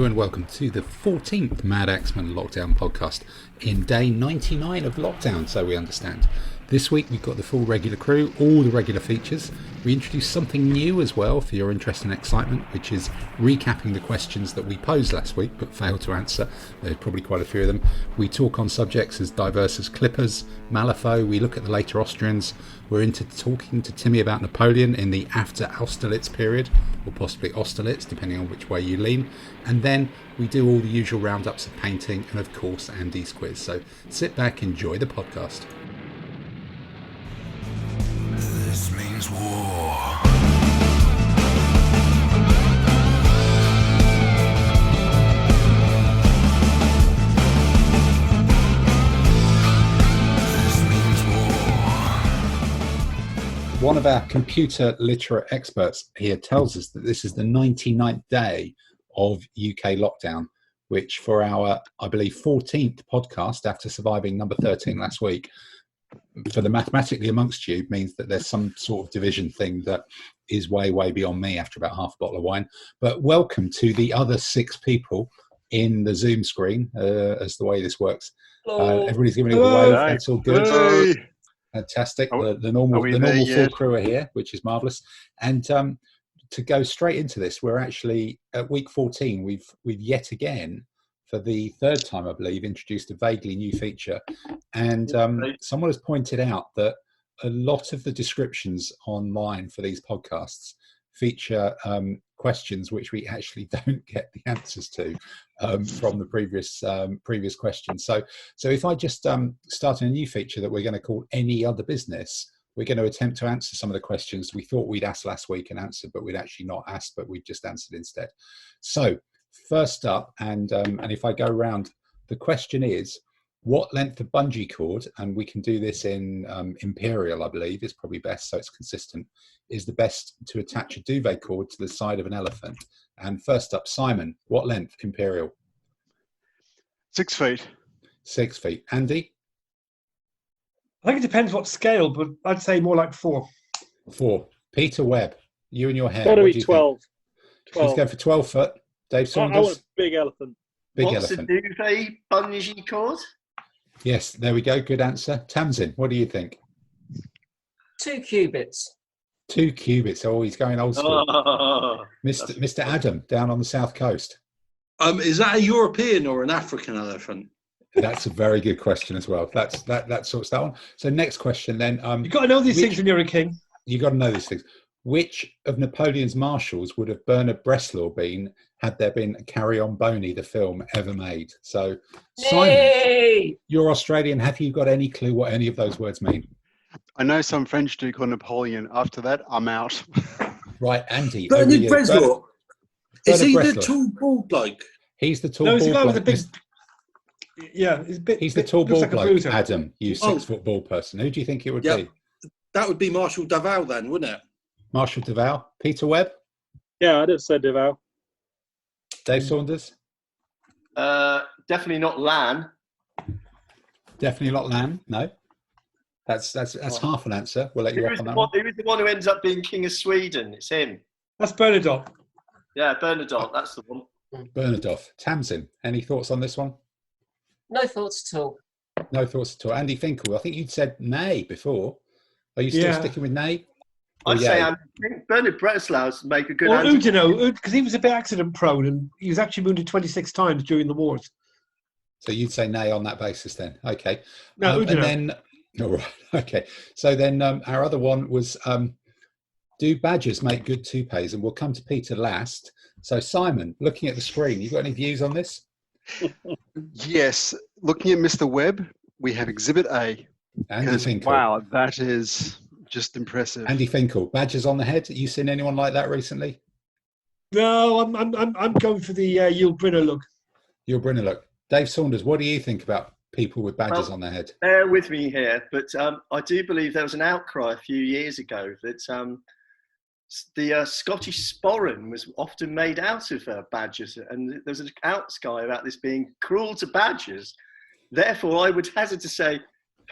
Hello and welcome to the 14th Madaxeman lockdown podcast in day 99 of lockdown, so we understand. This week we've got the full regular crew, all the regular features. We introduced something new as well for your interest and excitement, which is recapping the questions that we posed last week but failed to answer. There's probably quite a few of them. We talk on subjects as diverse as Clippers, Malifaux, we look at the later Austrians. We're into talking to Timmy about Napoleon in the after Austerlitz period, or possibly Austerlitz, depending on which way you lean. And then we do all the usual roundups of painting and, of course, Andy's quiz. So sit back, enjoy the podcast. This means war. One of our computer literate experts here tells us that this is the 99th day of UK lockdown, which for our, I believe, 14th podcast after surviving number 13 last week, for the mathematically amongst you, means that there's some sort of division thing that is way, way beyond me after about half a bottle of wine. But welcome to the other 6 people in the Zoom screen, as the way this works. Everybody's giving it a wave. That's all good. Hey. Fantastic. The normal full crew are here, which is marvellous. And to go straight into this, we're actually at week 14. We've yet again, for the third time, I believe, introduced a vaguely new feature. And someone has pointed out that a lot of the descriptions online for these podcasts feature questions which we actually don't get the answers to from the previous questions. So if I just start a new feature that we're going to call Any Other Business, we're going to attempt to answer some of the questions we thought we'd asked last week and answered, but we'd actually not asked, but we've just answered instead. So first up, and if I go around, the question is, what length of bungee cord, and we can do this in imperial, I believe, is probably best, so it's consistent, is the best to attach a duvet cord to the side of an elephant? And first up, Simon, what length, imperial? 6 feet. 6 feet. Andy? I think it depends what scale, but I'd say more like 4. 4. Peter Webb, you and your hair. Got to be 12. Let's go for 12 foot. Dave Saunders? I want a big elephant. Big What's elephant. the duvet bungee cord? Yes, there we go. Good answer. Tamsin, what do you think? 2 cubits. 2 cubits. Oh, he's going old school. Oh, Mr. Adam, down on the south coast. Is that a European or an African elephant? That's a very good question as well. That sorts that one. So next question then. You've got to know these things when you're a king. You've got to know these things. Which of Napoleon's marshals would have Bernard Bresslaw been had there been Carry On Boney, the film, ever made? So, Simon, you're Australian. Have you got any clue what any of those words mean? I know some French dude called Napoleon. After that, I'm out. Right, Andy. Bernard Bresslaw. Is he Bresslaw. the tall, bald bloke? He's the tall, No, he's the bald guy with the bloke. big. Yeah, He's the tall, looks bald like a bloke. bruiser. Adam, you 6 foot bald person. Who do you think it would Yeah. be? That would be Marshal Davao then, wouldn't it? Marshal Deval, Peter Webb, Yeah, I'd have said Deval. Dave Saunders. definitely not Lan. Definitely not Lamb. No, that's half an answer. We'll let you Who off is on the that one, one. who is the one who ends up being King of Sweden? It's him. That's Bernadotte. Yeah, Bernadotte, that's the one. Bernadotte. Tamsin, any thoughts on this one? No thoughts at all. No thoughts at all. Andy Finkel, I think you'd said nay before. Are you still Yeah. sticking with nay? I'd Or say yay? Bernard Breslau's make a good Or answer. Oudinot, because he was a bit accident prone and he was actually wounded 26 times during the wars. So you'd say nay on that basis then. Okay. No, And Oudinot. then, all right. Okay. So then our other one was, do badgers make good toupees? And we'll come to Peter last. So Simon, looking at the screen, you got any views on this? Yes. Looking at Mr. Webb, we have Exhibit A. Andy Because, Finkel. wow, that is just impressive. Andy Finkel, badgers on the head. You seen anyone like that recently? No, I'm going for the Yul Brynner look. You're brilliant. Look, Dave Saunders, what do you think about people with badges Well, on their head? Bear with me here, but I do believe there was an outcry a few years ago that the Scottish sporran was often made out of badgers, and there was an outcry about this being cruel to badgers. Therefore, I would hazard to say,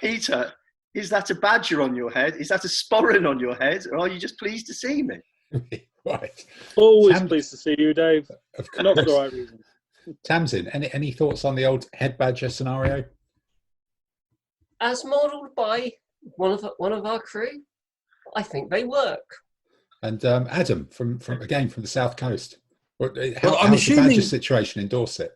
Peter, is that a badger on your head? Is that a sporran on your head? Or are you just pleased to see me? Right. Always Sam- pleased to see you, Dave. Of Not for the course. right reason. Tamsin, any thoughts on the old head badger scenario? As modelled by one of our crew, I think they work. And Adam, from the South Coast. I'm How's the badger situation in Dorset?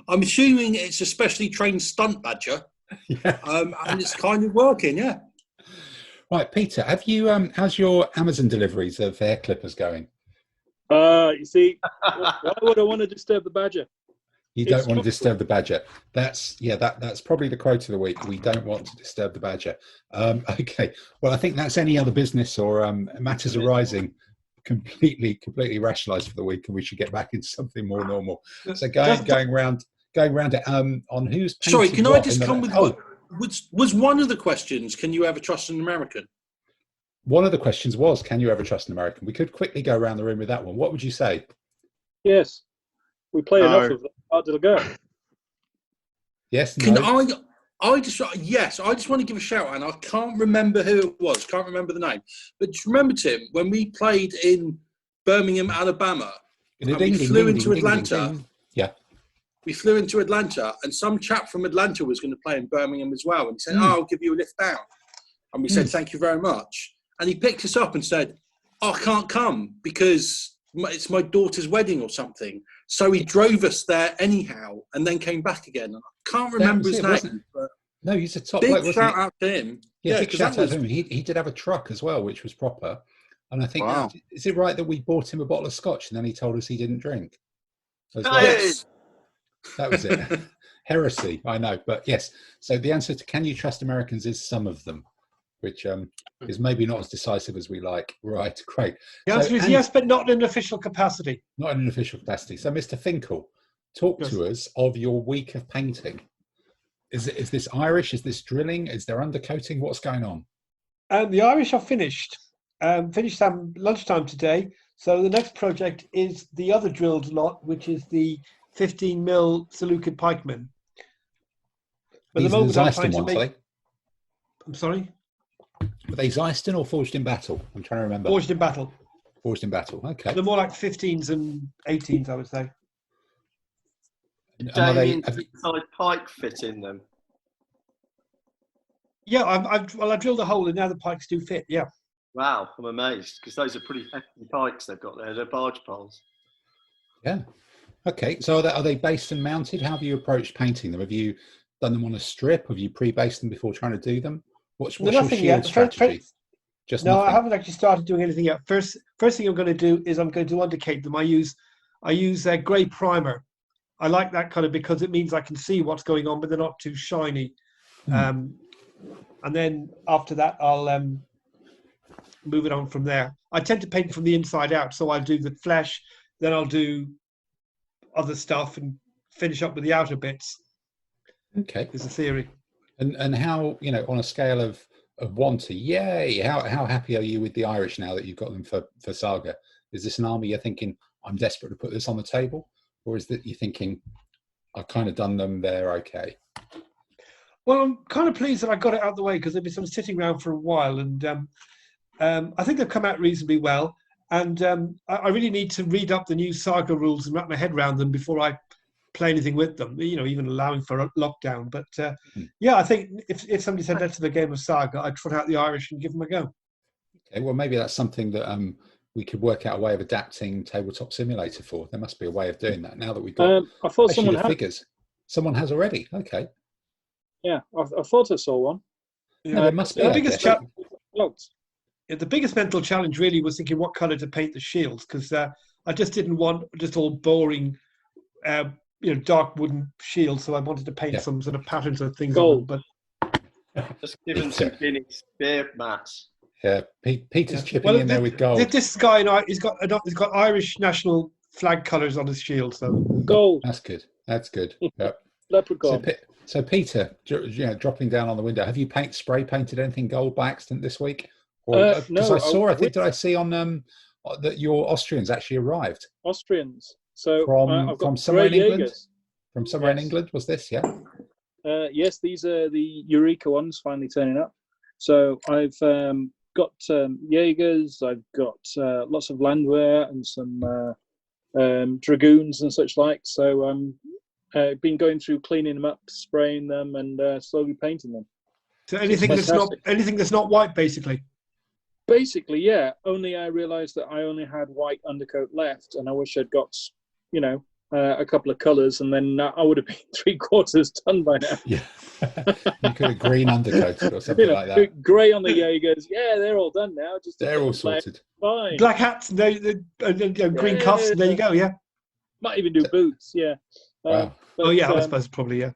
I'm assuming it's a specially trained stunt badger, Yeah. and it's kind of working, yeah. Right, Peter, have you? How's your Amazon deliveries of hair clippers going? You see, why would I want to disturb the badger? You don't want to disturb the badger. That's probably the quote of the week. We don't want to disturb the badger. Okay. Well, I think that's any other business or matters arising completely rationalised for the week, and we should get back into something more normal. So going round it. On who's sorry? Can I just come with? Oh, was one of the questions? Can you ever trust an American? One of the questions was, can you ever trust an American? We could quickly go around the room with that one. What would you say? Yes. We play enough of that. How did it go? Yes. Can no. I just want to give a shout out, and I can't remember who it was, can't remember the name. But just remember, Tim, when we played in Birmingham, Alabama, and we flew into Atlanta. Yeah. We flew into Atlanta, and some chap from Atlanta was going to play in Birmingham as well. And he said, I'll give you a lift down. And we said, thank you very much. And he picked us up and said, I can't come because it's my daughter's wedding or something. So he drove us there anyhow and then came back again. I can't remember his name. But no, he's a top big bloke, shout out to him. Yeah, big shout out to him. He did have a truck as well, which was proper. And I think, is it right that we bought him a bottle of scotch and then he told us he didn't drink? Yes. That was it. Heresy, I know. But yes, so the answer to can you trust Americans is some of them, which is maybe not as decisive as we like. Right, great. The answer is yes, but not in an official capacity. Not in an official capacity. So, Mr. Finkel, talk to us of your week of painting. Is this Irish? Is this drilling? Is there undercoating? What's going on? The Irish are finished. Finished lunchtime today. So the next project is the other drilled lot, which is the 15mm Seleucid pikemen. But These are the Zeiston ones, are they? I'm sorry? Were they Zeiston or forged in battle? I'm trying to remember. Forged in battle. Forged in battle, okay. They're more like 15s and 18s, I would say. Did they inside pike fit in them? Yeah, I drilled a hole and now the pikes do fit, yeah. Wow, I'm amazed because those are pretty hefty pikes they've got there. They're barge poles. Yeah. Okay, so are they based and mounted? How have you approached painting them? Have you done them on a strip? Have you pre-based them before trying to do them? What's your shield strategy? No, nothing. I haven't actually started doing anything yet. First thing I'm going to do is I'm going to undercoat them. I use grey primer. I like that kind of because it means I can see what's going on, but they're not too shiny. And then after that, I'll move it on from there. I tend to paint from the inside out, so I'll do the flesh, then I'll do other stuff and finish up with the outer bits. Okay, is the theory. And how, on a scale of 1 to yay, how happy are you with the Irish now that you've got them for Saga? Is this an army you're thinking I'm desperate to put this on the table, or is that you're thinking I've kind of done them, they're okay? Well, I'm kind of pleased that I got it out of the way because they've been sort of sitting around for a while, and I think they've come out reasonably well. And I really need to read up the new Saga rules and wrap my head around them before I play anything with them, even allowing for a lockdown. But yeah, I think if somebody said let's have a game of Saga, I'd trot out the Irish and give them a go. Okay, well, maybe that's something that we could work out a way of adapting Tabletop Simulator for. There must be a way of doing that now that we've got I thought someone had figures. Someone has already. Okay. Yeah, I thought I saw one. Yeah, there must be. The biggest mental challenge really was thinking what colour to paint the shields, because I just didn't want just all boring, dark wooden shields. So I wanted to paint some sort of patterns of things on them. But just give them some Guinness beer mats. Yeah, Peter's chipping in there with gold. This guy, he's got Irish national flag colours on his shield. So gold. That's good. That's good. Yep. Leprechaun. So Peter, dropping down on the window. Have you spray painted anything gold by accident this week? No, did I see on that your Austrians actually arrived? Austrians. So I've got from somewhere in England. Jaegers. From somewhere in England was this? Yeah. Yes, these are the Eureka ones finally turning up. So I've got Jaegers. I've got lots of Landwehr and some dragoons and such like. So been going through cleaning them up, spraying them, and slowly painting them. So anything that's not white, basically. Basically, yeah. Only I realised that I only had white undercoat left, and I wish I'd got, a couple of colours, and then I would have been 3/4 done by now. Yeah, you could have green undercoat or something like that. Grey on the Jaegers. Yeah, they're all done now. Just they're all sorted. Fine. Black hats, green cuffs. There you go. Yeah. Might even do boots. Yeah. Wow. I suppose probably yeah.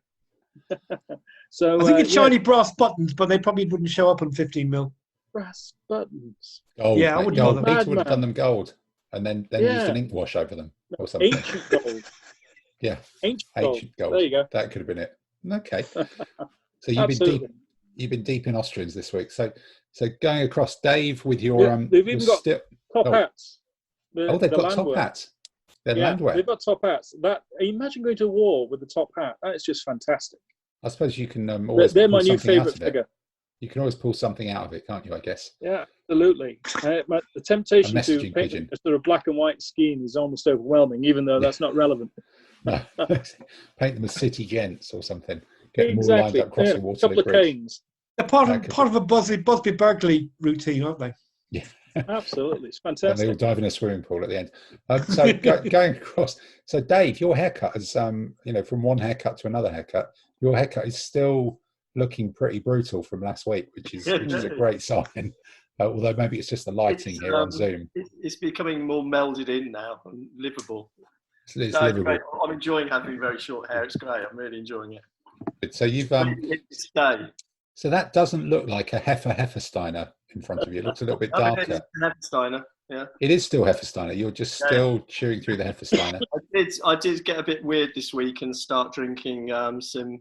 So I think it's shiny brass buttons, but they probably wouldn't show up on 15mm. Brass buttons. Gold. Yeah, I wouldn't bother. Peter would have done them gold, and then used an ink wash over them or something. Ancient gold. Yeah. Ancient gold. There you go. That could have been it. Okay. So you've been deep in Austrians this week. So going across, Dave, with your they've even got top hats. They've got top hats. They're landwear. They've got top hats. Imagine going to war with a top hat. That is just fantastic. I suppose you can always. They're my new favourite figure. You can always pull something out of it, can't you? I guess. Yeah, absolutely. The temptation to paint a sort of black and white scheme is almost overwhelming, even though that's not relevant. No. Paint them as city gents or something. Get them all lined up crossing Waterloo Bridge. A couple of canes. They're part of a Busby Berkeley routine, aren't they? Yeah. Absolutely, it's fantastic. And they all dive in a swimming pool at the end. So going across. So Dave, your haircut is, from one haircut to another haircut. Your haircut is still looking pretty brutal from last week, which is a great sign. Although maybe it's just the lighting here on Zoom. It's becoming more melded in now and livable. It's livable. Great. I'm enjoying having very short hair. It's great. I'm really enjoying it. So you've So that doesn't look like a Heffersteiner in front of you. It looks a little bit darker. Heffersteiner, yeah. It is still Heffersteiner. You're just still chewing through the Heffersteiner. I did get a bit weird this week and start drinking some,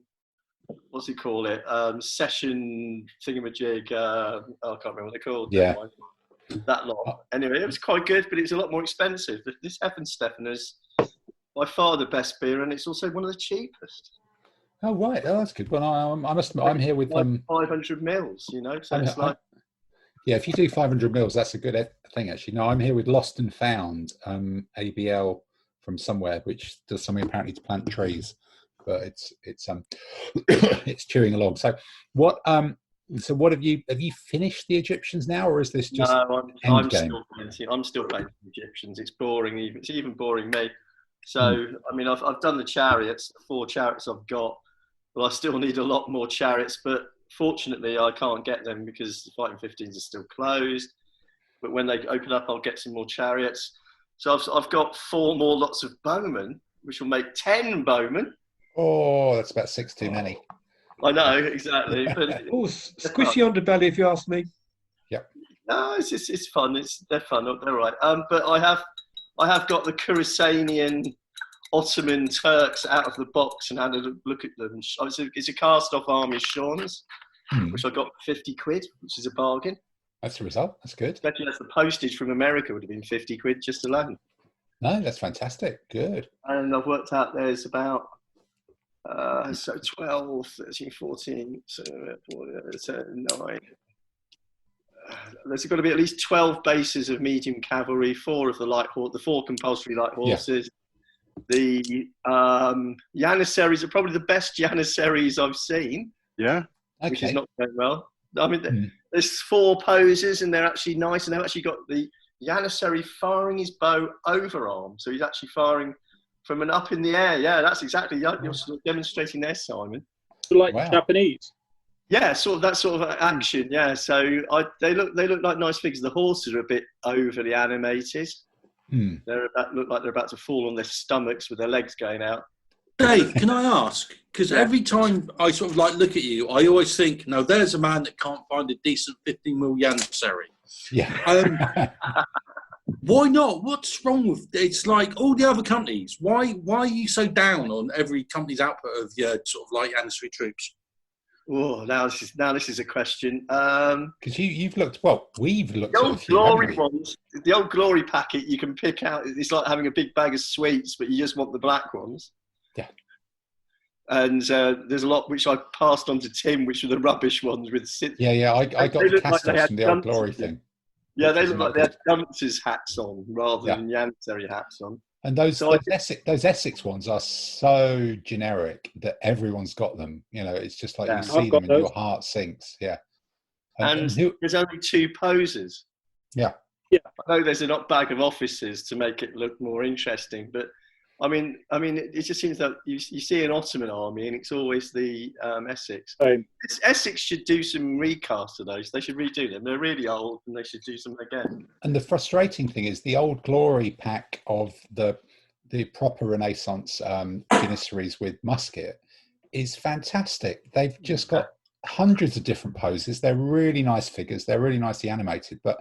what's it call it? Session thingamajig. I can't remember what they're called. Yeah. That lot. Anyway, it was quite good, but it was a lot more expensive. This Heffersteiner is by far the best beer, and it's also one of the cheapest. Oh right, that's good. Well, I must admit, I'm here with 500 mils. So it's like. Yeah, if you do 500 mils, that's a good thing actually. No, I'm here with Lost and Found, ABL from somewhere, which does something apparently to plant trees, but it's it's chewing along. So what have you finished the Egyptians now, or is this just I'm still painting Egyptians. It's boring. It's even boring me. So I mean, I've done the chariots, the 4 chariots I've got. Well, I still need a lot more chariots, but fortunately I can't get them because the Fighting 15s are still closed. But when they open up, I'll get some more chariots. So I've got 4 more lots of bowmen, which will make 10 bowmen. Oh, that's about 6 too many. I know, exactly. But squishy underbelly, if you ask me. Yep. No, it's fun. They're fun. They're right. But I have got the Khurasanian Ottoman Turks out of the box and had a look at them. It's a cast-off army of Shawns, which I got for 50 quid, which is a bargain. That's the result. That's good. Especially as the postage from America would have been 50 quid just alone. No, that's fantastic. Good. And I've worked out there's about 12, 13, 14, 9. There's got to be at least 12 bases of medium cavalry, 4 of the light horse, the 4 compulsory light horses. Yeah. The Janissaries are probably the best Janissaries I've seen. Yeah. Okay. Which is not going well. I mean, there's 4 poses and they're actually nice, and they've actually got the Janissary firing his bow overarm. So he's actually firing from an up in the air. Yeah, that's exactly, you're sort of demonstrating there, Simon. Like Japanese. Yeah, that sort of action. Yeah, so they look like nice figures. The horses are a bit overly animated. Look like they're about to fall on their stomachs with their legs going out. Dave, can I ask? Because every time I sort of look at you, I always think, no, there's a man that can't find a decent 15mm Janissary. Yeah. Why not? What's wrong with it's like all the other companies? Why are you so down on every company's output of your sort of like Janissary troops? Oh, now this is a question. Because you've looked, we've looked the old glory ones, the old glory packet you can pick out. It's like having a big bag of sweets, but you just want the black ones. Yeah. And there's a lot which I passed on to Tim, which are the rubbish ones with. I got the Castos from the old glory thing. Yeah, they look like they had Dunce's hats on rather than Janissary hats on. And those Essex ones are so generic that everyone's got them. You know, it's just like you see them and your heart sinks. Yeah. And there's only 2 poses. Yeah. Yeah. I know there's a bag of officers to make it look more interesting, but I mean, it just seems that you see an Ottoman army and it's always the Essex. Essex should do some recast of those. They should redo them. They're really old and they should do some again. And the frustrating thing is the old glory pack of the proper Renaissance Janissaries with musket is fantastic. They've just got hundreds of different poses. They're really nice figures. They're really nicely animated. But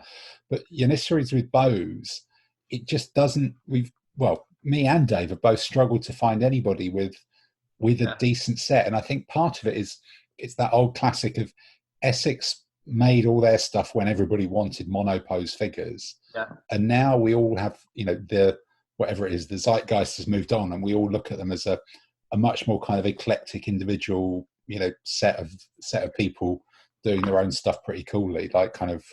Janissaries with bows, it just doesn't. Me and Dave have both struggled to find anybody with a decent set, and I think part of it is it's that old classic of Essex made all their stuff when everybody wanted monopose figures, and now we all have the zeitgeist has moved on, and we all look at them as a much more kind of eclectic individual set of people doing their own stuff pretty coolly, like kind of,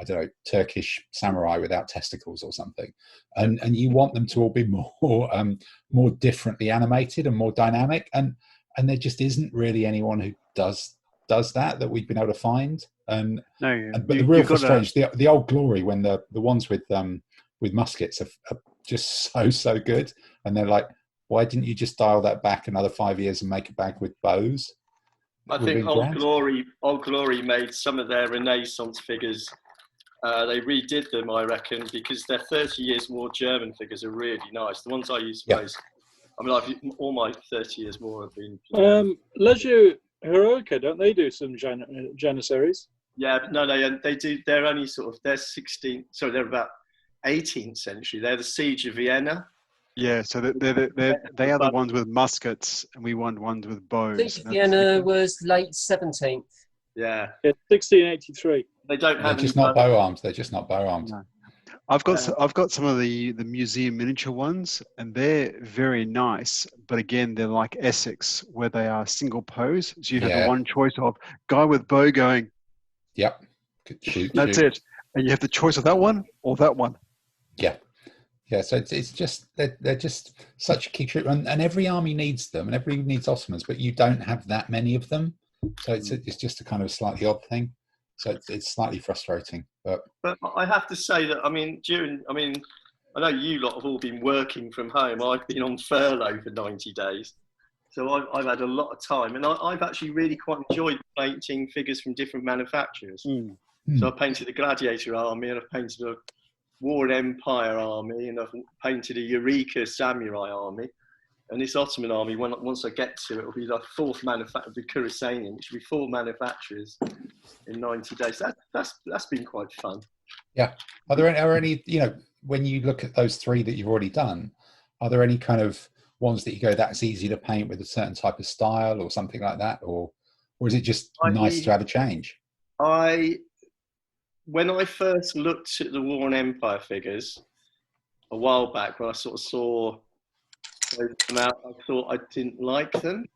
I don't know, Turkish samurai without testicles or something, and you want them to all be more differently animated and more dynamic, and there just isn't really anyone who does that we've been able to find. But the real frustration, the old glory, when the ones with muskets are just so good, and they're like, why didn't you just dial that back another 5 years and make a bag with bows? I think Old Glory made some of their Renaissance figures. They redid them, I reckon, because their 30 Years War German figures are really nice. The ones I use most. I mean, all my 30 Years War have been. Legio Heroica, don't they do some Janissaries? Yeah, no, they do. They're only they're 16th. Sorry, they're about 18th century. They're the Siege of Vienna. Yeah, so they are the ones with muskets, and we want ones with bows. Siege of Vienna was late 17th. Yeah, 1683. They don't have. They're just not bow arms. They're just not bow arms. No. I've got some of the museum miniature ones, and they're very nice. But again, they're like Essex, where they are single pose. So you have the one choice of guy with bow going. Yep. Shoot. That's it, and you have the choice of that one or that one. Yeah. Yeah, so it's just they're just such a key troop, and every army needs them, and everybody needs Ottomans, but you don't have that many of them, so it's just a kind of slightly odd thing. So it's slightly frustrating. But I have to say that I know you lot have all been working from home. I've been on furlough for 90 days, so I've had a lot of time, and I've actually really quite enjoyed painting figures from different manufacturers. So I painted a Gladiator army, and I've painted a War and Empire army, and I've painted a Eureka Samurai army, and this Ottoman army, once I get to it, will be like fourth manufacturer, the Khurasanian, which will be 4 manufacturers in 90 days. That's been quite fun. Yeah. Are there any when you look at those 3 that you've already done, are there any kind of ones that you go, that's easy to paint with a certain type of style or something like that, or is it just nice to have a change? When I first looked at the War and Empire figures a while back, when I sort of saw those come out, I thought I didn't like them.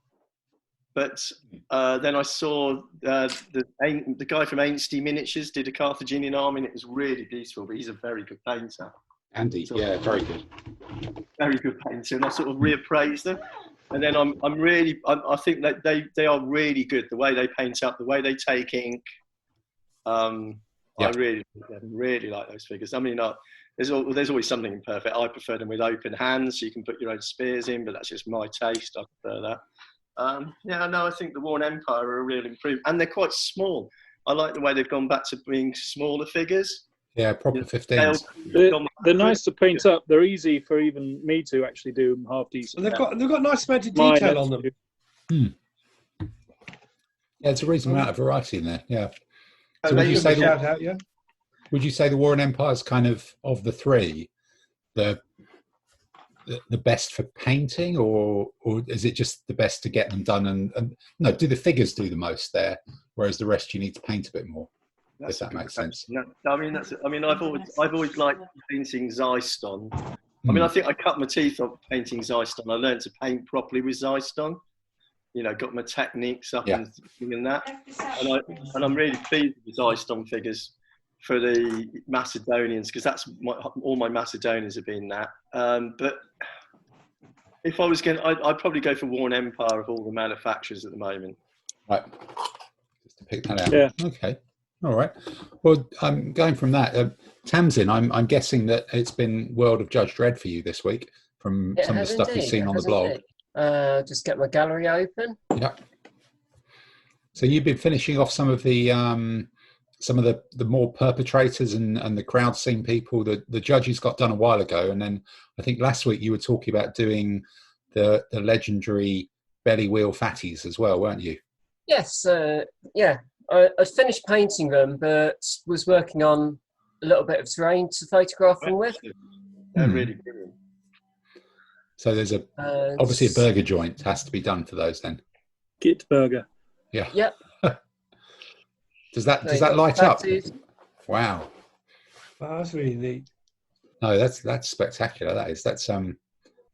But then I saw the guy from Angsty Miniatures did a Carthaginian army, and it was really beautiful. But he's a very good painter. Andy, very good. Very good painter, and I sort of reappraised them. And then I think that they are really good. The way they paint up, the way they take ink. I really like those figures. I mean, there's always something imperfect. I prefer them with open hands, so you can put your own spears in, but that's just my taste. I prefer that. I think the War and Empire are a real improvement, and they're quite small. I like the way they've gone back to being smaller figures. Yeah, proper 15s. They're nice to paint up. They're easy for even me to actually do them half decent. And they've got nice amount of detail on them. Yeah, it's a reasonable amount of variety in there. Yeah. So would you say would you say the War and Empire is kind of the 3, the best for painting, or is it just the best to get them done? And no, do the figures do the most there, whereas the rest you need to paint a bit more? If that makes sense. No, I've always liked painting Zeiston. I think I cut my teeth on painting Zeiston. I learned to paint properly with Zeiston. Got my techniques up and that. And I'm really pleased with the Zeiston figures for the Macedonians, because all my Macedonians have been that. But if I was going, I'd probably go for Worn Empire of all the manufacturers at the moment. Right. Just to pick that out. Yeah. Okay. All right. Well, going from that, Tamsin, I'm guessing that it's been World of Judge Dredd for you this week from some of the stuff you've seen on the blog. Just get my gallery open. Yep. So you've been finishing off some of the more perpetrators and the crowd scene people. The judges got done a while ago, and then I think last week you were talking about doing the legendary belly wheel fatties as well, weren't you? Yes. Yeah. I finished painting them, but was working on a little bit of terrain to photograph them with. They're really brilliant. So there's obviously a burger joint has to be done for those then. Git burger. Yeah. Yep. Does that light up? Wow. Oh, that's really neat. No, that's spectacular.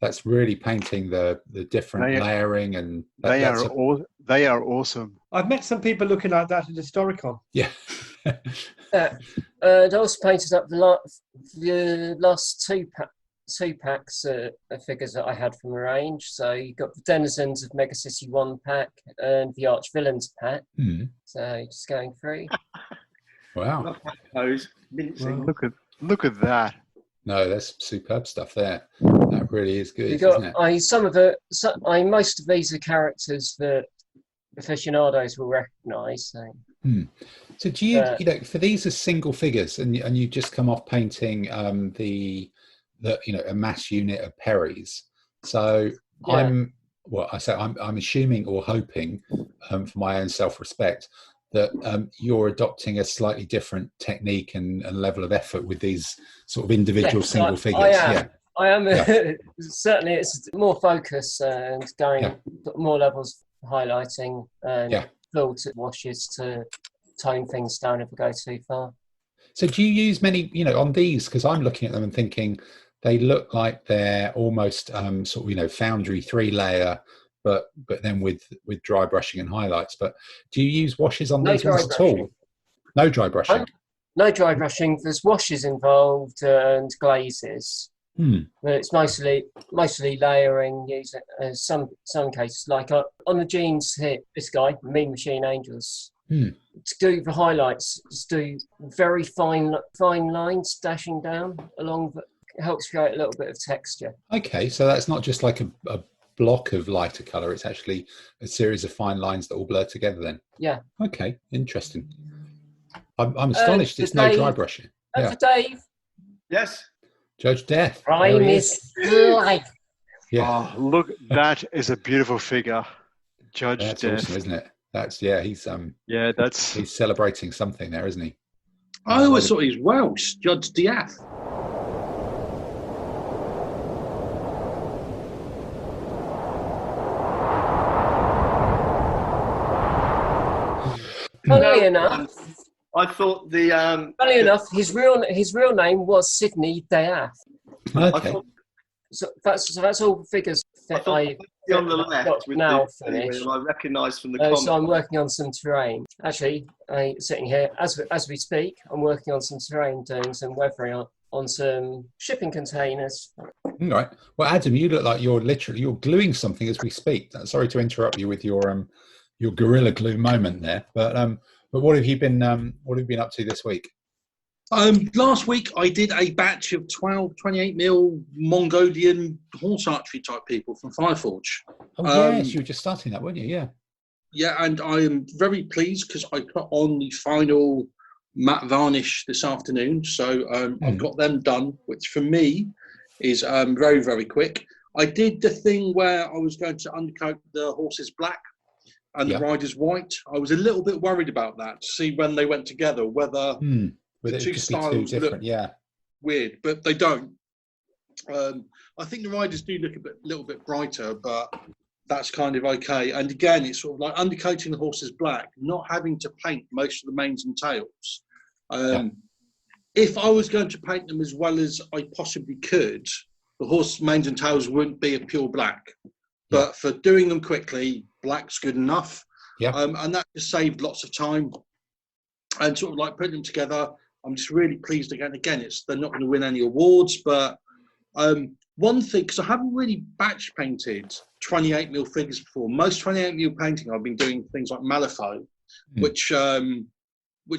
That's really painting the different layering, and they are awesome. I've met some people looking like that at Historicon. Yeah. I also painted up the last two packs of figures that I had from the range. So you've got the Denizens of Mega City 1 pack and the Arch Villains pack. So just going through. Wow. Wow. Look at that. No, that's superb stuff there. That really is good, isn't it? Most of these are characters that aficionados will recognise. So do you, for these as single figures, and you just come off painting a mass unit of Perrys. So yeah. I'm assuming or hoping, for my own self-respect, that you're adopting a slightly different technique and level of effort with these sort of individual single figures. I am. Certainly, it's more focus and going more levels, highlighting and filtered washes to tone things down if we go too far. So do you use many, on these? Because I'm looking at them and thinking they look like they're almost foundry 3-layer, but then with dry brushing and highlights. But do you use washes on these ones at all? No dry brushing. No dry brushing. There's washes involved and glazes. But it's mostly layering. Using some cases, like on the jeans here, this guy, Mean Machine Angels. To do the highlights, just do very fine lines dashing down along. It helps create a little bit of texture. Okay, so that's not just like a block of lighter colour. It's actually a series of fine lines that all blur together. Then. Yeah. Okay, interesting. I'm astonished. It's no dry brushing. For Dave. Yes. Judge Death. Prime is life. Yeah. Oh, look, that is a beautiful figure. Judge Death. That's awesome, isn't it? He's celebrating something there, isn't he? I always thought he was Welsh, Judge Death. Funnily enough, I thought funnily enough, his real name was Sidney Death. Okay. So that's all figures that I on the left with now finished. I recognise from the so comments. I'm working on some terrain. Actually, sitting here as we speak, I'm working on some terrain, doing some weathering on some shipping containers. All right. Well, Adam, you look like you're gluing something as we speak. Sorry to interrupt you with your Gorilla Glue moment there, but what have you been up to this week? Last week I did a batch of 28mm Mongolian horse archery type people from Fireforge. Oh yes, you were just starting that, weren't you? Yeah. Yeah, and I am very pleased because I put on the final matte varnish this afternoon. So I've got them done, which for me is very, very quick. I did the thing where I was going to undercoat the horses black and the riders white. I was a little bit worried about that to see when they went together, whether the two styles look weird, but they don't. I think the riders do look a little bit brighter, but that's kind of okay. And again, it's sort of like undercoating the horses black, not having to paint most of the manes and tails. If I was going to paint them as well as I possibly could, the horse manes and tails wouldn't be a pure black. But for doing them quickly, black's good enough. And that just saved lots of time. And sort of like putting them together, I'm just really pleased again. Again, they're not going to win any awards, but one thing, because I haven't really batch painted 28mm figures before. Most 28mm painting, I've been doing things like Malifaux, which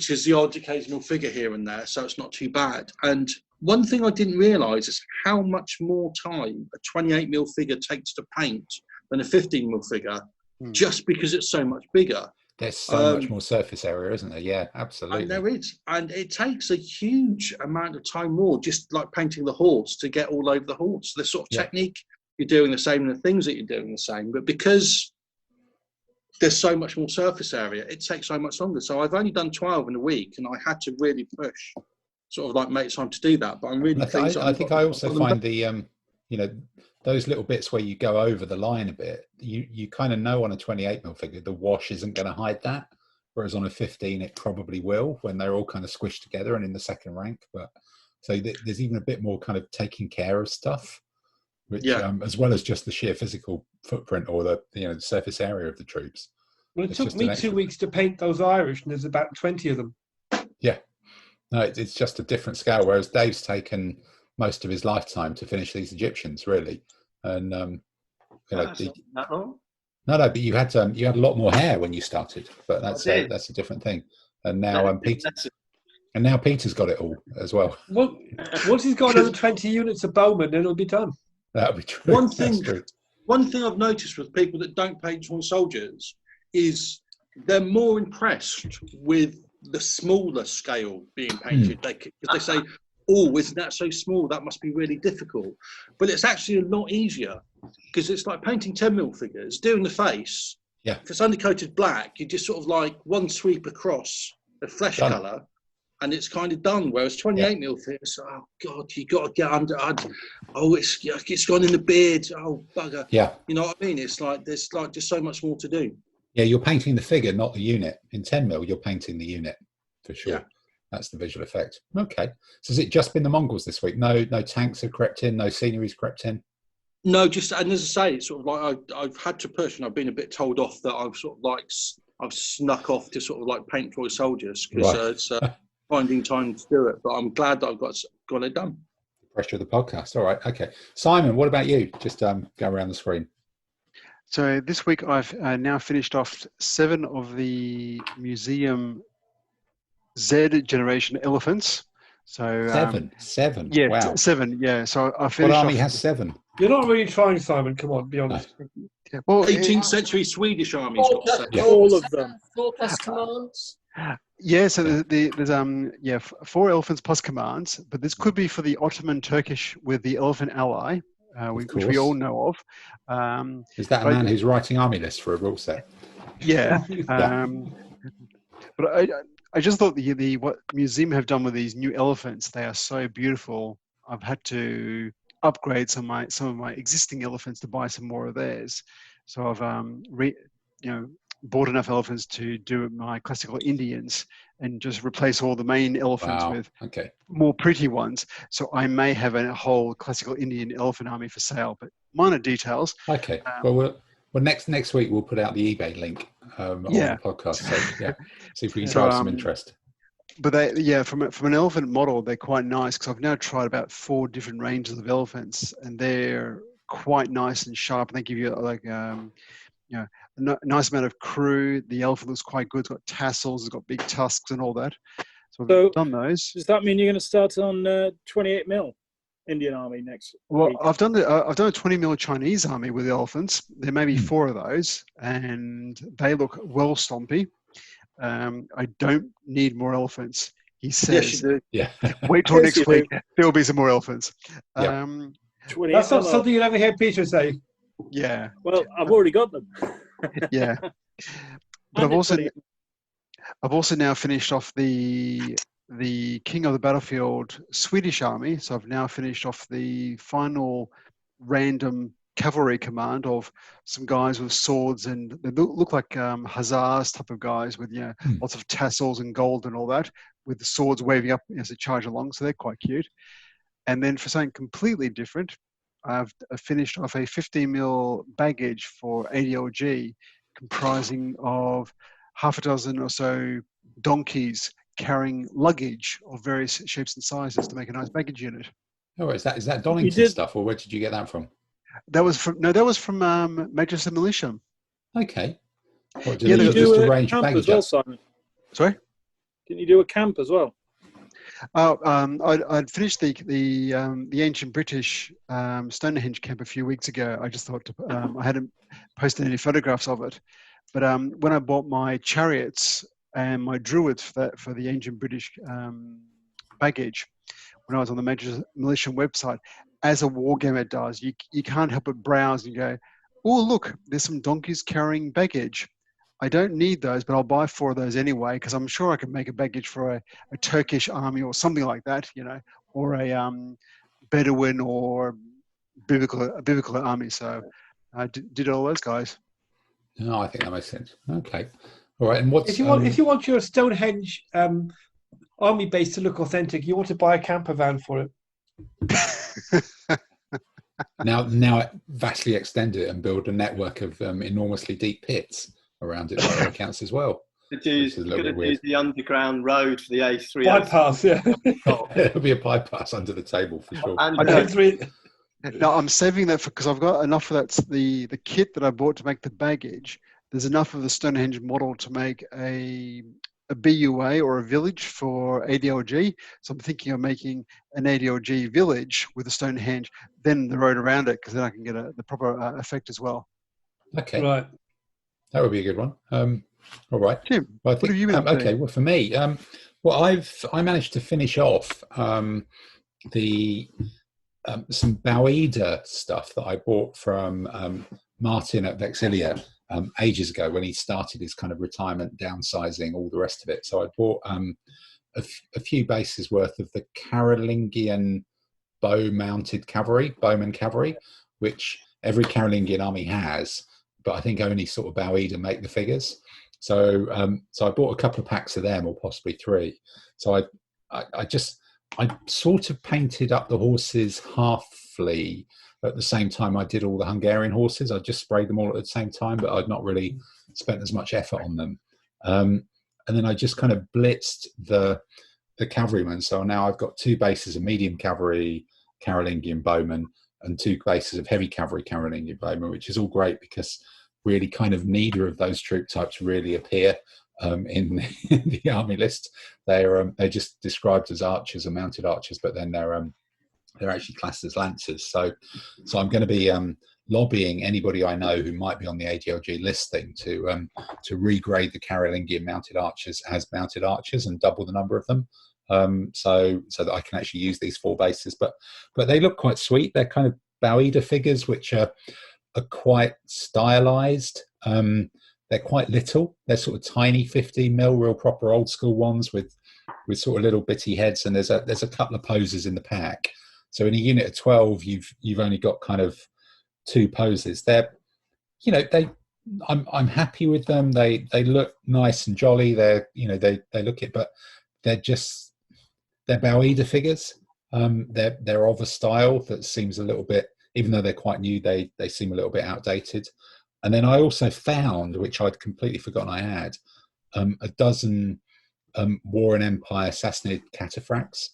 is the odd occasional figure here and there, so it's not too bad. And one thing I didn't realise is how much more time a 28mm figure takes to paint than a 15mm figure, just because it's so much bigger. There's so much more surface area, isn't there? Yeah, absolutely. And there is. And it takes a huge amount of time more, just like painting the horse, to get all over the horse. The sort of technique, you're doing the same, and the things that you're doing the same. But because there's so much more surface area, it takes so much longer. So I've only done 12 in a week, and I had to really push, sort of like make time to do that. But I'm really pleased. I think I also find the, those little bits where you go over the line a bit, you kind of know on a 28mm figure, the wash isn't going to hide that. Whereas on a 15, it probably will when they're all kind of squished together and in the second rank. But so there's even a bit more kind of taking care of stuff, which as well as just the sheer physical footprint or the surface area of the troops. Well, it took me 2 weeks to paint those Irish, and there's about 20 of them. Yeah, no, it's just a different scale. Whereas Dave's taken most of his lifetime to finish these Egyptians, really, and No, but you had a lot more hair when you started, but that's a different thing. And now Peter's got it all as well. Well, once he's got another 20 units of Bowman, then it'll be done. That'll be true. One thing I've noticed with people that don't paint toy soldiers is they're more impressed with the smaller scale being painted. They say, "Oh, isn't that so small? That must be really difficult." But it's actually a lot easier, because it's like painting 10mm figures, doing the face. Yeah. If it's undercoated black, you just sort of like one sweep across the flesh colour, and it's kind of done. Whereas 28mm figures, oh God, you got to get under. It's gone in the beard. Oh bugger. Yeah. You know what I mean? It's like there's like just so much more to do. Yeah, you're painting the figure, not the unit. In 10mm, you're painting the unit for sure. Yeah. That's the visual effect. Okay. So has it just been the Mongols this week? No tanks have crept in, no scenery's crept in? No, just, and as I say, it's sort of like I've had to push, and I've been a bit told off that I've sort of like, I've snuck off to sort of like paint toy soldiers, because it's finding time to do it. But I'm glad that I've got it done. Pressure of the podcast. All right. Okay. Simon, what about you? Just go around the screen. So this week I've now finished off 7 of the museum Z generation elephants. So 7. Yeah, wow. 7. Yeah. So I finished. What army has 7? You're not really trying, Simon. Come on, be honest. No. Yeah, well, 18th century Swedish armies got 7. All of them. 4 plus commands. Yeah, so there's 4 elephants plus commands, but this could be for the Ottoman Turkish with the elephant ally, which we all know of. Is that a man who's writing army lists for a rule set? Yeah. But I just thought what museum have done with these new elephants, they are so beautiful. I've had to upgrade some of my existing elephants to buy some more of theirs. So I've bought enough elephants to do my classical Indians and just replace all the main elephants with more pretty ones. So I may have a whole classical Indian elephant army for sale, but minor details. Okay. Well, next week we'll put out the eBay link on the podcast. So see if we can drive some interest. But from an elephant model, they're quite nice, because I've now tried about 4 different ranges of elephants, and they're quite nice and sharp. And they give you a nice amount of crew. The elephant looks quite good. It's got tassels. It's got big tusks and all that. So I've done those. Does that mean you're going to start on 28mm Indian army next week? I've done a 20mm Chinese army with the elephants. There may be 4 of those, and they look well stompy. I don't need more elephants, he says. Yes, you do. Yeah. Wait till next week. There'll be some more elephants. Yeah. That's not something you'll ever hear Peter say. Yeah. Well, I've already got them. Yeah. But I've also now finished off the King of the Battlefield Swedish army. So I've now finished off the final random cavalry command of some guys with swords, and they look like hussars type of guys with lots of tassels and gold and all that, with the swords waving up as they charge along. So they're quite cute. And then for something completely different, I've finished off a 15mm baggage for ADLG, comprising of half a dozen or so donkeys carrying luggage of various shapes and sizes to make a nice baggage unit. Oh, is that Donington stuff, or where did you get that from? That was from Madaxeman Militia. Okay. What, Did you do just a arrange camp baggage as well, up? Simon? Sorry? Didn't you do a camp as well? I'd finished the ancient British Stonehenge camp a few weeks ago. I just thought I hadn't posted any photographs of it, but when I bought my chariots and my druids for the ancient British baggage, when I was on the Major Militia website, as a wargamer does, you can't help but browse and go, oh look, there's some donkeys carrying baggage. I don't need those, but I'll buy 4 of those anyway, because I'm sure I can make a baggage for a Turkish army or something like that, or a Bedouin or biblical army. So I did all those guys. No, I think that makes sense. Okay. All right. And if you want your Stonehenge army base to look authentic, you want to buy a camper van for it. now vastly extend it and build a network of enormously deep pits around it by all accounts as well. You're going to do the underground road for the A3. Bypass, yeah. It'll be a bypass under the table for sure. No, I'm saving that because I've got enough of that. The kit that I bought to make the baggage, there's enough of the Stonehenge model to make a BUA or a village for ADLG. So I'm thinking of making an ADLG village with a Stonehenge, then the road around it, because then I can get the proper effect as well. Okay. Right. That would be a good one. All right. Tim, what have you been okay. Well, for me, I managed to finish off some Bauida stuff that I bought from Martin at Vexilia ages ago when he started his kind of retirement, downsizing, all the rest of it. So I bought a few bases worth of the Carolingian bow-mounted bowman cavalry, which every Carolingian army has, but I think only sort of Bauida make the figures. So I bought a couple of packs of them, or possibly 3. So I sort of painted up the horses halfly at the same time I did all the Hungarian horses. I just sprayed them all at the same time, but I'd not really spent as much effort on them. And then I just kind of blitzed the cavalrymen. So now I've got 2 bases of medium cavalry Carolingian bowmen and 2 bases of heavy cavalry Carolingian bowmen, which is all great because really kind of neither of those troop types really appear in the army list. They're just described as archers or mounted archers, but then they're actually classed as lancers. So I'm going to be lobbying anybody I know who might be on the ADLG listing to regrade the Carolingian mounted archers as mounted archers and double the number of them, so that I can actually use these 4 bases. But they look quite sweet. They're kind of Bauida figures, which are quite stylized. They're quite little. They're sort of tiny 15 mil, real proper old school ones with sort of little bitty heads. And there's a couple of poses in the pack. So in a unit of 12, you've only got kind of 2 poses. I'm happy with them. They look nice and jolly. They look it, but they're Bauida figures. They're of a style that seems a little bit, even though they're quite new, they seem a little bit outdated. And then I also found, which I'd completely forgotten I had, a dozen War and Empire Sassanid cataphracts,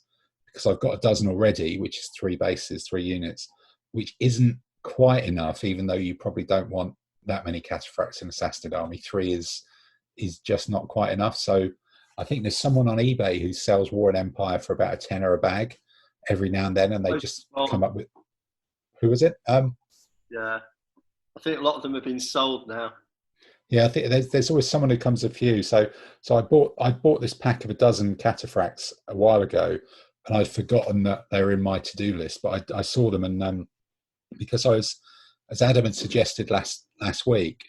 because I've got a dozen already, which is 3 bases, 3 units, which isn't quite enough, even though you probably don't want that many cataphracts in a Sassanid army. 3 is just not quite enough. So I think there's someone on eBay who sells War and Empire for about a tenner a bag every now and then, and they just come up with... Who was it? Yeah. I think a lot of them have been sold now. Yeah, I think there's always someone who comes a few. So I bought this pack of a dozen cataphracts a while ago, and I'd forgotten that they were in my to-do list. But I saw them, and because I was, as Adam had suggested last week,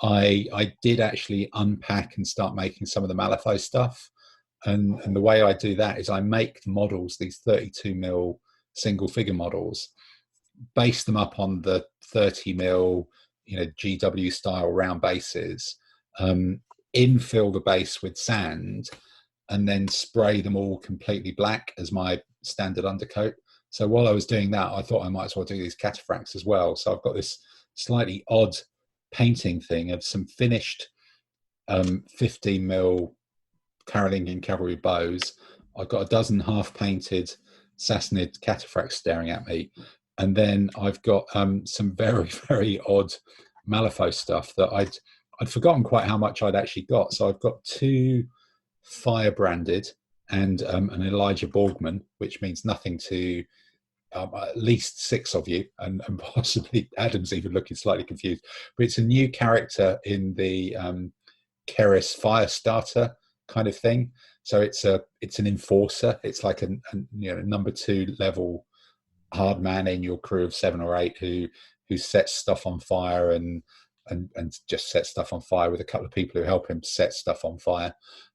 I did actually unpack and start making some of the Malifaux stuff. And the way I do that is I make the models, these 32 mil single figure models, base them up on the 30 mil, GW style round bases, infill the base with sand, and then spray them all completely black as my standard undercoat. So while I was doing that, I thought I might as well do these cataphracts as well. So I've got this slightly odd painting thing of some finished 15 mil Carolingian cavalry bows. I've got a dozen half painted Sassanid cataphracts staring at me. And then I've got some very, very odd Malifaux stuff that I'd forgotten quite how much I'd actually got. So I've got 2 fire-branded and an Elijah Borgman, which means nothing to at least 6 of you, and possibly Adam's even looking slightly confused. But it's a new character in the Keris Firestarter kind of thing. So it's an enforcer. It's like a number 2 level hard man in your crew of 7 or 8 who sets stuff on fire and just sets stuff on fire with a couple of people who help him set stuff on fire.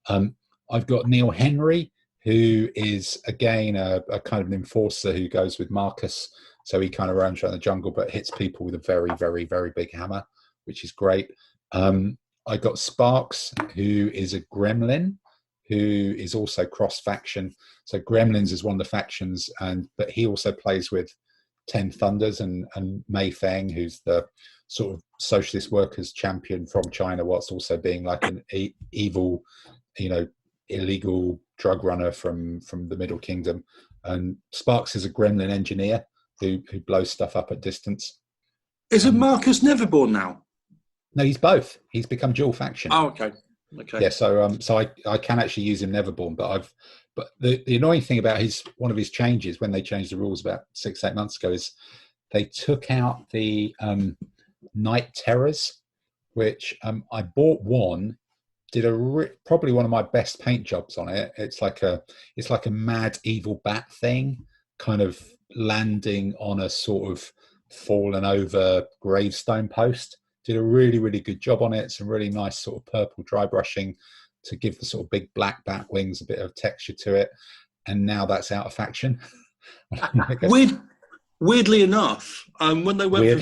I've got Neil Henry, who is again a kind of an enforcer who goes with Marcus. So he kind of roams around the jungle but hits people with a very, very, very big hammer, which is great. I got Sparks, who is a gremlin, who is also cross-faction. So Gremlins is one of the factions, but he also plays with 10 Thunders and Mei Feng, who's the sort of socialist workers champion from China, whilst also being like an evil, illegal drug runner from the Middle Kingdom. And Sparks is a gremlin engineer who blows stuff up at distance. Isn't Marcus Neverborn now? No, he's both. He's become dual faction. Oh, okay. Yeah, so I can actually use him Neverborn, but the annoying thing about one of his changes when they changed the rules about 6-8 months ago is they took out the Night Terrors, which I bought one, did probably one of my best paint jobs on it. It's like a mad evil bat thing, kind of landing on a sort of fallen over gravestone post. Did a really, really good job on it. Some really nice sort of purple dry brushing to give the sort of big black bat wings a bit of texture to it. And now that's out of faction. Weirdly enough, when they went from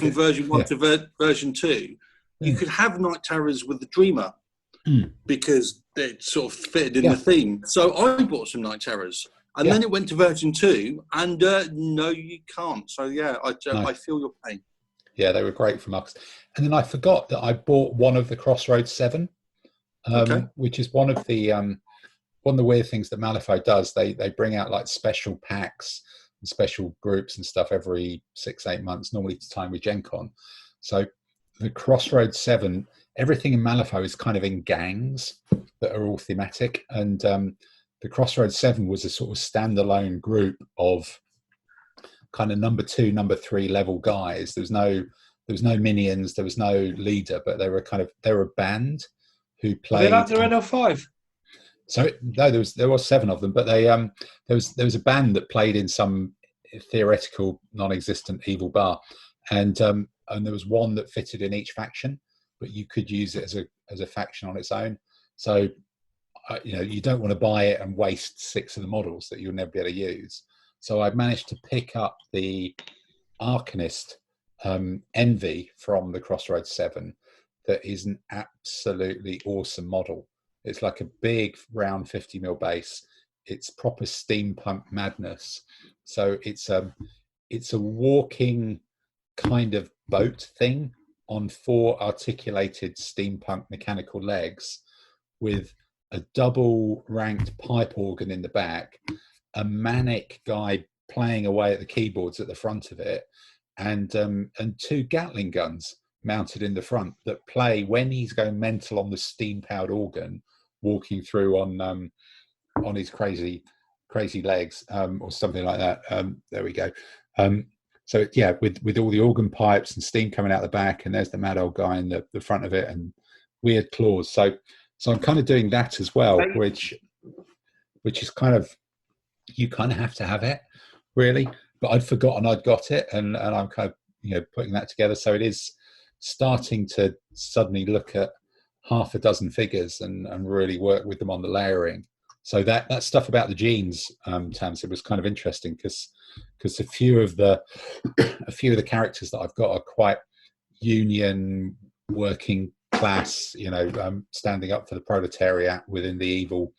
version 1 to version 2, you could have Night Terrors with the Dreamer because it sort of fitted in the theme. So I bought some Night Terrors. And then it went to version 2, and no, you can't. So, I feel your pain. Yeah, they were great from us. And then I forgot that I bought one of the Crossroads 7, which is one of the weird things that Malifaux does. They bring out like special packs and special groups and stuff every 6-8 months, normally to time with Gen Con. So the Crossroads 7, everything in Malifaux is kind of in gangs that are all thematic. And the Crossroads 7 was a sort of standalone group of kind of number 2, number 3 level guys. There was no minions, there was no leader, but they were a band who played. Are they like the NO5? So no, there was 7 of them, but there was a band that played in some theoretical non-existent evil bar, and there was one that fitted in each faction, but you could use it as a faction on its own. So you don't want to buy it and waste 6 of the models that you'll never be able to use. So I managed to pick up the Arcanist Envy from the Crossroads 7. That is an absolutely awesome model. It's like a big round 50mm base. It's proper steampunk madness. So it's a walking kind of boat thing on 4 articulated steampunk mechanical legs with a double ranked pipe organ in the back, a manic guy playing away at the keyboards at the front of it, and 2 Gatling guns mounted in the front that play when he's going mental on the steam powered organ, walking through on his crazy legs, or something like that. There we go. So yeah, with all the organ pipes and steam coming out the back, and there's the mad old guy in the front of it, and weird claws. So I'm kind of doing that as well, which is kind of, you kind of have to have it, really. But I'd forgotten I'd got it, and I'm kind of putting that together. So it is starting to suddenly look at half a dozen figures and really work with them on the layering. So that stuff about the genes, Tamsin, was kind of interesting because a few of the characters that I've got are quite union working class, standing up for the proletariat within the evil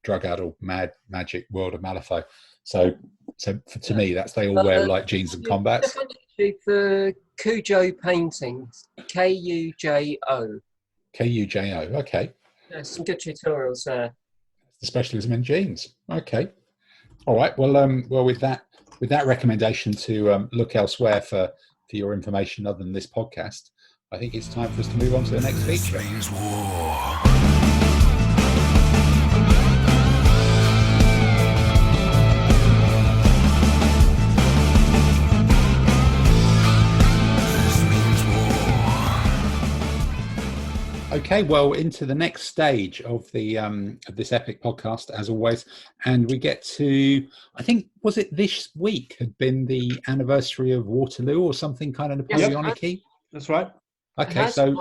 drug-addled mad magic world of Malifaux. So to me, they all wear like jeans and combats. For Cujo paintings, Kujo. Kujo, okay. There's some good tutorials there. specialism in genes. Okay. All right. Well, with that recommendation to look elsewhere for your information other than this podcast, I think it's time for us to move on to the next feature. This means war. Okay, well, into the next stage of the of this epic podcast, as always, and we get to, I think, was it this week had been the anniversary of Waterloo or something kind of Napoleonic-y? That's right. Okay, so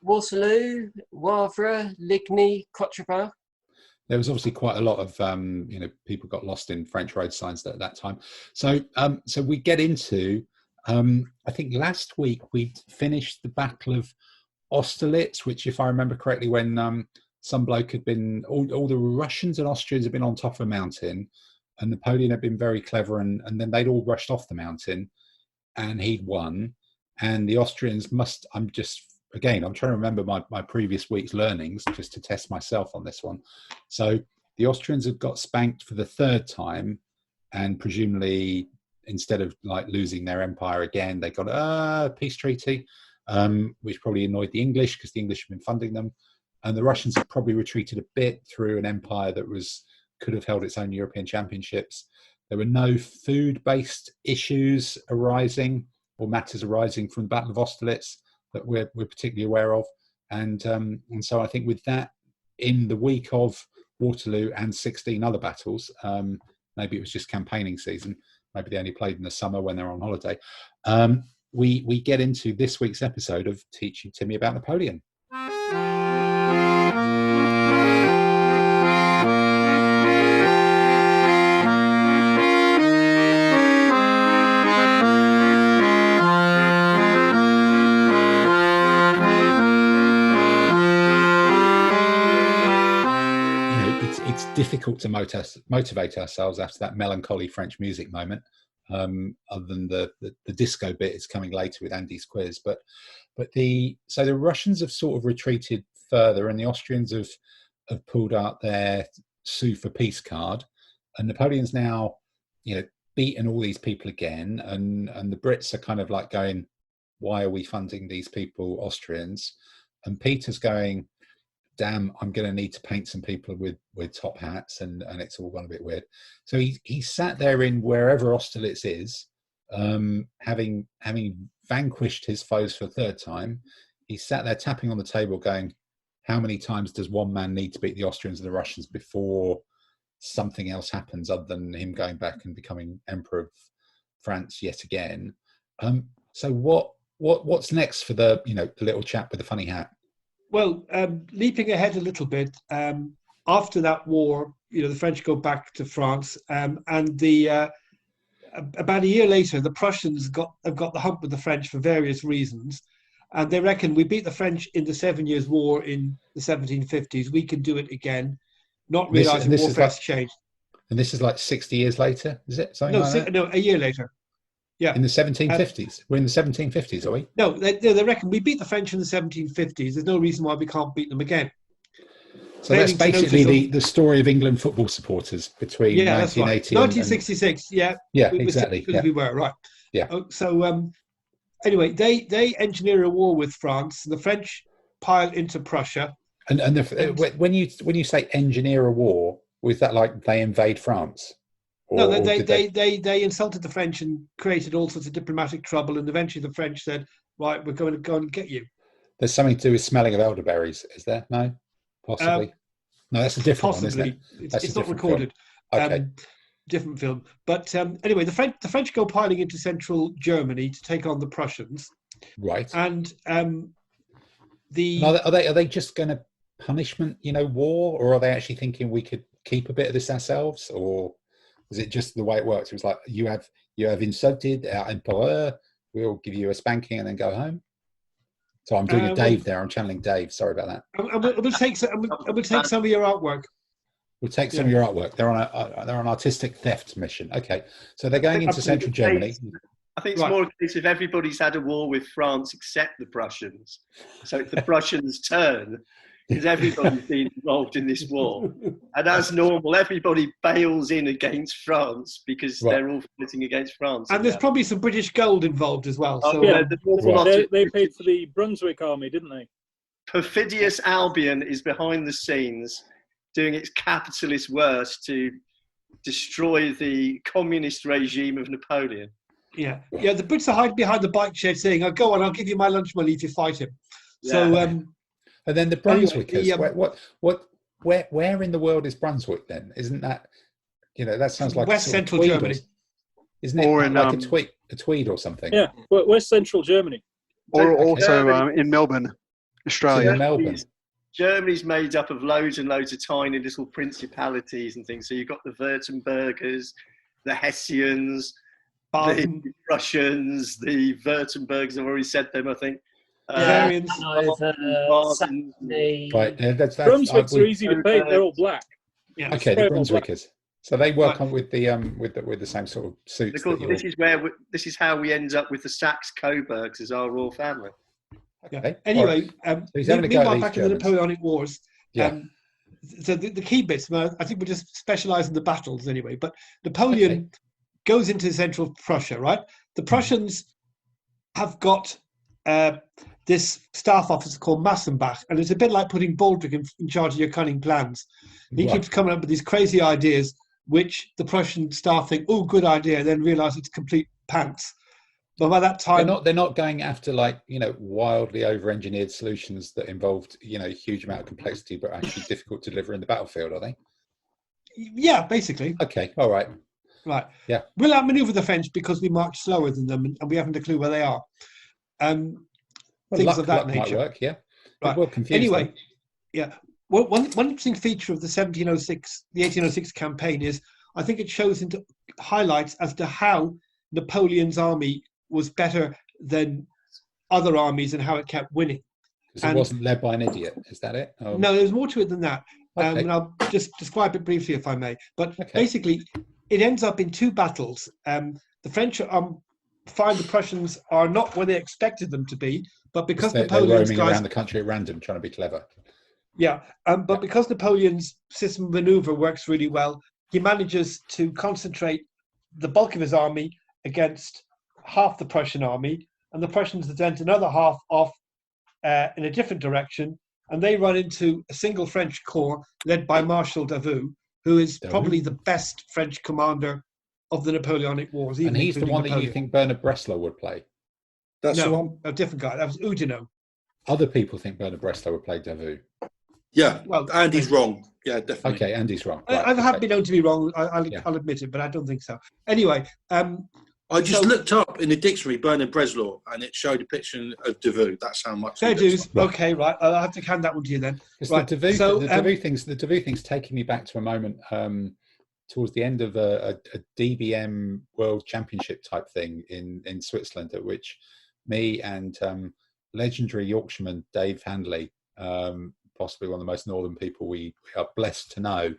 Waterloo, Wavre, Ligny, Cotrepin. There was obviously quite a lot of people got lost in French road signs at that time. So so we get into I think last week we finished the Battle of Austerlitz, which, if I remember correctly, when some bloke had been, all the Russians and Austrians had been on top of a mountain, and Napoleon had been very clever, and then they'd all rushed off the mountain, and he'd won. And the Austrians I'm trying to remember my previous week's learnings just to test myself on this one. So the Austrians had got spanked for the third time, and presumably instead of like losing their empire again, they got a peace treaty. Which probably annoyed the English because the English have been funding them, and the Russians have probably retreated a bit through an empire that could have held its own European championships. There were no food-based issues arising or matters arising from the Battle of Austerlitz that we're particularly aware of, and so I think with that, in the week of Waterloo and 16 other battles, maybe it was just campaigning season, maybe they only played in the summer when they're on holiday. We get into this week's episode of Teaching Timmy About Napoleon. It's difficult to motivate ourselves after that melancholy French music moment. Other than the disco bit is coming later with Andy's quiz, but the Russians have sort of retreated further, and the Austrians have pulled out their sue for peace card, and Napoleon's now beaten all these people again, and the Brits are kind of like going, why are we funding these people, Austrians? And Peter's going, damn, I'm going to need to paint some people with top hats, and it's all gone a bit weird. So he sat there in wherever Austerlitz is, having vanquished his foes for the third time. He sat there tapping on the table going, how many times does one man need to beat the Austrians and the Russians before something else happens other than him going back and becoming Emperor of France yet again? So what's next for the little chap with the funny hat? Well, leaping ahead a little bit, after that war, the French go back to France, and about a year later, the Prussians have got the hump with the French for various reasons, and they reckon we beat the French in the 7 Years' War in the 1750s. We can do it again, not realizing warfare's changed. And this is like 60 years later, is it? No, a year later. Yeah. In the 1750s? We're in the 1750s, are we? No, they reckon we beat the French in the 1750s. There's no reason why we can't beat them again. So that's basically the story of England football supporters between 1980 and 1966. Yeah, exactly. Because we were right. Yeah. So anyway, they engineer a war with France. The French pile into Prussia. And when you say engineer a war, was that like they invade France? No, they insulted the French and created all sorts of diplomatic trouble, and eventually the French said, right, we're going to go and get you. There's something to do with smelling of elderberries, is there? No? Possibly. No, that's a different one, isn't it? It's not recorded. Okay. Different film. But anyway, the French go piling into central Germany to take on the Prussians. Right. And are they just going to punishment, war, or are they actually thinking we could keep a bit of this ourselves, or is it just the way it works? It was like, you have insulted our emperor, we'll give you a spanking and then go home. So I'm doing a Dave there. I'm channeling Dave. Sorry about that. We'll take some of your artwork. We'll take some of your artwork. They're on artistic theft mission. Okay, so they're going into central Germany. I think it's more a case of everybody's had a war with France except the Prussians. So it's the Prussians' turn because everybody's been involved in this war. And as normal, everybody bails in against France because they're all fighting against France. And there's probably some British gold involved as well. Oh, so, yeah, they paid for the Brunswick army, didn't they? Perfidious Albion is behind the scenes doing its capitalist worst to destroy the communist regime of Napoleon. Yeah. The Brits are hiding behind the bike shed saying, "Oh, go on, I'll give you my lunch money if you fight him." Yeah. So, and then the Brunswickers. Where in the world is Brunswick then? Isn't that, that sounds like West Central Germany, isn't it? Or like a tweed or something? Yeah, West Central Germany, or also in Melbourne, Australia. Germany's made up of loads and loads of tiny little principalities and things. So you've got the Württembergers, the Hessians, the Prussians, the Württembergers. I've already said them, I think. Brunswicks are easy to paint. They're all black. Yeah. Okay, the Brunswickers. So they work on with the same sort of suits. Because this is how we end up with the Saxe-Coburgs as our royal family. Okay. Anyway, meanwhile, back in the Napoleonic Wars. So the key bits, I think we'll just specialise in the battles anyway. But Napoleon goes into central Prussia, right? The Prussians have got this staff officer called Massenbach, and it's a bit like putting Baldric in charge of your cunning plans. He keeps coming up with these crazy ideas, which the Prussian staff think, "Oh, good idea," and then realise it's complete pants. But by that time, they're not going after wildly over-engineered solutions that involved a huge amount of complexity, but actually difficult to deliver in the battlefield, are they? Yeah, basically. Okay, all right. Right. Yeah. We'll outmaneuver the French because we march slower than them, and we haven't a clue where they are. Things of that nature. Might work, yeah. Right. Anyway, one interesting feature of the 1806 campaign is I think it shows into highlights as to how Napoleon's army was better than other armies and how it kept winning. Because it wasn't led by an idiot, is that it? Oh. No, there's more to it than that. Okay. And I'll just describe it briefly if I may. But basically, it ends up in two battles. The French find the Prussians are not where they expected them to be, but because Napoleon's roaming around the country at random trying to be clever. Yeah, but because Napoleon's system of maneuver works really well, he manages to concentrate the bulk of his army against half the Prussian army, and the Prussians send another half off in a different direction, and they run into a single French corps led by Marshal Davout, who is probably the best French commander of the Napoleonic Wars. And he's the one that you think Bernard Breslau would play? That's the one? A different guy. That was Oudinot. Other people think Bernard Breslau would play Davout. Yeah, well, Andy's wrong. Yeah, definitely. Okay, Andy's wrong. Right, I have been known to be wrong. I'll admit it, but I don't think so. Anyway, I just looked up in the dictionary Bernard Breslau, and it showed a picture of Davout. That's how much. Fair dues. Okay, right. I'll have to hand that one to you then. Right. The Davout thing's taking me back to a moment towards the end of a DBM World Championship type thing in Switzerland, at which me and legendary Yorkshireman Dave Handley, possibly one of the most northern people we are blessed to know,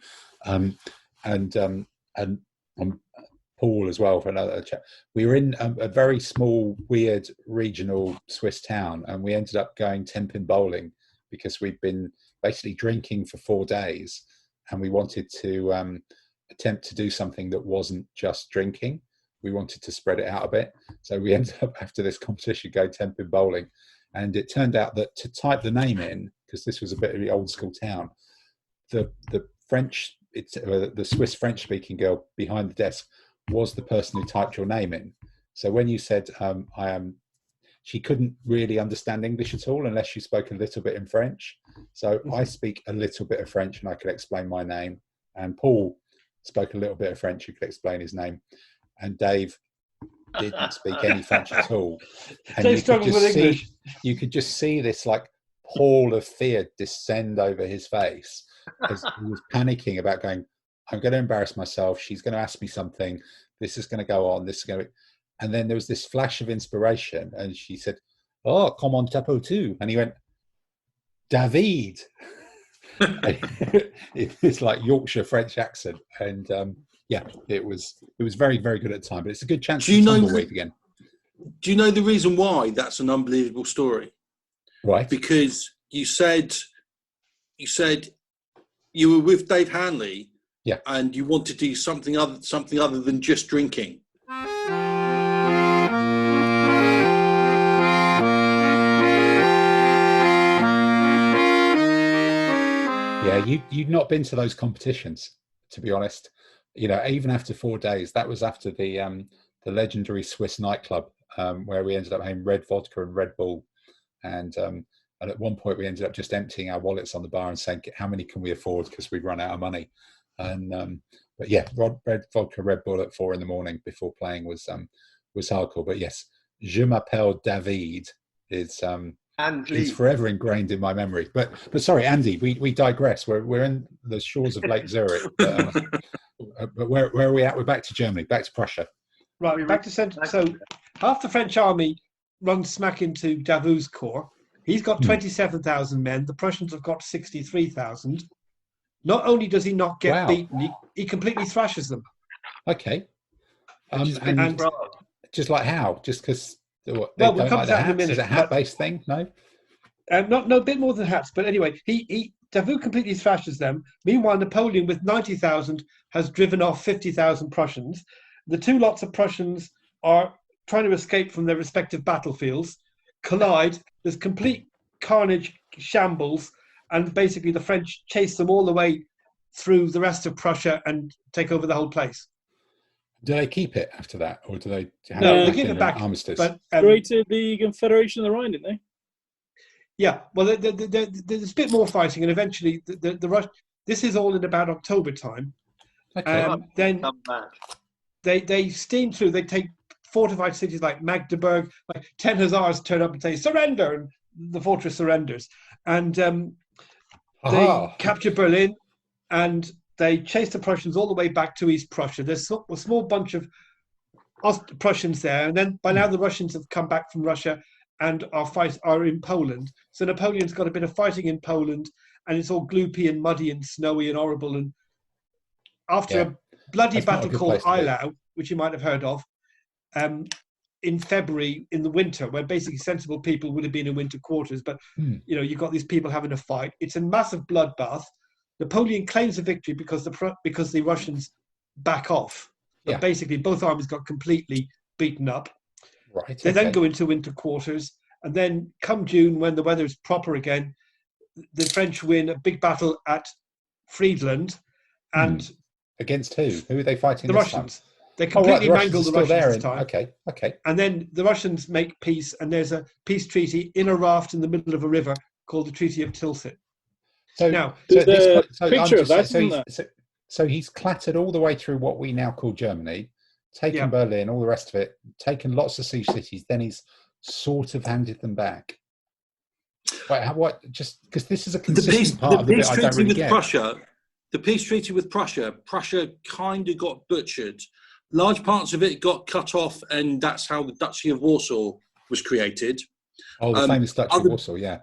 and Paul as well for another chat. We were in a very small, weird regional Swiss town, and we ended up going 10-pin bowling because we'd been basically drinking for 4 days, and we wanted to attempt to do something that wasn't just drinking. We wanted to spread it out a bit. So we ended up, after this competition, going 10-pin bowling. And it turned out that to type the name in, because this was a bit of the old school town, the French, the Swiss French speaking girl behind the desk was the person who typed your name in. So when you said I am, she couldn't really understand English at all unless you spoke a little bit in French. So I speak a little bit of French and I could explain my name. And Paul spoke a little bit of French, you could explain his name. And Dave didn't speak any French at all. And you could just see this like pall of fear descend over his face as he was panicking about going, I'm going to embarrass myself. She's going to ask me something. This is going to go on. This is going to... And then there was this flash of inspiration. And she said, oh, comment t'appelles-tu? And he went, David. It's like Yorkshire French accent. And it was very, very good at the time. But it's a good chance to tumbleweed again. Do you know the reason why that's an unbelievable story? Right. Because you said you said you were with Dave Hanley, yeah, and you wanted to do something other than just drinking. Yeah, you'd not been to those competitions, to be honest. You know, even after 4 days, that was after the legendary Swiss nightclub where we ended up having red vodka and Red Bull, and at one point we ended up just emptying our wallets on the bar and saying, "How many can we afford?" Because we'd run out of money. And but yeah, red vodka, Red Bull at 4 a.m. before playing was hardcore. But yes, Je m'appelle David is forever ingrained in my memory. But sorry, Andy, we digress. We're in the shores of Lake Zurich. But where are we at? We're back to Germany, back to Prussia. Right, back to Central. So half the French army runs smack into Davout's corps. He's got 27,000 men. The Prussians have got 63,000. Not only does he not get beaten, he completely thrashes them. Okay. And just like how? Just because they we'll don't come like to that hats? in a minute. Is it a hat-based thing? No? No, a bit more than hats. But anyway, Davout completely thrashes them. Meanwhile, Napoleon, with 90,000, has driven off 50,000 Prussians. The two lots of Prussians are trying to escape from their respective battlefields, collide. There's complete carnage, shambles, and basically the French chase them all the way through the rest of Prussia and take over the whole place. Do they keep it after that, or do they have they give it back? Armistice? But created the Confederation of the Rhine, didn't they? Yeah, well, there's a bit more fighting, and eventually the Rush. This is all in about October time. Okay. Then they steam through. They take fortified cities like Magdeburg. Like 10 hussars turn up and say surrender, and the fortress surrenders. And they capture Berlin, and they chase the Prussians all the way back to East Prussia. There's a small bunch of Prussians there, and then by now the Russians have come back from Russia and are in Poland. So Napoleon's got a bit of fighting in Poland, and it's all gloopy and muddy and snowy and horrible. And after a bloody battle called Eylau, which you might have heard of, in February, in the winter, where basically sensible people would have been in winter quarters, but you've got these people having a fight. It's a massive bloodbath. Napoleon claims a victory because the Russians back off. But basically, both armies got completely beaten up. Right. They then go into winter quarters, and then come June, when the weather is proper again, the French win a big battle at Friedland, and against who? Who are they fighting? The this Russians. Time? They completely mangle the Russians there this time. Okay. And then the Russians make peace, and there's a peace treaty in a raft in the middle of a river called the Treaty of Tilsit. So he's clattered all the way through what we now call Germany, taken Berlin, all the rest of it, taken lots of siege cities. Then he's sort of handed them back. Wait, what? Just because this is a consistent part of the bit I don't really get. The peace treaty with Prussia kind of got butchered. Large parts of it got cut off, and that's how the Duchy of Warsaw was created. Oh, the famous Duchy of Warsaw, yeah.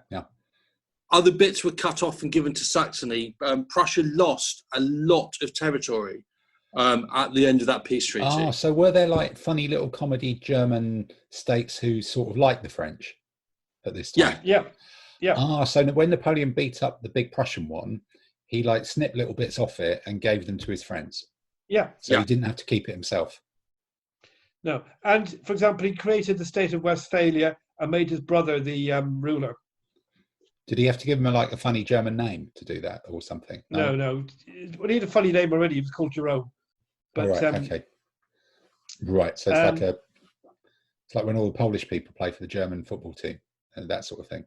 Other bits were cut off and given to Saxony. Prussia lost a lot of territory at the end of that peace treaty. Ah, so were there like funny little comedy German states who sort of liked the French at this time? Yeah. Ah, so when Napoleon beat up the big Prussian one, he like snipped little bits off it and gave them to his friends. Yeah. So he didn't have to keep it himself. No. And, for example, he created the state of Westphalia and made his brother the ruler. Did he have to give him a funny German name to do that or something? No. Well, he had a funny name already. He was called Jerome. But, okay. Right. So it's like when all the Polish people play for the German football team and that sort of thing.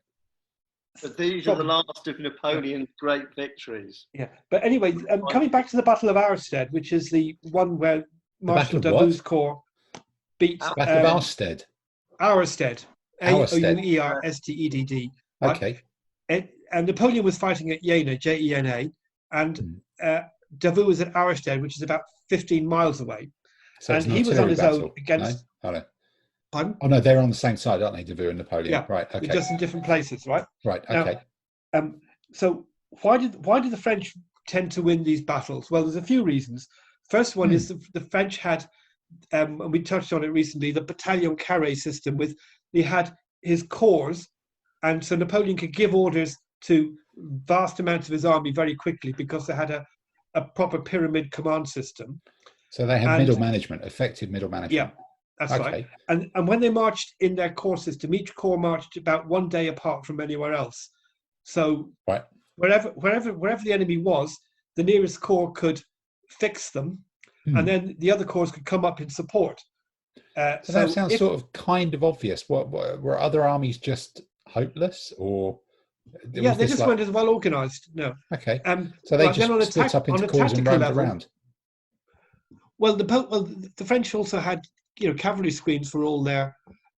But these are the last of Napoleon's great victories. Yeah, but anyway, coming back to the Battle of Auerstedt, which is the one where Marshal Davout's corps beat... Battle of Auerstedt? Auerstedt. Auersted. Okay. And Napoleon was fighting at Jena, Jena, and Davout was at Auerstedt, which is about 15 miles away. So and he was on his own against... No? Pardon? Oh no, they're on the same side, aren't they, Davout and Napoleon? Yeah, right. Okay. Just in different places, right? Right. Okay. Now, so why did the French tend to win these battles? Well, there's a few reasons. First one is the French had, and we touched on it recently, the battalion carré system. He had his corps, and so Napoleon could give orders to vast amounts of his army very quickly because they had a proper pyramid command system. So they have middle management, effective middle management. Yeah, that's right. And when they marched in their corps system, each corps marched about 1 day apart from anywhere else. So wherever the enemy was, the nearest corps could fix them, and then the other corps could come up in support. So that sounds sort of kind of obvious. What were other armies just hopeless, or they just weren't as well organised? No. Okay. So they just split up into corps and roamed around. Well, the French also had cavalry screens for all their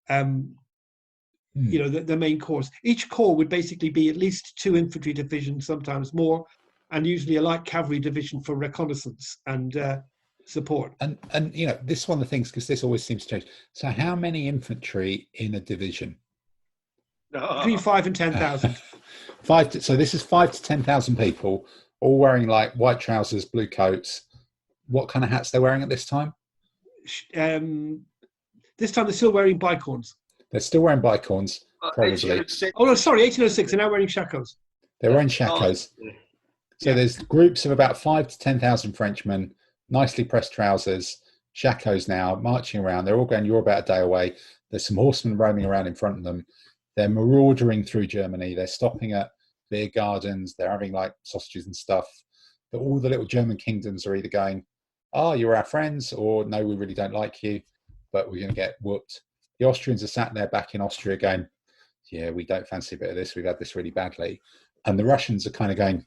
the main corps. Each corps would basically be at least 2 infantry divisions, sometimes more, and usually a light cavalry division for reconnaissance and support. And this is one of the things, because this always seems to change. So how many infantry in a division? Between 5 and 10,000. So this is 5 to 10,000 people, all wearing like white trousers, blue coats. What kind of hats they're wearing at this time? This time they're still wearing bicorns. They're still wearing bicorns, probably. Oh no, sorry, 1806. They're now wearing shakos. They're wearing shakos. So there's groups of about 5 to 10,000 Frenchmen, nicely pressed trousers, shakos now, marching around. They're all going, you're about a day away. There's some horsemen roaming around in front of them. They're marauding through Germany. They're stopping at beer gardens. They're having like sausages and stuff. But all the little German kingdoms are either going, oh, you're our friends, or no, we really don't like you, but we're going to get whooped. The Austrians are sat there back in Austria going, yeah, we don't fancy a bit of this. We've had this really badly. And the Russians are kind of going,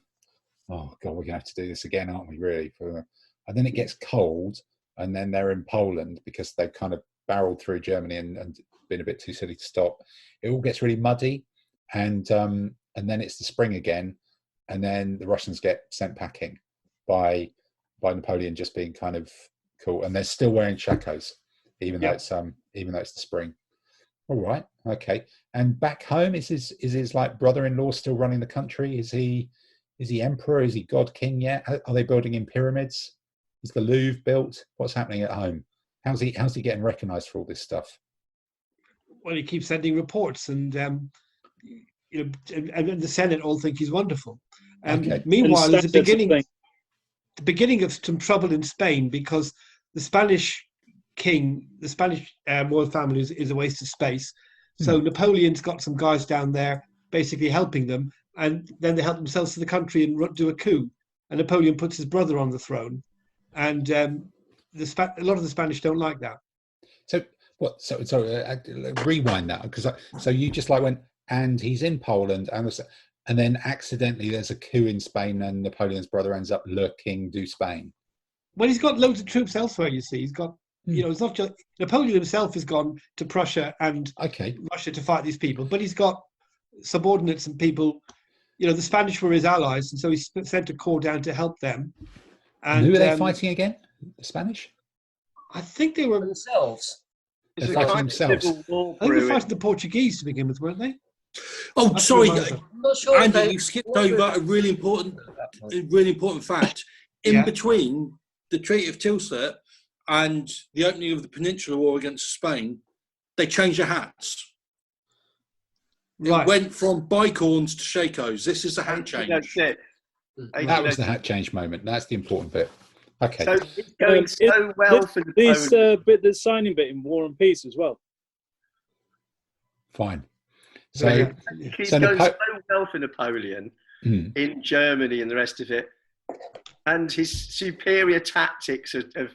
oh, God, we're going to have to do this again, aren't we, really? And then it gets cold, and then they're in Poland because they've kind of barreled through Germany and been a bit too silly to stop. It all gets really muddy, and then it's the spring again, and then the Russians get sent packing by Napoleon just being kind of cool, and they're still wearing shakos, even though it's the spring. All right, okay. And back home, is his like brother-in-law still running the country? Is he emperor? Is he god king yet? Are they building in pyramids? Is the Louvre built? What's happening at home? How's he getting recognised for all this stuff? Well, he keeps sending reports, and and the Senate all think he's wonderful. Meanwhile, there's the beginning of some trouble in Spain, because the Spanish royal family is a waste of space. So Napoleon's got some guys down there basically helping them, and then they help themselves to the country and do a coup. And Napoleon puts his brother on the throne, and a lot of the Spanish don't like that. So what? So rewind that, because so you just like went, and he's in Poland, and then accidentally there's a coup in Spain, and Napoleon's brother ends up le King du Spain. Well, he's got loads of troops elsewhere. You see, he's got it's not just Napoleon himself has gone to Prussia and Russia to fight these people, but he's got subordinates and people. The Spanish were his allies, and so he sent a corps down to help them. And who are they fighting again? The Spanish? I think they were themselves. They're fighting themselves. I think they were fighting the Portuguese to begin with, weren't they? Oh, sorry, I'm not sure Andy, you skipped over a really important fact. In between the Treaty of Tilsit and the opening of the Peninsular War against Spain, they changed their hats. It went from bicorns to shakos. This is the hat change. That's it. That was the hat change moment. That's the important bit. Okay. So it's going so well for the signing bit in War and Peace as well. Fine. So it's going so well for Napoleon in Germany and the rest of it. And his superior tactics have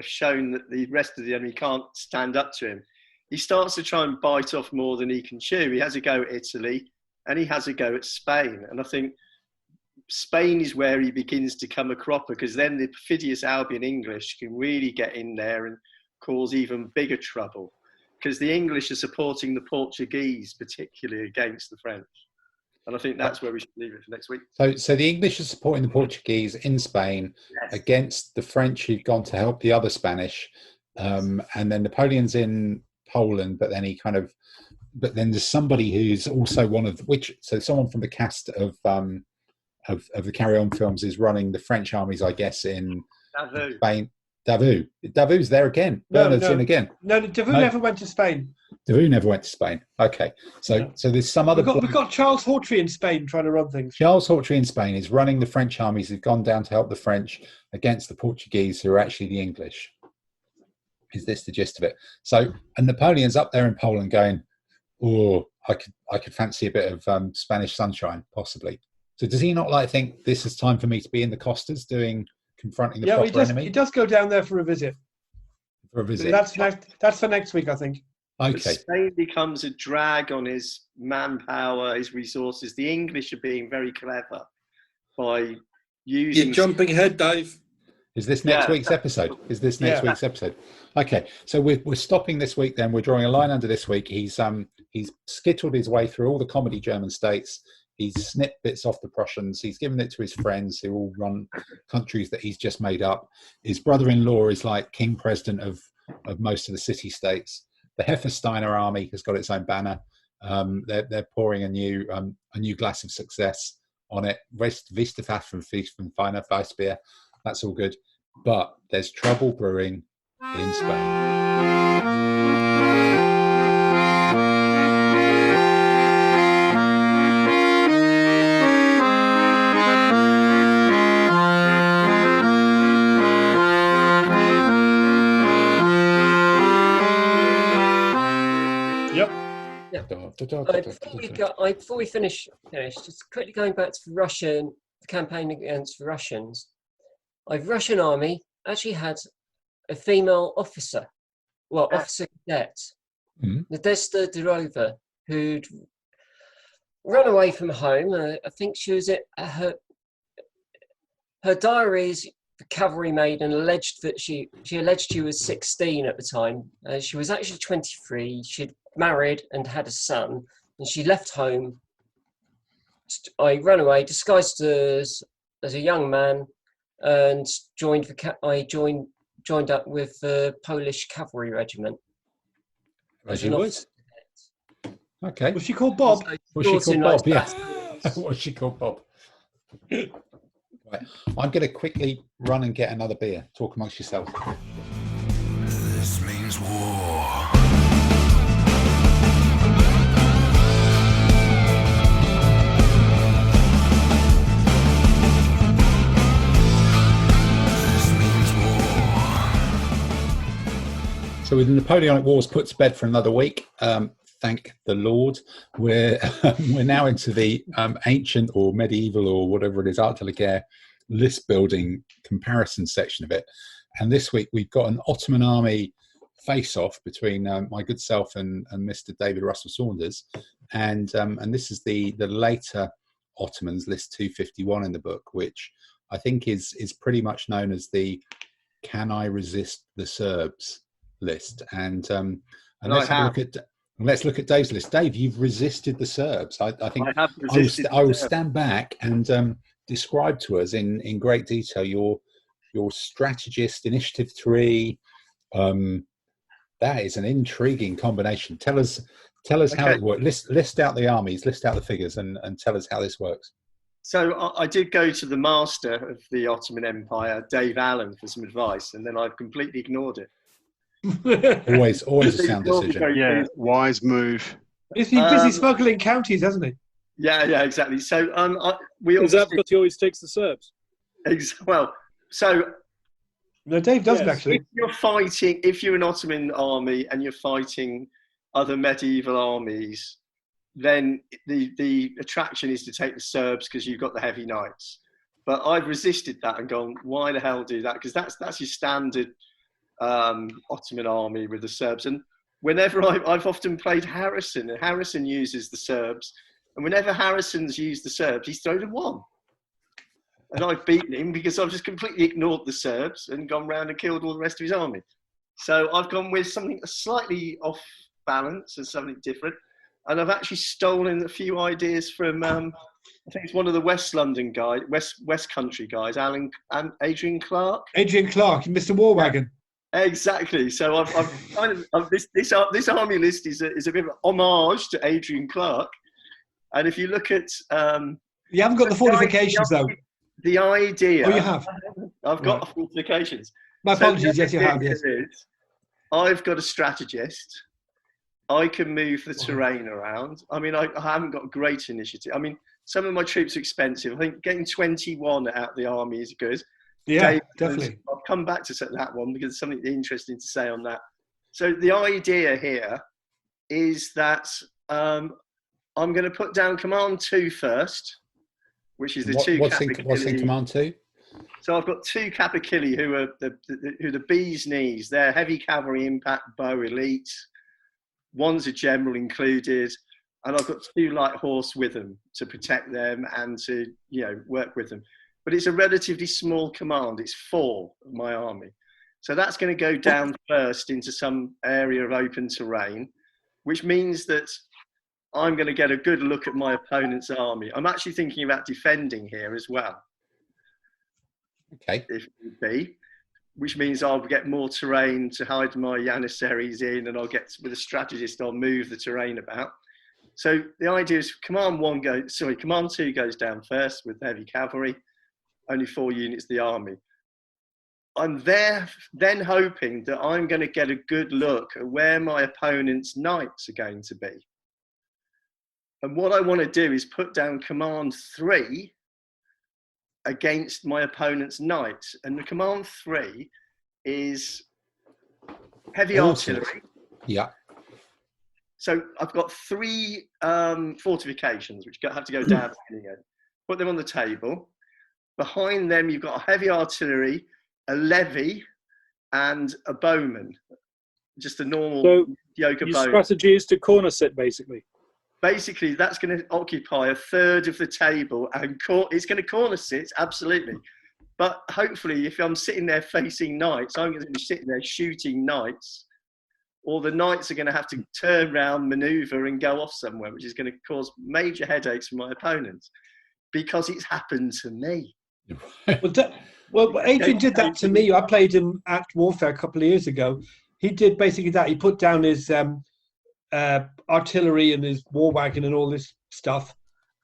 shown that the rest of the enemy can't stand up to him. He starts to try and bite off more than he can chew. He has a go at Italy, and he has a go at Spain. And I think Spain is where he begins to come a cropper, because then the perfidious Albion English can really get in there and cause even bigger trouble, because the English are supporting the Portuguese, particularly against the French. And I think that's where we should leave it for next week. So the English are supporting the Portuguese in Spain against the French, who've gone to help the other Spanish. And then Napoleon's in Poland, but then there's somebody who's also someone from the cast of the Carry On films is running the French armies, I guess, in Spain. Davu's there again. Bernard's in again. No, Davu never went to Spain. Davu never went to Spain. Okay, so there's some other. We've got Charles Hawtrey in Spain trying to run things. Charles Hawtrey in Spain is running the French armies. Who've gone down to help the French against the Portuguese, who are actually the English. Is this the gist of it? So, and Napoleon's up there in Poland going, "Oh, I could fancy a bit of Spanish sunshine, possibly." So, does he not think this is time for me to be in the Costas, confronting the proper enemy? He does go down there for a visit. That's for next week, I think. Okay. But Spain becomes a drag on his manpower, his resources. The English are being very clever by using. You're jumping ahead, Dave. Is this next week's episode? Week's episode? Okay, so we're stopping this week. Then we're drawing a line under this week. He's skittled his way through all the comedy German states. He's snipped bits off the Prussians. He's given it to his friends who all run countries that he's just made up. His brother-in-law is like king president of most of the city-states. The Heffersteiner army has got its own banner. They're pouring a new glass of success on it. Wistefaf and Feiner Weissbier. That's all good. But there's trouble brewing in Spain. Before we finish, just quickly going back to the campaign against the Russians. The Russian army actually had a female officer, officer cadet, Nadezhda Durova, who'd run away from home. I think she was at her diaries. The cavalry maid and alleged that she alleged she was 16 at the time. She was actually 23. She'd married and had a son, and she left home. I ran away, disguised as a young man, and joined up with the Polish cavalry regiment. As you would. Okay. Was she called Bob? Yeah. Was she called Bob? Right. I'm going to quickly run and get another beer. Talk amongst yourselves. This means war. So with the Napoleonic Wars put to bed for another week, thank the Lord, we're now into the ancient or medieval or whatever it is, art de la guerre list building comparison section of it. And this week we've got an Ottoman army face-off between my good self and Mr. David Russell Saunders, and this is the later Ottomans, list 251 in the book, which I think is pretty much known as the "Can I Resist the Serbs" list. And let's look at Dave's list. Dave, you've resisted the Serbs. I think I will stand back and describe to us in great detail your strategist initiative 3. That is an intriguing combination. Tell us how it works. List out the armies, list out the figures, and tell us how this works. So I did go to the master of the Ottoman Empire, Dave Allen, for some advice, and then I've completely ignored it. always a sound decision. Yeah, wise move. Is he busy smuggling counties, hasn't he? Yeah, exactly. So is that because he always takes the Serbs? Well, so no, Dave doesn't actually. If you're an Ottoman army and you're fighting other medieval armies, then the attraction is to take the Serbs because you've got the heavy knights. But I've resisted that and gone, why the hell do that? Because that's your standard Ottoman army with the Serbs. And whenever I've often played Harrison, and Harrison uses the Serbs, and whenever Harrison's used the Serbs, he's thrown a 1. And I've beaten him because I've just completely ignored the Serbs and gone round and killed all the rest of his army. So I've gone with something slightly off balance and something different. And I've actually stolen a few ideas from, I think it's one of the West London guys, West Country guys, Adrian Clark. Adrian Clark, Mr. Warwagon. Yeah, exactly. So I've kind of this army list is a bit of an homage to Adrian Clark. And if you look at, you haven't got the fortifications though. The idea. Oh, you have. I've got the fortifications. My apologies. Yes, you have. Yes. I've got a strategist. I can move the terrain around. I mean, I haven't got great initiative. I mean, some of my troops are expensive. I think getting 21 out of the army is good. Yeah, definitely. I'll come back to that one because there's something interesting to say on that. So the idea here is that I'm going to put down Command 2 first, which is the two. What's in Command 2? So I've got 2 Capicilli who are the bee's knees. They're heavy cavalry impact bow elite. One's a general included, and I've got 2 light horse with them to protect them and to work with them. But it's a relatively small command. It's 4 of my army. So that's going to go down first into some area of open terrain, which means that I'm going to get a good look at my opponent's army. I'm actually thinking about defending here as well. Okay. If it be, which means I'll get more terrain to hide my Janissaries in, and with a strategist, I'll move the terrain about. So the idea is Command 2 goes down first with heavy cavalry, only 4 units of the army. I'm then hoping that I'm going to get a good look at where my opponent's knights are going to be. And what I want to do is put down Command 3 against my opponent's knights. And the Command 3 is heavy artillery. Yeah. So I've got 3 fortifications, which have to go down. Put them on the table. Behind them, you've got a heavy artillery, a levy, and a bowman. Just a normal yoke of bowman. Your strategy is to corner sit, basically. Basically, that's going to occupy a third of the table, and it's going to corner sit, absolutely. But hopefully, if I'm sitting there facing knights, I'm going to be sitting there shooting knights, or the knights are going to have to turn around, maneuver, and go off somewhere, which is going to cause major headaches for my opponents, because it's happened to me. Well, Adrian did that to me. I played him at Warfare a couple of years ago. He did basically that. He put down his artillery and his war wagon and all this stuff,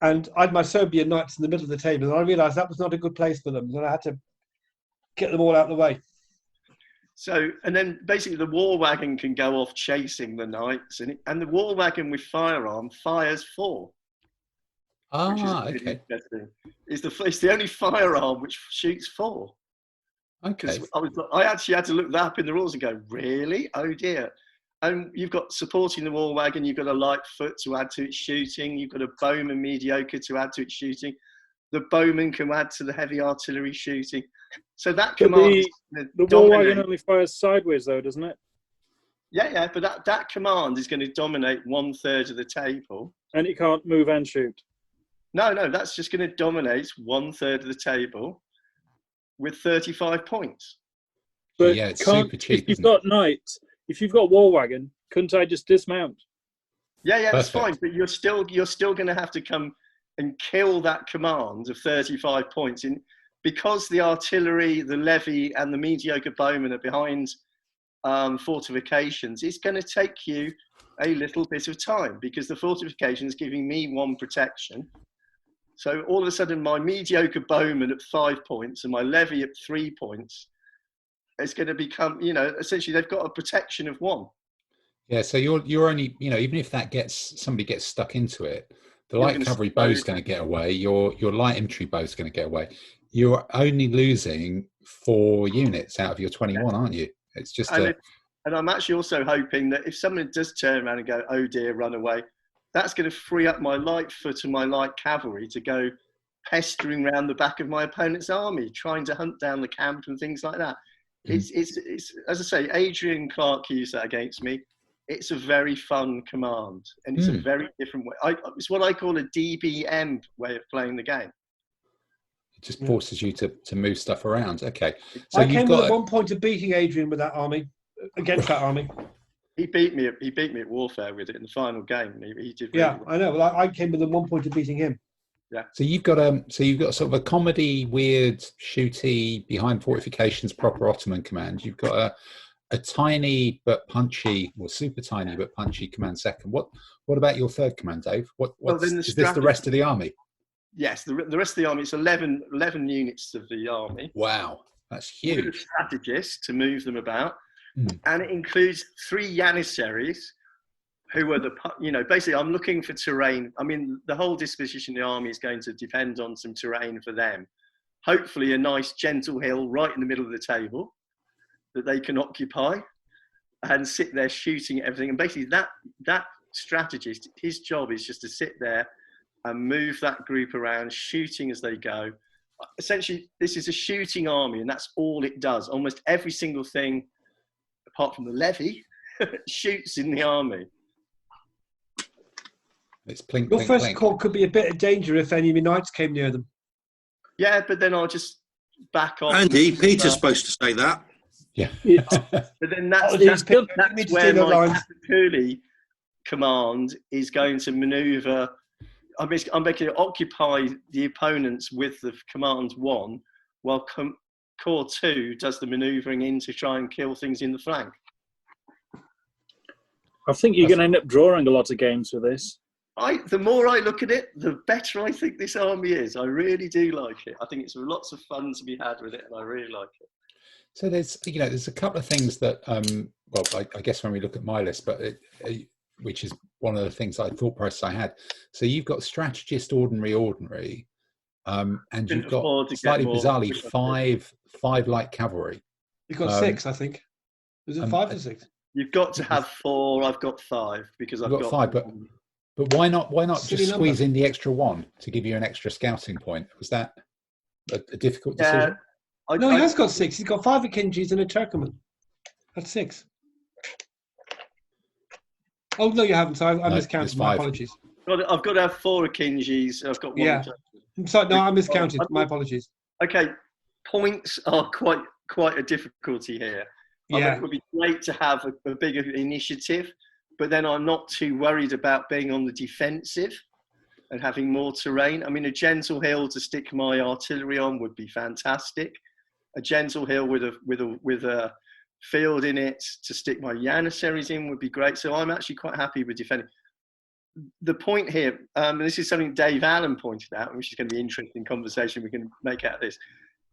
and I had my Serbian knights in the middle of the table, and I realised that was not a good place for them, and I had to get them all out of the way. So, and then basically the war wagon can go off chasing the knights, and the war wagon with firearm fires 4. Okay. It's the only firearm which shoots 4. Okay. I actually had to look that up in the rules and go, really? Oh dear. And you've got supporting the war wagon, you've got a light foot to add to its shooting, you've got a bowman mediocre to add to its shooting. The bowman can add to the heavy artillery shooting. So that command... The war wagon only fires sideways though, doesn't it? Yeah, but that command is going to dominate 1/3 of the table. And it can't move and shoot. No, that's just going to dominate 1/3 of the table with 35 points. But yeah, it's super cheap. If you've got knights, if you've got war wagon, couldn't I just dismount? Yeah, that's fine. But you're still going to have to come and kill that command of 35 points because the artillery, the levy, and the mediocre bowmen are behind fortifications. It's going to take you a little bit of time because the fortification is giving me 1 protection. So all of a sudden, my mediocre bowman at 5 points and my levy at 3 points, it's going to become, essentially they've got a protection of 1. Yeah, so you're only, even if somebody gets stuck into it, the light cavalry bow's going to get away. Your light infantry bow's going to get away. You're only losing 4 units out of your 21, aren't you? It's just and I'm actually also hoping that if someone does turn around and go, oh dear, run away, that's going to free up my light foot and my light cavalry to go pestering around the back of my opponent's army, trying to hunt down the camp and things like that. It's as I say, Adrian Clark used that against me. It's a very fun command, and it's a very different way. It's what I call a DBM way of playing the game. It just forces you to move stuff around. Okay. So I came at 1 point of beating Adrian with that army, against that army. He beat me at Warfare with it in the final game. He did. Really well. I know. Well, I came within 1 point of beating him. Yeah. So you've got sort of a comedy, weird, shooty, behind fortifications, proper Ottoman command. You've got a tiny but punchy, or super tiny but punchy command second. What about your third command, Dave? Is this the rest of the army? Yes, the rest of the army. It's 11 units of the army. Wow. That's huge. With a strategist to move them about. And it includes 3 Janissaries, who are basically I'm looking for terrain. I mean, the whole disposition of the army is going to depend on some terrain for them. Hopefully a nice gentle hill right in the middle of the table that they can occupy and sit there shooting at everything. And basically that strategist, his job is just to sit there and move that group around, shooting as they go. Essentially, this is a shooting army, and that's all it does. Almost every single thing, apart from the levy, shoots in the army. It's plink, Your plink, first plink. call could be a bit of danger if enemy knights came near them. Yeah, but then I'll just back off. Andy, Peter's supposed to say that. Yeah. But then that's where my Kapakuli command is going to manoeuvre. I'm making it occupy the opponents with the command 1, while Corps 2 does the manoeuvring in to try and kill things in the flank. I think you're going to end up drawing a lot of games with this. The more I look at it, the better I think this army is. I really do like it. I think it's lots of fun to be had with it, and I really like it. So there's a couple of things that, I guess when we look at my list, but which is one of the things I thought process I had. So you've got strategist, ordinary, and you've got slightly bizarrely five light cavalry. You've got 6, I think. Is it 5 or 6? You've got to have 4. I've got 5 because I've got 5. But why not just squeeze in the extra 1 to give you an extra scouting point? Was that a difficult decision? No, he has got 6. He's got 5 Akinjis and a Turkoman. That's 6. Oh, no, you haven't. Sorry, I miscounted. My apologies. I've got to have 4 Akinjis. I've got 1. Yeah. I'm sorry, no, I miscounted. My apologies. Okay, points are quite a difficulty here. I think it would be great to have a bigger initiative, but then I'm not too worried about being on the defensive and having more terrain. I mean, a gentle hill to stick my artillery on would be fantastic. A gentle hill with a field in it to stick my Janissaries in would be great. So I'm actually quite happy with defending. The point here, and this is something Dave Allen pointed out, which is going to be an interesting conversation we can make out of this.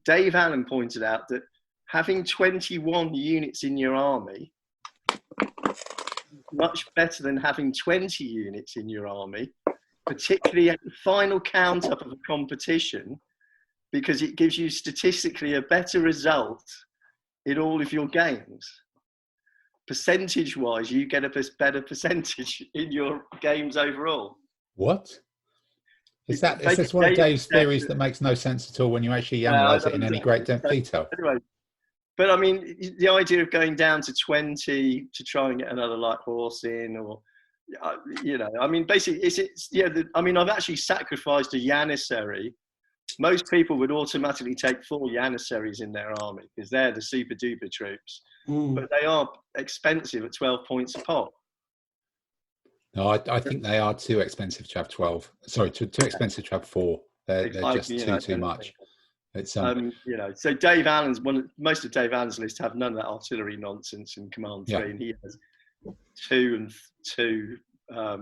Dave Allen pointed out that having 21 units in your army is much better than having 20 units in your army, particularly at the final count up of a competition, because it gives you statistically a better result in all of your games. Percentage-wise, you get a better percentage in your games overall. What? Is this one of Dave's theories that makes no sense at all when you actually analyse it in any great detail? Anyway, but I mean, the idea of going down to 20 to try and get another light horse in, or I mean, basically, I've actually sacrificed a Janissary. Most people would automatically take 4 Janissaries in their army because they're the super duper troops, but they are expensive at 12 points a pop. No, I think they are too expensive to have 12. Sorry, too expensive to have 4. They're just too much. It's so Dave Allen's most of Dave Allen's lists have none of that artillery nonsense in Command 3, and he has 2 and 2.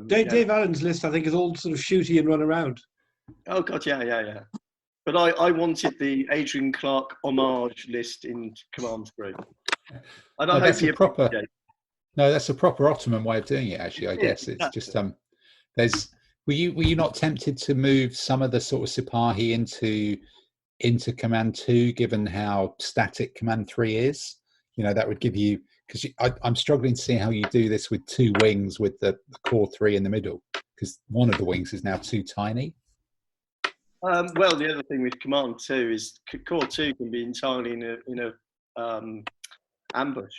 Dave Allen's list, I think, is all sort of shooty and run around. Oh God, yeah. But I wanted the Adrian Clark homage list in Command 3. And I hope you appreciate it. No, that's a proper Ottoman way of doing it. Actually, I guess it's just Were you not tempted to move some of the sort of Sipahi into Command 2, given how static Command 3 is? That would give you, because I'm struggling to see how you do this with 2 wings with the Corps 3 in the middle, because one of the wings is now too tiny. Well, the other thing with Command 2 is Corps 2 can be entirely in a ambush.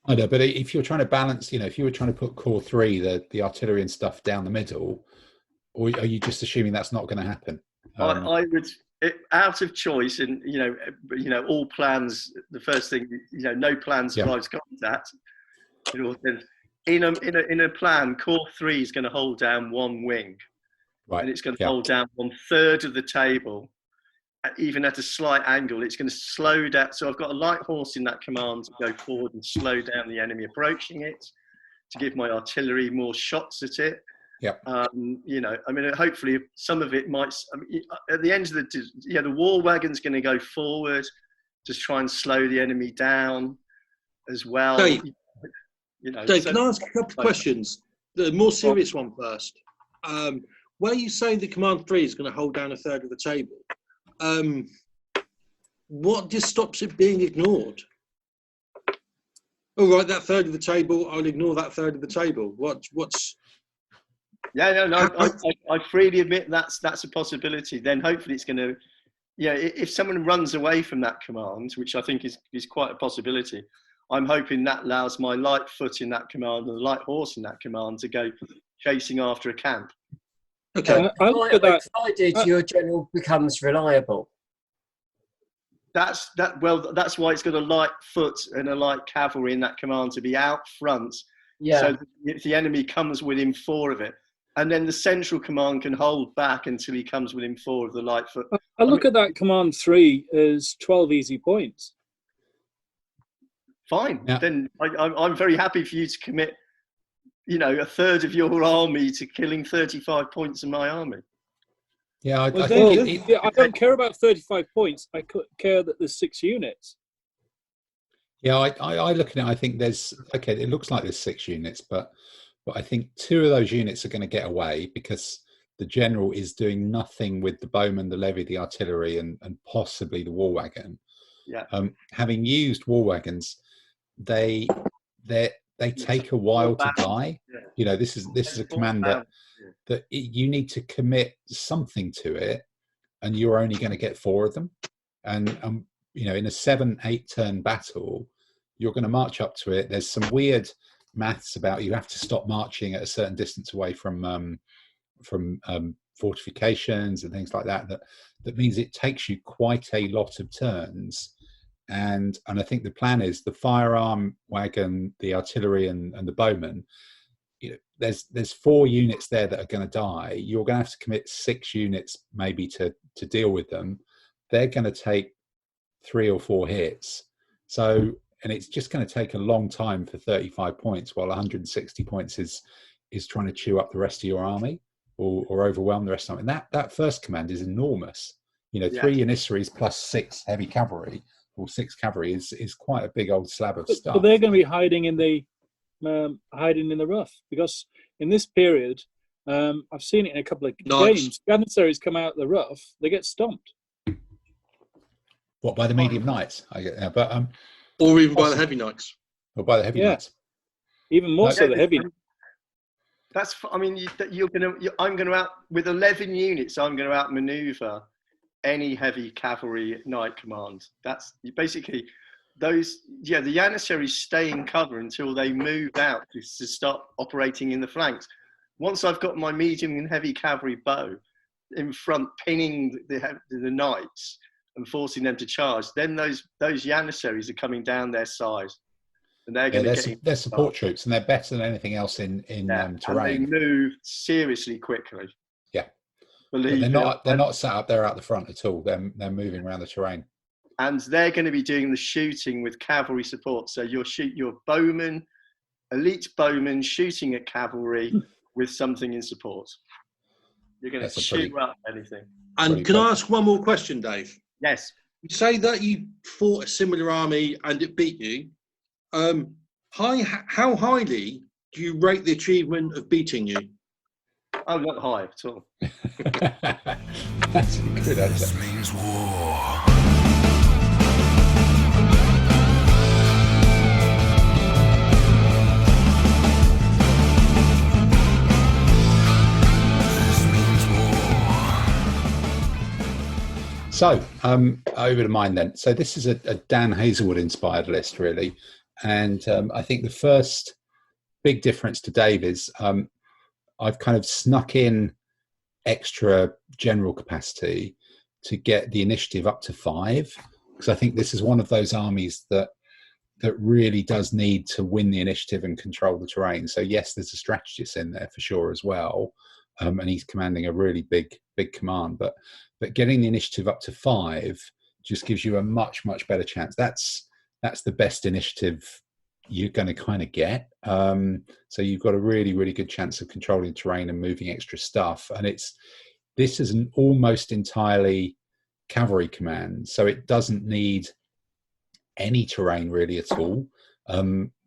I know, but if you're trying to balance, if you were trying to put Corps 3, the artillery and stuff down the middle, or are you just assuming that's not going to happen? I would, out of choice, and all plans. The first thing, no plan survives contact. In a plan, Corps 3 is going to hold down 1 wing. Right. And it's going to hold down 1/3 of the table, even at a slight angle. It's going to slow down. So I've got a light horse in that command to go forward and slow down the enemy approaching it, to give my artillery more shots at it. Yeah. You know, I mean, hopefully some of it might. I mean, at the end of the war wagon's going to go forward, just try and slow the enemy down as well. Dave, you know, Dave, can I ask a couple of questions? The more serious one first. Where you say the command 3 is going to hold down a third of the table, what just stops it being ignored? All right, that third of the table, I'll ignore that third of the table. What's? Yeah, no, I freely admit that's a possibility. Then hopefully it's going to, if someone runs away from that command, which I think is quite a possibility, I'm hoping that allows my light foot in that command and the light horse in that command to go chasing after a camp. Okay. Provided your general becomes reliable. That's why it's got a light foot and a light cavalry in that command to be out front. Yeah. So if the enemy comes within 4 of it, and then the central command can hold back until he comes within 4 of the light foot. I look at that command 3 as 12 easy points. Fine. Yeah. Then I'm very happy for you to commit, a third of your army to killing 35 points of my army. Yeah, I don't care about 35 points. I care that there's 6 units. Yeah, I look at it. I think it looks like there's 6 units, but I think 2 of those units are going to get away because the general is doing nothing with the bowman, the levy, the artillery, and possibly the war wagon. Yeah. Having used war wagons, they take a while to die. Yeah. This is a command that you need to commit something to it, and you're only going to get 4 of them. And in a 7-8 turn battle, you're going to march up to it. There's some weird maths about you have to stop marching at a certain distance away from fortifications and things like that. That means it takes you quite a lot of turns. And I think the plan is the firearm wagon, the artillery, and the bowman. There's 4 units there that are going to die. You're going to have to commit 6 units maybe to deal with them. They're going to take 3 or 4 hits. So, and it's just going to take a long time for 35 points, while 160 points is trying to chew up the rest of your army or overwhelm the rest of it. And that first command is enormous. 3 Janissaries plus 6 heavy cavalry or 6 cavalry is quite a big old slab of stuff. But they're going to be hiding in the rough, because in this period, I've seen it in a couple of games. Janissaries come out of the rough, they get stomped. What, by the medium knights? Or even by the heavy knights. Or by the heavy knights. Even more so the heavy. That's. I mean, I'm going to with 11 units. I'm going to outmaneuver any heavy cavalry knight command. That's basically those. Yeah, the Janissaries stay in cover until they move out to start operating in the flanks. Once I've got my medium and heavy cavalry bow in front, pinning the knights and forcing them to charge, then those Janissaries are coming down their side, and they're going to they're support troops, and they're better than anything else in terrain. And they move seriously quickly. Yeah, they're not sat up there out the front at all. They're moving around the terrain, and they're going to be doing the shooting with cavalry support. So you'll shoot your bowman, elite bowman, shooting at cavalry with something in support. You're going to shoot up anything. And can I ask one more question, Dave? Yes. You say that you fought a similar army and it beat you. How highly do you rate the achievement of beating you? Oh, not high at all. That's a good answer. This means war. So, over to mine then. So this is a Dan Hazelwood inspired list, really. And I think the first big difference to Dave is I've kind of snuck in extra general capacity to get the initiative up to 5. Because I think this is one of those armies that really does need to win the initiative and control the terrain. So yes, there's a strategist in there for sure as well. And he's commanding a really big command, but getting the initiative up to 5 just gives you a much better chance. That's the best initiative you're going to kind of get. So you've got a really, really good chance of controlling terrain and moving extra stuff. And this is an almost entirely cavalry command, so it doesn't need any terrain really at all.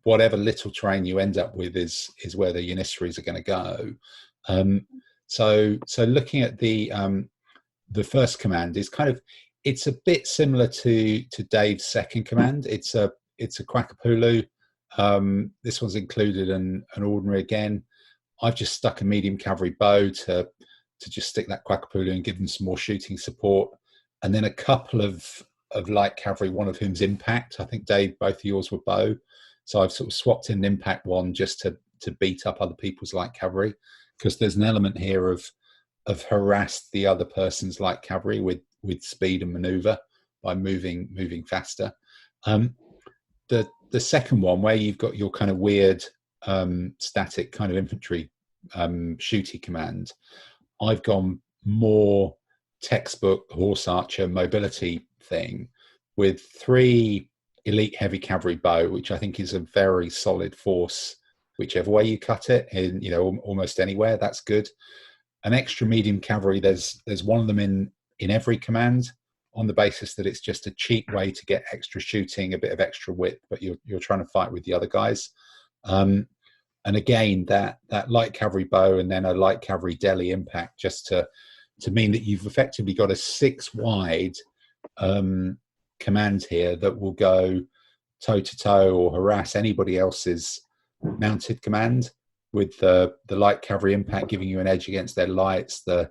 Whatever little terrain you end up with is where the Janissaries are going to go. So looking at the first command is it's a bit similar to Dave's second command. It's a Quackapulu. This one's included an ordinary again. I've just stuck a medium cavalry bow to just stick that Quackapulu and give them some more shooting support, and then a couple of light cavalry, one of whom's impact. I think Dave, both of yours were bow, so I've sort of swapped in an impact one just to beat up other people's light cavalry, because there's an element here of harass the other person's light cavalry with speed and maneuver by moving faster. The second one, where you've got your kind of weird static kind of infantry shooty command, I've gone more textbook horse archer mobility thing with 3 elite heavy cavalry bow, which I think is a very solid force whichever way you cut it, in almost anywhere. That's good. An extra medium cavalry, there's one of them in every command, on the basis that it's just a cheap way to get extra shooting, a bit of extra width, but you're trying to fight with the other guys. And again, that light cavalry bow and then a light cavalry deli impact, just to mean that you've effectively got a 6 wide command here that will go toe to toe or harass anybody else's mounted command, with the light cavalry impact giving you an edge against their lights, the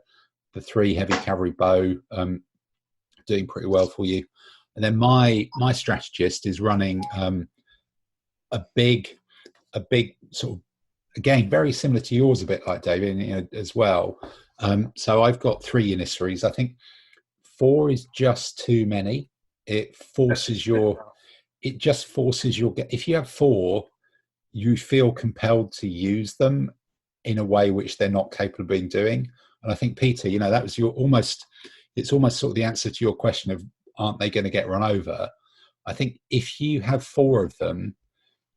3 heavy cavalry bow doing pretty well for you. And then my strategist is running a big sort of, again, very similar to yours, a bit like David, as well. So I've got 3 Janissaries. I think 4 is just too many. It just forces your, if you have 4, you feel compelled to use them in a way which they're not capable of being doing. And I think, Peter, that was it's almost sort of the answer to your question of, aren't they going to get run over? I think if you have 4 of them,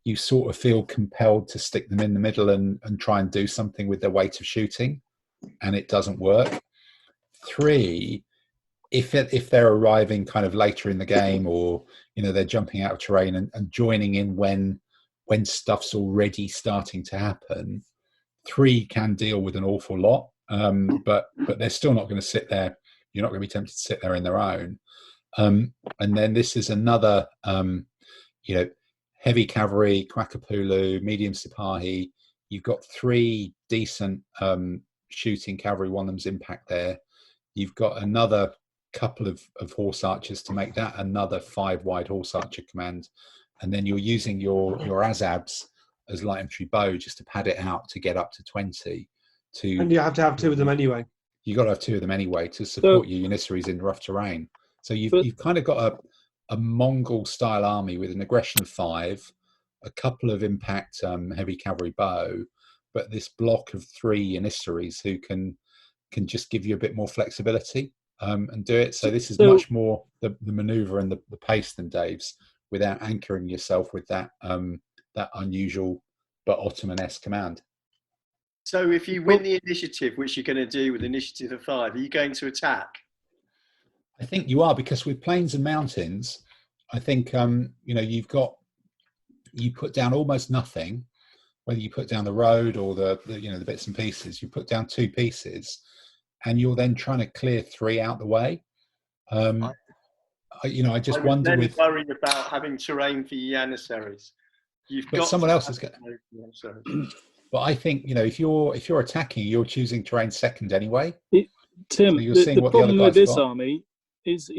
you sort of feel compelled to stick them in the middle and try and do something with their weight of shooting, and it doesn't work. 3, if they're arriving kind of later in the game, or they're jumping out of terrain and joining in when stuff's already starting to happen, 3 can deal with an awful lot, but they're still not going to sit there. You're not going to be tempted to sit there in their own. And then this is another, heavy cavalry, Quackapulu, medium Sipahi. You've got 3 decent shooting cavalry. One of them's impact there. You've got another couple of horse archers to make that another 5 wide horse archer command. And then you're using your Azabs as light infantry bow just to pad it out to get up to 20. And you have to have 2 of them anyway. You've got to have 2 of them anyway to support your Janissaries in rough terrain. So you've kind of got a Mongol-style army with an aggression of 5, a couple of impact heavy cavalry bow, but this block of 3 Janissaries who can just give you a bit more flexibility and do it. So this is much more the manoeuvre and the pace than Dave's, without anchoring yourself with that unusual but Ottoman-esque command. So if you win the initiative, which you're going to do with initiative of 5, are you going to attack? I think you are, because with plains and mountains, I think you put down almost nothing, whether you put down the road or the bits and pieces. You put down 2 pieces, and you're then trying to clear 3 out the way. I just wonder. Then worrying about having terrain for your Janissaries. But someone else is going. But I think if you're attacking, you're choosing terrain second anyway. Tim, so the problem with this army is,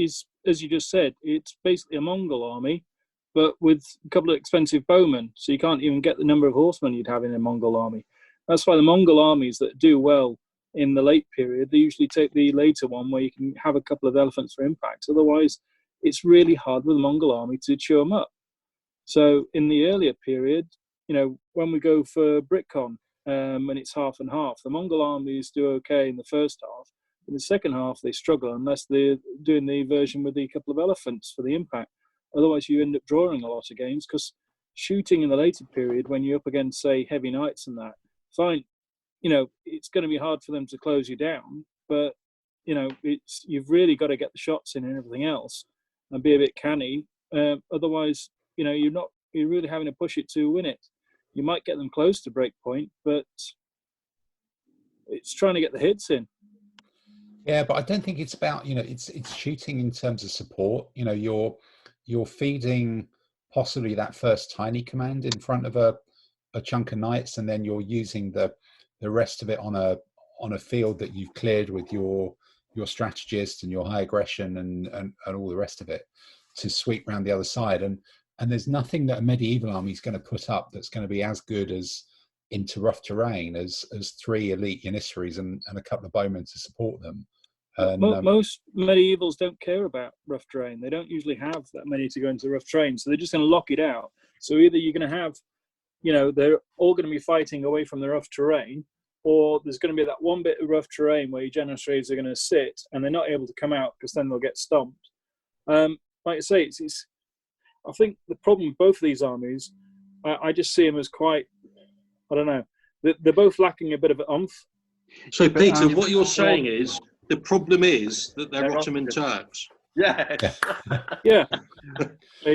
as you just said, it's basically a Mongol army, but with a couple of expensive bowmen. So you can't even get the number of horsemen you'd have in a Mongol army. That's why the Mongol armies that do well in the late period, they usually take the later one where you can have a couple of elephants for impact. Otherwise, it's really hard with the Mongol army to chew them up. So in the earlier period, when we go for BritCon, and it's half and half, the Mongol armies do okay in the first half. In the second half, they struggle unless they're doing the version with the couple of elephants for the impact. Otherwise, you end up drawing a lot of games because shooting in the later period, when you're up against, say, heavy knights and that, fine, it's going to be hard for them to close you down, but you've really got to get the shots in and everything else, and be a bit canny. Otherwise, you're really having to push it to win it. You might get them close to break point, but it's trying to get the hits in. Yeah, but I don't think it's about, it's shooting in terms of support. You're feeding possibly that first tiny command in front of a chunk of knights, and then you're using the rest of it on a field that you've cleared with your strategist and your high aggression and all the rest of it to sweep around the other side. And there's nothing that a medieval army is going to put up that's going to be as good as into rough terrain as 3 elite Janissaries and a couple of bowmen to support them. And, most medievals don't care about rough terrain. They don't usually have that many to go into rough terrain, so they're just going to lock it out. So either you're going to have, they're all going to be fighting away from the rough terrain, or there's going to be that one bit of rough terrain where your Janissaries are going to sit and they're not able to come out because then they'll get stomped. Like I say, I think the problem with both of these armies, I just see them as quite, I don't know, they're both lacking a bit of oomph. So, Peter, what you're saying is the problem is that they're Ottoman Turks. Yes. Yeah.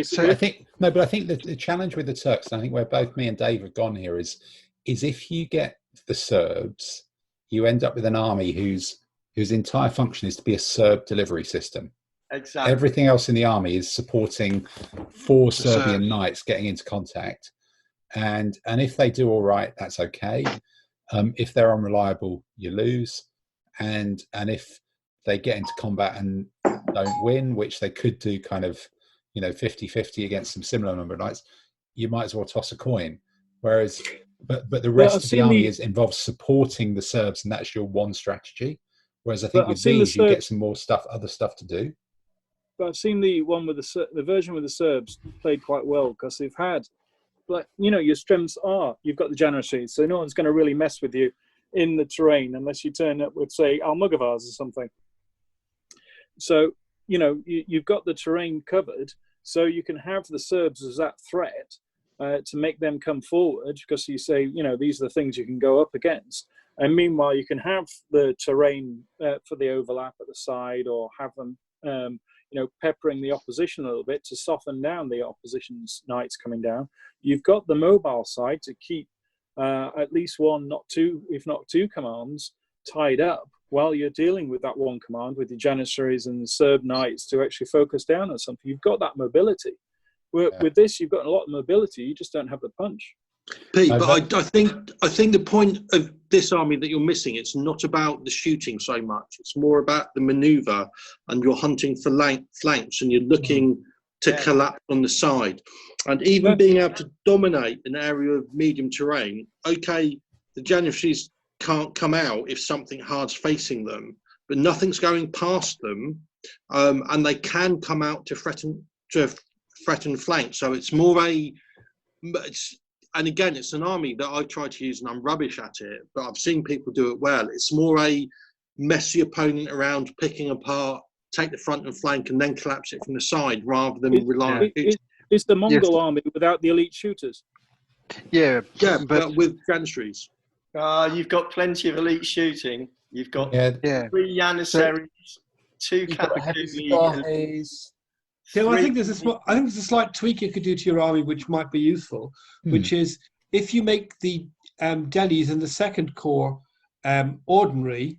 So I think the challenge with the Turks, and I think where both me and Dave have gone here, is if you get the Serbs, you end up with an army whose entire function is to be a Serb delivery system. Exactly. Everything else in the army is supporting 4 Serbian knights getting into contact, and if they do all right, that's okay. If they're unreliable, you lose, and if they get into combat and don't win, which they could do kind of 50-50 against some similar number of knights, you might as well toss a coin. Whereas but the rest of the army involves supporting the Serbs, and that's your one strategy. Whereas I think with these you get some more other stuff to do. But I've seen the one with the version with the Serbs played quite well, because they've had, your strengths are, you've got the Janissaries, so no one's going to really mess with you in the terrain unless you turn up with, say, Almogavars or something. So, you've got the terrain covered, so you can have the Serbs as that threat to make them come forward, because you say, these are the things you can go up against. And meanwhile, you can have the terrain for the overlap at the side, or have them, peppering the opposition a little bit to soften down the opposition's knights coming down. You've got the mobile side to keep at least one, not two, if not 2 commands tied up while you're dealing with that one command with the Janissaries and the Serb knights to actually focus down on something. You've got that mobility. With this, you've got a lot of mobility. You just don't have the punch. Pete, but I think the point of this army that you're missing, it's not about the shooting so much. It's more about the manoeuvre, and you're hunting for flanks, and you're looking to collapse on the side. And even being able to dominate an area of medium terrain, okay, the Janissaries can't come out if something hard's facing them, but nothing's going past them, and they can come out to threaten flank. So it's more and again, it's an army that I try to use, and I'm rubbish at it, but I've seen people do it well. It's more a messy opponent around, picking apart, take the front and flank, and then collapse it from the side, rather than rely on it. It's the Mongol army without the elite shooters. Yeah, but with Janissaries. You've got plenty of elite shooting. You've got 3 Janissaries, 2 Katakulis. Yeah, well, I think there's a slight tweak you could do to your army which might be useful, which is if you make the Delhis in the second corps ordinary,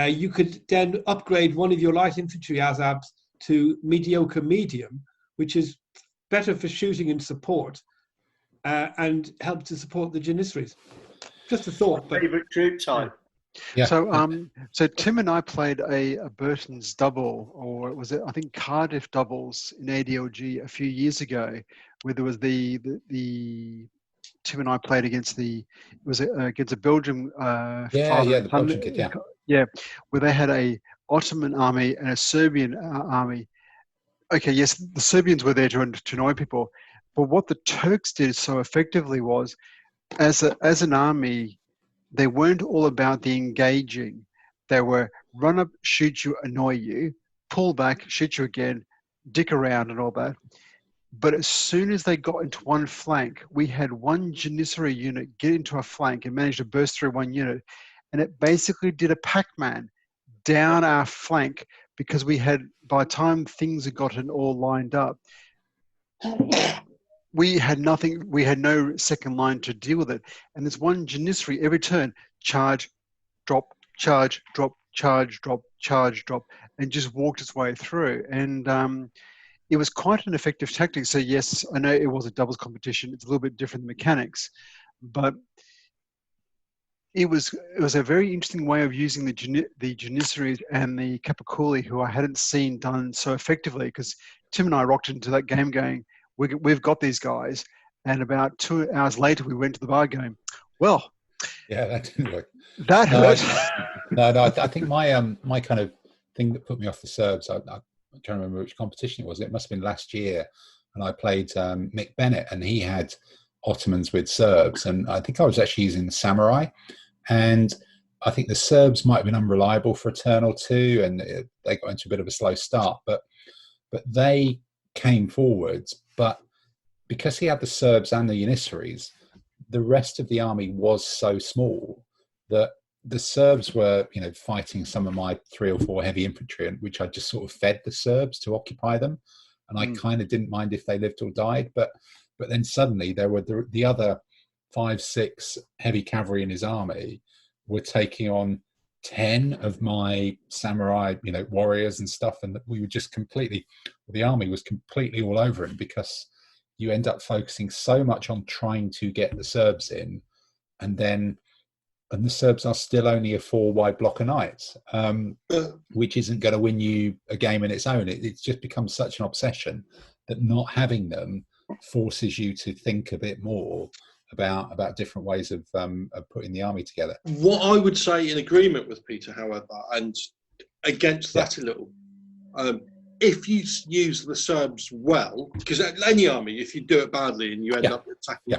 you could then upgrade one of your light infantry Azabs to mediocre medium, which is better for shooting and support, and help to support the Janissaries. Just a thought. Favorite troop type. Yeah. So Tim and I played a Burton's double, or was it, I think, Cardiff doubles in ADLG a few years ago, where there was the Tim and I played against against a Belgium the Belgian kid, where they had a Ottoman army and a Serbian army. Okay, yes, the Serbians were there to annoy people, but what the Turks did so effectively was, as an army, they weren't all about the engaging. They were run up, shoot you, annoy you, pull back, shoot you again, dick around and all that. But as soon as they got into one flank, we had one Janissary unit get into a flank and managed to burst through one unit. And it basically did a Pac-Man down our flank, because we had, by the time things had gotten all lined up, we had nothing, we had no second line to deal with it. And there's one Janissary every turn, charge, drop, charge, drop, charge, drop, charge, drop, and just walked its way through. And it was quite an effective tactic. So yes, I know it was a doubles competition. It's a little bit different mechanics, but it was a very interesting way of using the Janissaries and the Capiculi, who I hadn't seen done so effectively, because Tim and I rocked into that game going, we've got these guys. And about 2 hours later, we went to the bar going, well, yeah, that didn't work. That hurt. No, I think my kind of thing that put me off the Serbs, I can't remember which competition it was. It must have been last year. And I played Mick Bennett, and he had Ottomans with Serbs. And I think I was actually using the Samurai. And I think the Serbs might have been unreliable for a turn or two, and they got into a bit of a slow start. But they came forwards. But because he had the Serbs and the Janissaries, the rest of the army was so small that the Serbs were, fighting some of my 3 or 4 heavy infantry, which I just sort of fed the Serbs to occupy them. And I kind of didn't mind if they lived or died. But then suddenly there were the other 5, 6 heavy cavalry in his army were taking on 10 of my samurai, warriors and stuff. And we were just the army was completely all over him, because you end up focusing so much on trying to get the Serbs in, and the Serbs are still only a 4 wide block of knights, which isn't going to win you a game in its own. It's just become such an obsession that not having them forces you to think a bit more about different ways of putting the army together. What I would say in agreement with Peter, however, and against that a little, if you use the Serbs well, because any army, if you do it badly and you end up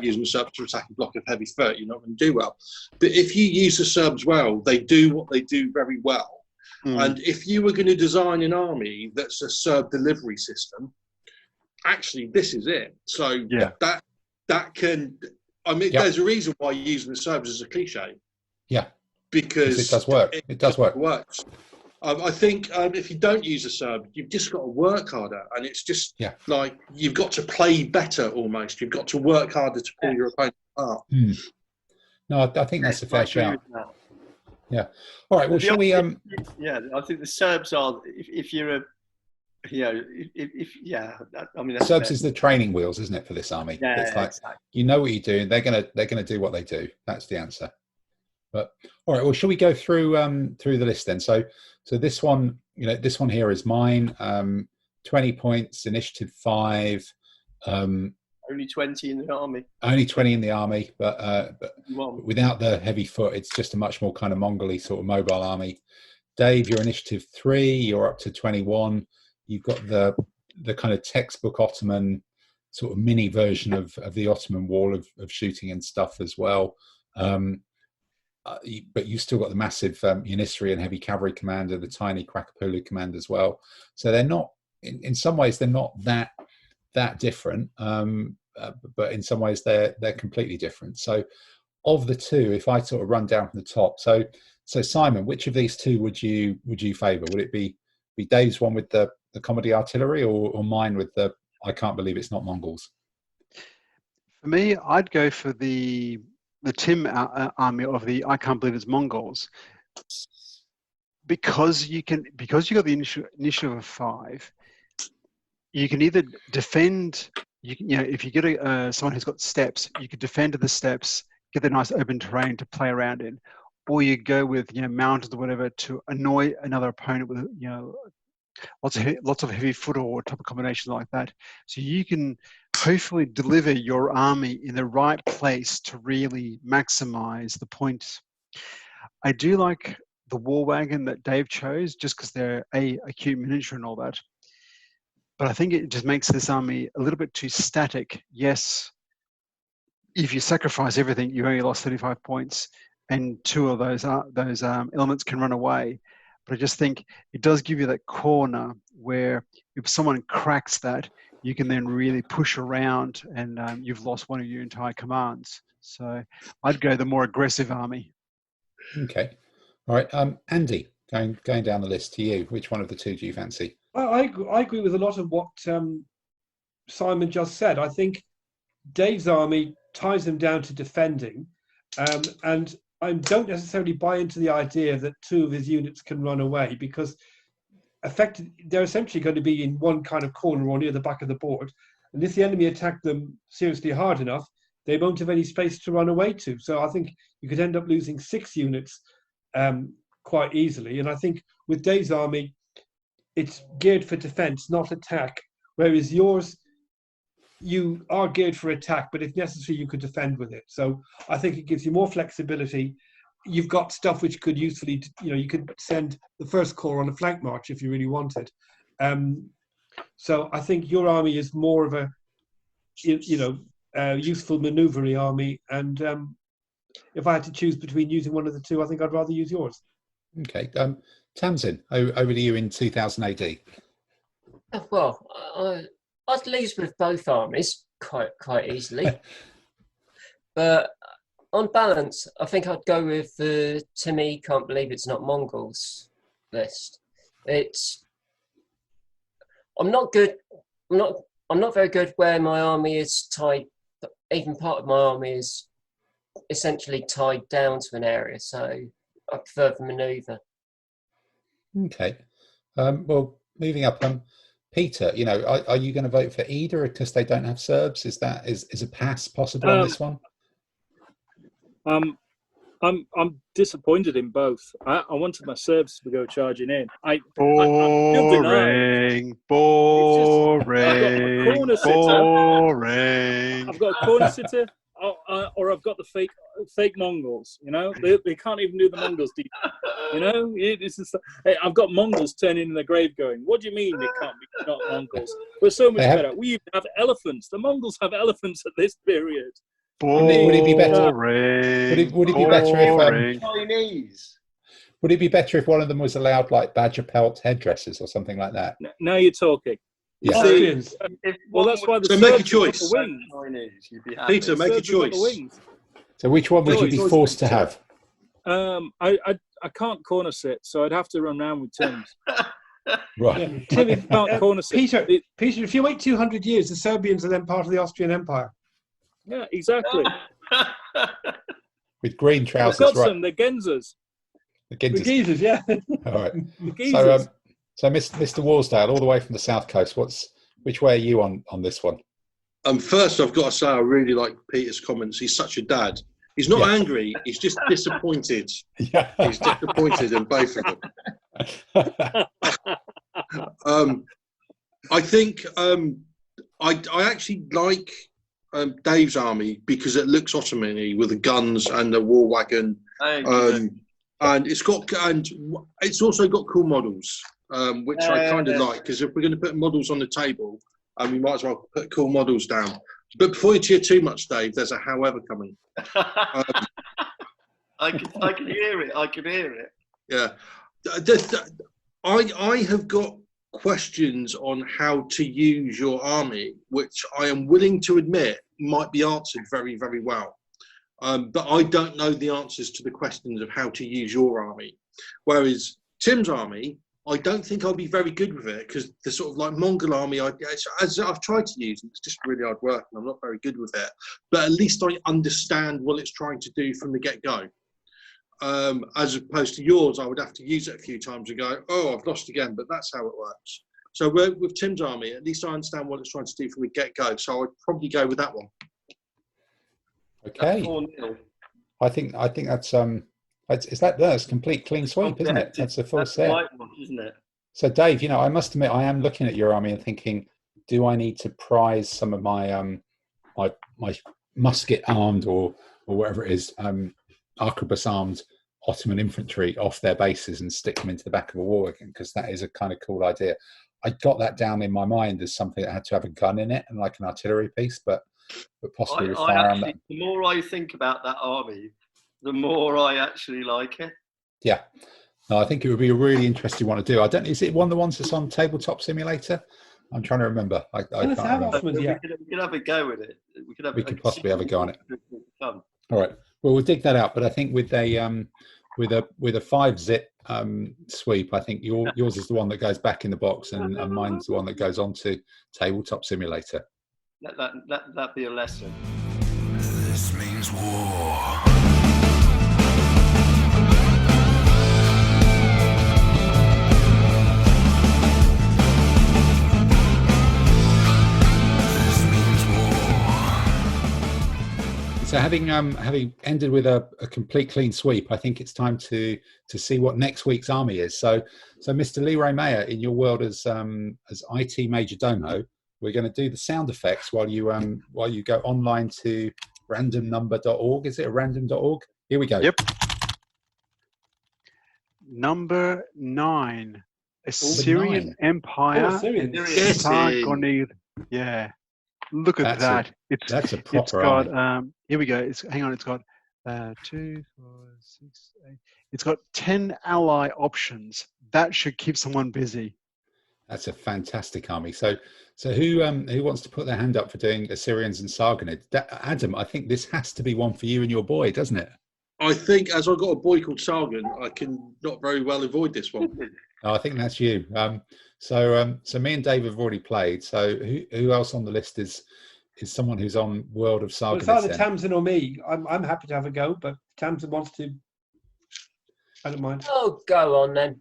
using the Serbs to attack a block of heavy foot, you're not going to do well. But if you use the Serbs well, they do what they do very well. And if you were going to design an army that's a Serb delivery system, actually this is it. So that can, there's a reason why using the Serbs is a cliche. Yeah. Because it does work. It does work. It works. I think if you don't use a Serb, you've just got to work harder, and it's just like you've got to play better almost. You've got to work harder to pull your opponent apart. No, I think that's a fair shout. Yeah. All right. Well, shall we? Yeah, I think the Serbs are. If you're a, I mean, that's Serbs is the training wheels, isn't it, for this army? Yeah, it's like exactly. You know what you're doing. They're gonna do what they do. That's the answer. But all right. Well, shall we go through the list then? So this one, this one here is mine. 20 points, initiative 5. Only 20 in the army. Only 20 in the army, but without the heavy foot, it's just a much more kind of Mongol-y sort of mobile army. Dave, you're initiative 3. You're up to 21. You've got the kind of textbook Ottoman sort of mini version of the Ottoman wall of shooting and stuff as well. But you've still got the massive Janissary and heavy cavalry commander, the tiny Krakapulu command as well. So they're not, in some ways, they're not that different, but in some ways they're completely different. So of the two, if I sort of run down from the top, so Simon, which of these two would you favour? Would it be Dave's one with the comedy artillery, or mine with the I can't believe it's not Mongols? For me, I'd go for the Tim army of the I can't believe it's Mongols, because you got the initiative of 5. You can either defend. If you get someone who's got steps, you could defend the steps, get the nice open terrain to play around in, or you go with mountains or whatever to annoy another opponent with lots of heavy foot or type of combination like that. So you can hopefully deliver your army in the right place to really maximize the points. I do like the war wagon that Dave chose, just because they're a cute miniature and all that. But I think it just makes this army a little bit too static. Yes, if you sacrifice everything, you only lost 35 points, and 2 of those elements can run away. But I just think it does give you that corner where if someone cracks that, you can then really push around, and you've lost one of your entire commands. So I'd go the more aggressive army. Okay. All right. Andy, going down the list to you, which one of the two do you fancy? I agree with a lot of what Simon just said. I think Dave's army ties him down to defending, and I don't necessarily buy into the idea that two of his units can run away, because they're essentially going to be in one kind of corner or near the back of the board, and if the enemy attack them seriously hard enough, they won't have any space to run away to. So I think you could end up losing 6 units quite easily. And I think with Dave's army, it's geared for defense, not attack, whereas yours, you are geared for attack, but if necessary, you could defend with it. So I think it gives you more flexibility. You've got stuff which could usefully, you could send the first corps on a flank march if you really wanted. So I think your army is more of a, useful maneuvery army. And if I had to choose between using one of the two, I think I'd rather use yours. Okay. Tamsin, over to you in 2000 AD. Well, I'd lose with both armies quite easily. But on balance, I think I'd go with the, to me, can't believe it's not Mongols list. I'm not very good where my army is tied. Even part of my army is essentially tied down to an area, so I prefer the manoeuvre. Okay. Well, moving up, Peter, are you going to vote for either because they don't have Serbs? Is a pass possible on this one? I'm disappointed in both. I wanted my Serbs to go charging in. Boring. I've got a corner sitter, or I've got the fake Mongols. They can't even do the Mongols deep. It's just, I've got Mongols turning in the grave going, what do you mean it can't be not Mongols? We're so much better. We even have elephants. The Mongols have elephants at this period. Would it be better? Would it be better if Chinese? Would it be better if one of them was allowed like badger pelt headdresses or something like that? Now you're talking. Yeah. Austrians. Well, that's why the so Serbs make a choice. Peter, make a choice. So which one would you be forced to have? I can't corner sit, so I'd have to run around with Tims. Right. Yeah. Tim, Can't corner sit. Peter, if you wait 200 years, the Serbians are then part of the Austrian Empire. Yeah, exactly. With green trousers, I've got right? some. They're Genzers. The geezers, yeah. All right. The geezers. So Mr. Warsdale, all the way from the south coast. Which way are you on this one? First, I've got to say I really like Peter's comments. He's such a dad. He's not angry. He's just disappointed. Yeah. He's disappointed in both of them. I think I actually like Dave's army because it looks Ottoman-y with the guns and the war wagon, and it's also got cool models, which I kind of like, because if we're going to put models on the table, we might as well put cool models down. But before you cheer too much, Dave, there's a however coming. I can hear it. I can hear it. Yeah, I have got questions on how to use your army, which I am willing to admit might be answered very, very well. But I don't know the answers to the questions of how to use your army. Whereas Tim's army, I don't think I'll be very good with it, because the sort of like Mongol army, as I've tried to use, it's just really hard work and I'm not very good with it. But at least I understand what it's trying to do from the get-go. As opposed to yours, I would have to use it a few times and go, oh, I've lost again, but that's how it works. So with Tim's army, at least I understand what it's trying to do from the get-go. So I would probably go with that one. Okay. I think that's that's complete clean sweep, isn't it? That's a full set. Right one, isn't it? So Dave, I must admit, I am looking at your army and thinking, do I need to prize some of my my musket armed or whatever it is, arquebus armed Ottoman infantry off their bases and stick them into the back of a war wagon, because that is a kind of cool idea. I got that down in my mind as something that had to have a gun in it and like an artillery piece, but possibly with firearm. The more I think about that army, the more I actually like it. Yeah. No, I think it would be a really interesting one to do. Is it one of the ones that's on Tabletop Simulator? I'm trying to remember. I can't remember. We could have a go with it. We could possibly have a go on it. All right. Well, we'll dig that out. But I think with a 5-zip sweep, I think yours is the one that goes back in the box, and mine's the one that goes onto Tabletop Simulator. That'd be a lesson. This means war. So having ended with a complete clean sweep, I think it's time to see what next week's army is. So Mr. Leroy Mayer, in your world as IT Major Domo, we're going to do the sound effects while you go online to randomnumber.org. Is it a random.org? Here we go. Yep. Number 9, Assyrian Empire. Assyrian. Yeah. Look at that. That's a proper army. Here we go. It's got 2, 4, 6, 8. It's got 10 ally options. That should keep someone busy. That's a fantastic army. So who wants to put their hand up for doing Assyrians and Sargonid? Adam, I think this has to be one for you and your boy, doesn't it? I think as I've got a boy called Sargon, I can not very well avoid this one. I think that's you. So me and Dave have already played. So who else on the list is someone who's on World of Sargon? Well, it's either Tamsin or me. I'm happy to have a go, but Tamsin wants to. I don't mind. Oh, go on then.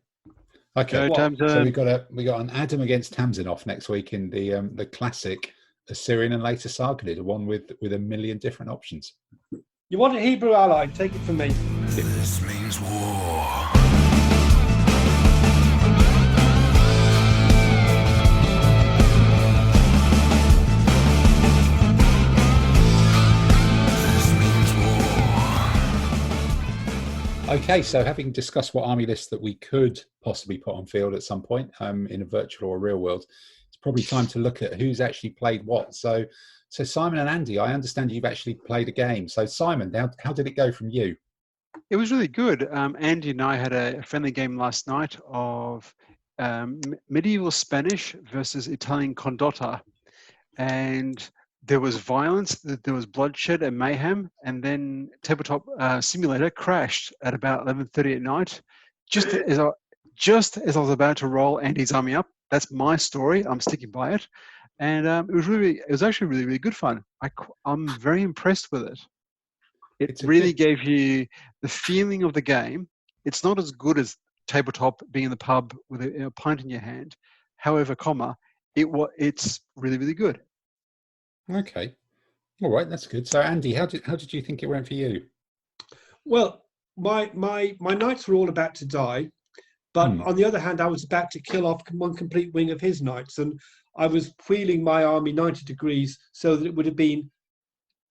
Okay. Tamsin. So we got an Adam against Tamsin off next week in the classic Assyrian and later Sargonid, one with a million different options. You want a Hebrew ally? Take it from me. This means war. Okay, so having discussed what army list that we could possibly put on field at some point in a virtual or a real world, it's probably time to look at who's actually played what. So Simon and Andy, I understand you've actually played a game. So Simon, how did it go from you? It was really good. Andy and I had a friendly game last night of medieval Spanish versus Italian condotta, and there was violence, there was bloodshed and mayhem, and then Tabletop Simulator crashed at about 11:30 at night, just as I was about to roll Andy's army up. That's my story. I'm sticking by it, and it was actually really, really good fun. I'm very impressed with it. It really gave you the feeling of the game. It's not as good as Tabletop being in the pub with a pint in your hand. However, it's really, really good. Okay, all right, that's good. So Andy, how did you think it went for you? Well, my knights were all about to die, but on the other hand, I was about to kill off one complete wing of his knights, and I was wheeling my army 90 degrees so that it would have been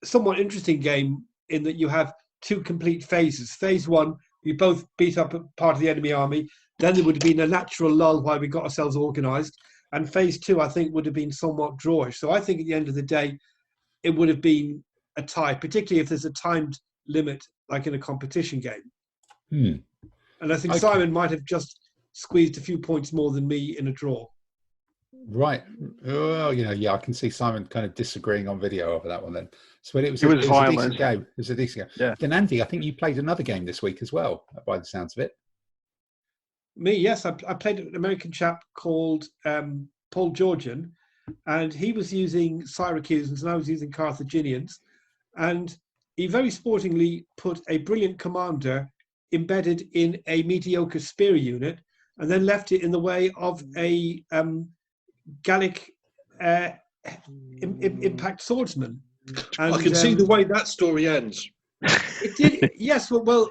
a somewhat interesting game in that you have 2 complete phases. Phase 1, we both beat up a part of the enemy army. Then there would have been a natural lull while we got ourselves organised. And phase 2, I think, would have been somewhat drawish. So I think at the end of the day, it would have been a tie, particularly if there's a timed limit, like in a competition game. And I think Simon might have just squeezed a few points more than me in a draw. Right. Well, I can see Simon kind of disagreeing on video over that one then. So it was a decent game. It was a decent game. Yeah. Then Andy, I think you played another game this week as well, by the sounds of it. Me, yes. I played an American chap called Paul Georgian, and he was using Syracusans and I was using Carthaginians. And he very sportingly put a brilliant commander embedded in a mediocre spear unit and then left it in the way of a Gallic impact swordsman. And, I can see the way that story ends. It did, yes. Well,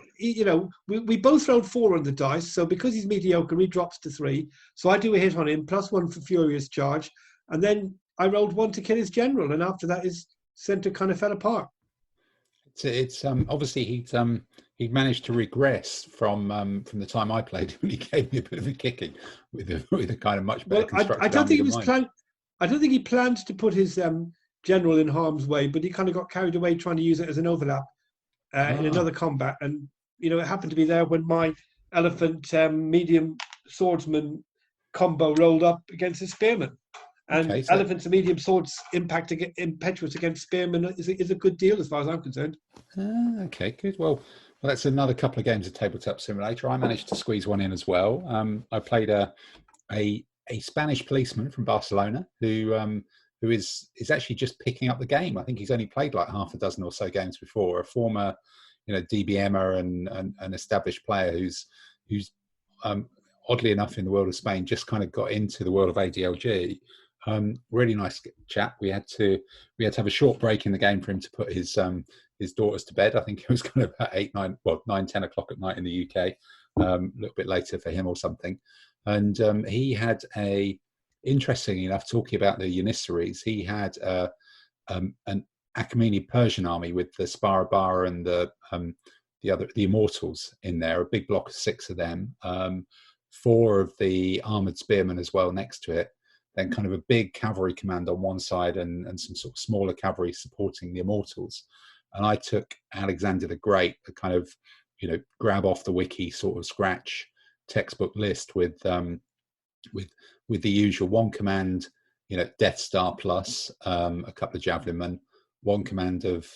we both rolled 4 on the dice. So because he's mediocre, he drops to 3. So I do a hit on him, +1 for furious charge, and then I rolled 1 to kill his general. And after that, his centre kind of fell apart. It's obviously he'd managed to regress from the time I played when he gave me a bit of a kicking with a kind of much better constructed. I don't think he was planned. I don't think he planned to put his general in harm's way, but he kind of got carried away trying to use it as an overlap in another combat, and it happened to be there when my elephant medium swordsman combo rolled up against his spearman, And elephants and medium swords impetuous against spearmen is a good deal as far as I'm concerned. Okay, good. Well, that's another couple of games of Tabletop Simulator. I managed to squeeze one in as well. I played a Spanish policeman from Barcelona who is actually just picking up the game. I think he's only played like half a dozen or so games before. A former, DBMer and an established player who's oddly enough in the world of Spain just kind of got into the world of ADLG. Really nice chap. We had to have a short break in the game for him to put his daughters to bed. I think it was kind of about 9, 10 o'clock at night in the UK. A little bit later for him or something. And he had interestingly enough, talking about the Janissaries, he had an Achaemenid Persian army with the Sparabara and the Immortals in there, a big block of 6 of them, 4 of the armoured spearmen as well next to it, then kind of a big cavalry command on one side and some sort of smaller cavalry supporting the Immortals. And I took Alexander the Great, the kind of, grab off the wiki sort of scratch textbook list with the usual 1 command, Death Star plus a couple of javelin men, 1 command of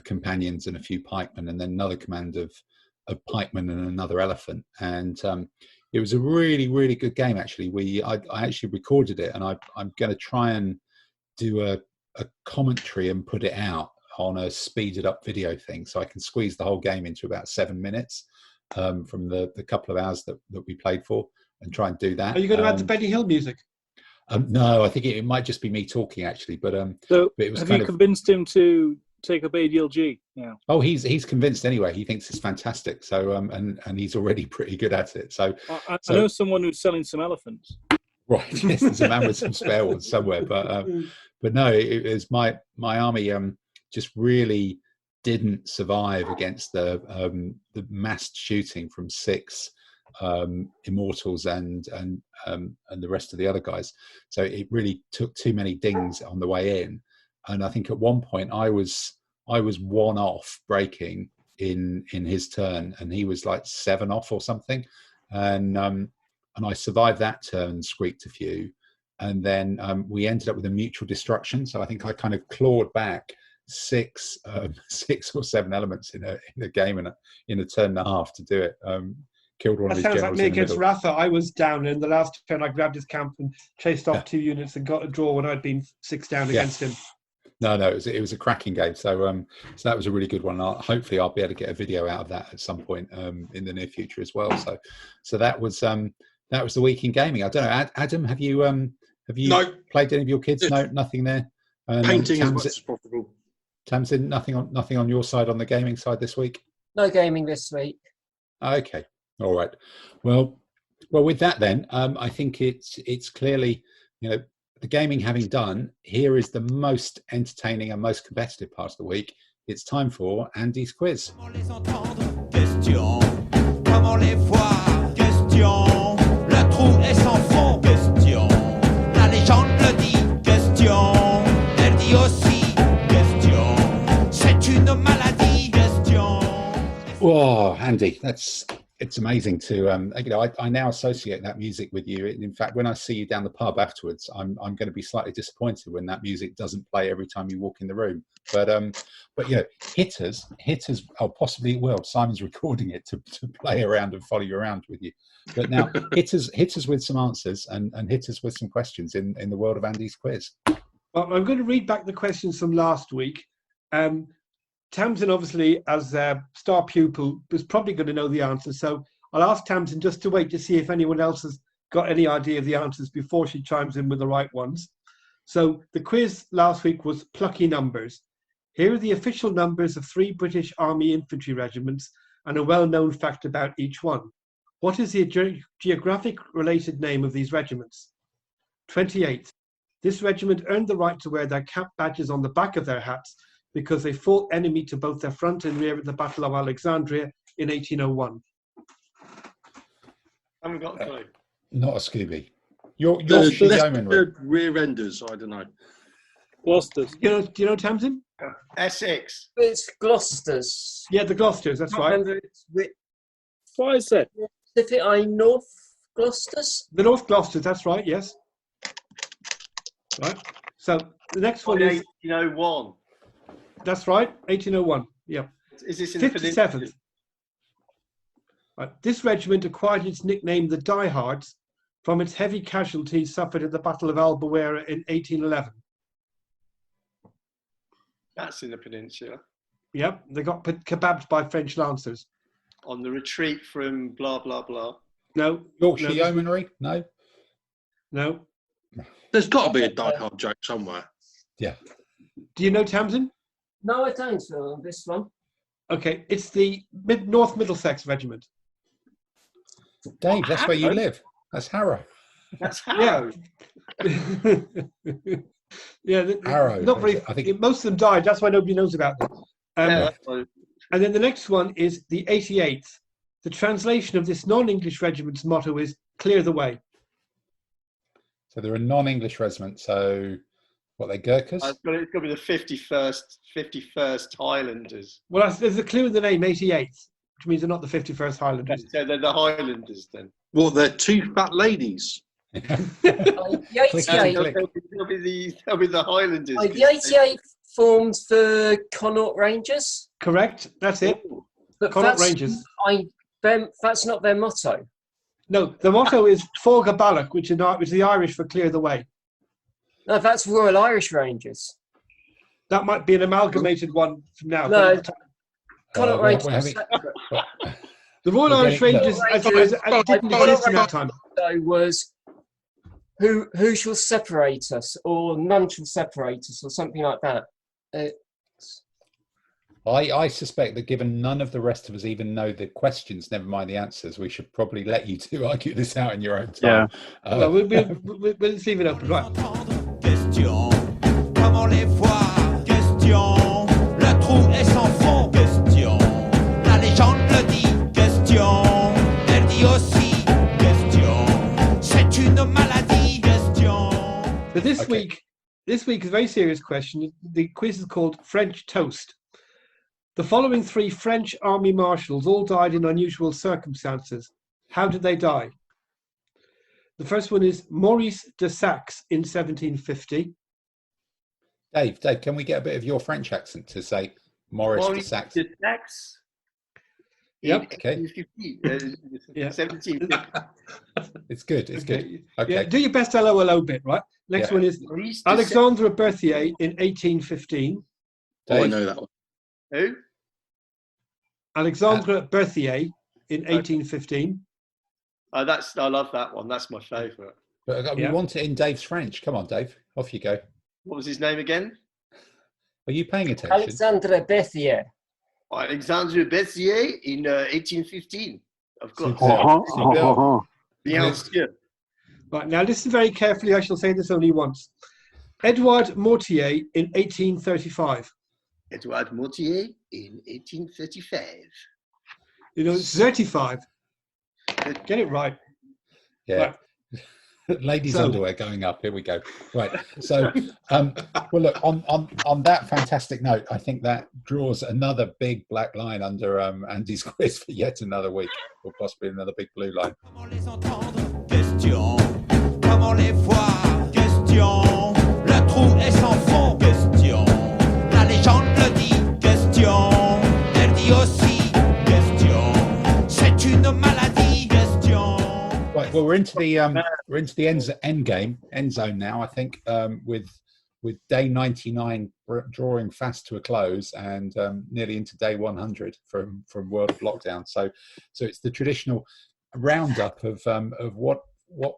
companions and a few pikemen, and then another command of pikemen and another elephant. And it was a really, really good game, actually. I actually recorded it, and I'm going to try and do a commentary and put it out on a speeded up video thing, so I can squeeze the whole game into about 7 minutes from the couple of hours that we played for, and try and do that. Are you going to add the Benny Hill music? No, I think it might just be me talking, actually. But so but it was have you convinced him to take up ADLG now? Oh, he's convinced anyway. He thinks it's fantastic. So and he's already pretty good at it. So I know someone who's selling some elephants. Right, yes, there's a man with some spare ones somewhere. But no, it was my army just really didn't survive against the massed shooting from 6 Immortals and the rest of the other guys. So it really took too many dings on the way in. And I think at one point I was 1 off breaking in his turn, and he was like 7 off or something. And I survived that turn, squeaked a few, and then we ended up with a mutual destruction. So I think I kind of clawed back 6 or 7 elements in a game in a turn and a half to do it. Killed one of his generals. That sounds like me against Ratha. I was down, and the last turn I grabbed his camp and chased off 2 units and got a draw when I'd been 6 down against him. No, it was a cracking game. So that was a really good one. Hopefully I'll be able to get a video out of that at some point in the near future as well. So that was the week in gaming. I don't know, Adam, have you played any of your kids? No, nothing there. Painting as much as possible. Tamsin, nothing on your side, on the gaming side this week? No gaming this week. Okay, all right. Well, with that then, I think it's clearly, the gaming having done, here is the most entertaining and most competitive part of the week. It's time for Andy's quiz. Whoa, Andy, it's amazing to I now associate that music with you. In fact, when I see you down the pub afterwards, I'm going to be slightly disappointed when that music doesn't play every time you walk in the room. But hitters, oh, possibly it will. Simon's recording it to play around and follow you around with you. But now hitters with some answers and hitters with some questions in the world of Andy's quiz. Well, I'm going to read back the questions from last week. Tamsin, obviously, as a star pupil, was probably going to know the answers. So I'll ask Tamsin just to wait to see if anyone else has got any idea of the answers before she chimes in with the right ones. So the quiz last week was plucky numbers. Here are the official numbers of 3 British Army infantry regiments and a well-known fact about each one. What is the geographic-related name of these regiments? 28. This regiment earned the right to wear their cap badges on the back of their hats because they fought enemy to both their front and rear at the Battle of Alexandria in 1801. I haven't got a clue. Not a Scooby. You're yeoman, rear enders, I don't know. Gloucesters. Do you know Tamsin? Essex. It's Gloucesters. Yeah, the Gloucesters, that's right. What is it? Pacific North Gloucesters? The North Gloucesters, that's right, yes. Right. So the next one is 1801. That's right, 1801. Yeah. Is this in the 57th? Right. This regiment acquired its nickname the Diehards from its heavy casualties suffered at the Battle of Albuera in 1811. That's in the peninsula. Yep, they got kebabbed by French lancers. On the retreat from blah, blah, blah. No. Yorkshire Yeomanry? No. No. There's got to be a die-hard joke somewhere. Yeah. Do you know Tamsin? No, I don't know this one. Okay, it's the North Middlesex Regiment. Dave, that's where you live. That's Harrow. That's Harrow. Yeah, Harrow. not very. I think most of them died. That's why nobody knows about them. And then the next one is the 88th. The translation of this non-English regiment's motto is "Clear the way." So they're a non-English regiment. So what, they Gurkhas? It's got to be the 51st Highlanders. Well, there's a clue in the name, 88th, which means they're not the 51st Highlanders. So they're the Highlanders then. Well, they're two fat ladies. The 88. They'll be the Highlanders. The 88 formed the Connaught Rangers. Correct, that's it. But Connaught Rangers. That's not their motto. No, the motto is Forga Balloch, which is the Irish for clear the way. No, that's Royal Irish Rangers. That might be an amalgamated one from now. No, Connaught Rangers. The Royal Irish Rangers didn't exist in that time. So was who shall separate us, or none shall separate us, or something like that. I suspect that given none of the rest of us even know the questions, never mind the answers, we should probably let you two argue this out in your own time. Yeah. Well, we'll leave it up. Right. Question, comment les voir? Question, le trou est sans fond. Question, la légende le dit. Question, elle dit aussi. Question, c'est une maladie. Question. So this week is a very serious question. The quiz is called French Toast. The following three French army marshals all died in unusual circumstances. How did they die? The first one is Maurice de Saxe in 1750. Dave, can we get a bit of your French accent to say Maurice de Saxe? De Saxe. Yep. Okay. 1750. It's good. It's good. Okay. Yeah, do your best LOLO bit, right? Next one is Alexandre Berthier in 1815. Oh, I know that one. Who? Alexandre Berthier in 1815. I love that one. That's my favourite. But we want it in Dave's French. Come on, Dave. Off you go. What was his name again? Are you paying attention? Alexandre Berthier. Alexandre Berthier in 1815. Of course. Bien sûr. Right, now listen very carefully. I shall say this only once. Edouard Mortier in 1835. Edouard Mortier in 1835. You know, it's 35. Get it right. Yeah. Right. Ladies' underwear going up. Here we go. Right. So, well, look, on that fantastic note, I think that draws another big black line under Andy's quiz for yet another week, or possibly another big blue line. Question, comment les voir? Question, le trou est sans fond. Question, la légende le dit. Question, elle dit aussi. Question, c'est une maladie. Question. Right. Well, we're into the end zone now. I think with day 99 drawing fast to a close and nearly into day 100 from World of Lockdown. So it's the traditional roundup of what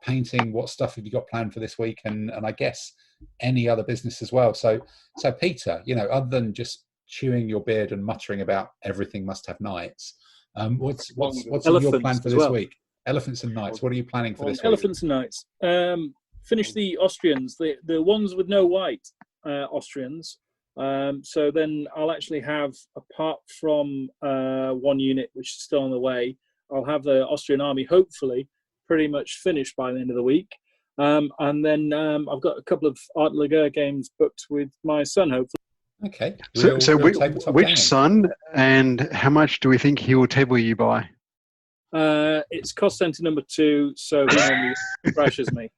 painting, what stuff have you got planned for this week, and I guess any other business as well. So Peter, other than just chewing your beard and muttering about everything must have nights, what's your plan for this week? Elephants and Knights. What are you planning for this week? Elephants and Knights. Finish the Austrians, the ones with no white Austrians. So then I'll actually have, apart from one unit which is still on the way, I'll have the Austrian army hopefully pretty much finished by the end of the week. And then I've got a couple of Art Laguerre games booked with my son, hopefully. Okay. So which son, and how much do we think he will table you by? It's cost centre number 2, so he normally thrashes me.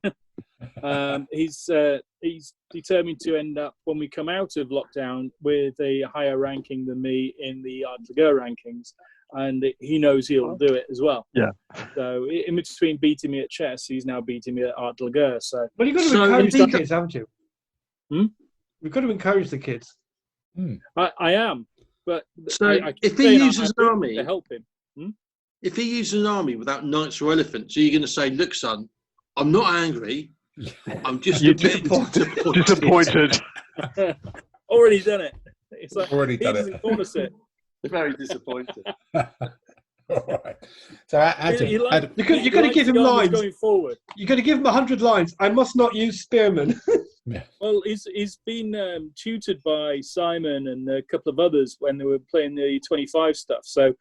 He's he's determined to end up, when we come out of lockdown, with a higher ranking than me in the Adliger rankings, and he knows he'll do it as well. Yeah. So in between beating me at chess, he's now beating me at Adliger. So, well, you've got to encourage the kids, haven't you? We've got to encourage the kids. I am, but so I if he uses an army to help him. If he uses an army without knights or elephants, are you going to say, "Look, son, I'm not angry. I'm just a bit disappointed." Already done it. It's like, already done it. Want to sit. Very disappointed. All right. So Adam, you've got to give him lines going forward. You've got to give him 100 lines. I must not use spearmen. Yeah. Well, he's been tutored by Simon and a couple of others when they were playing the 25 stuff. So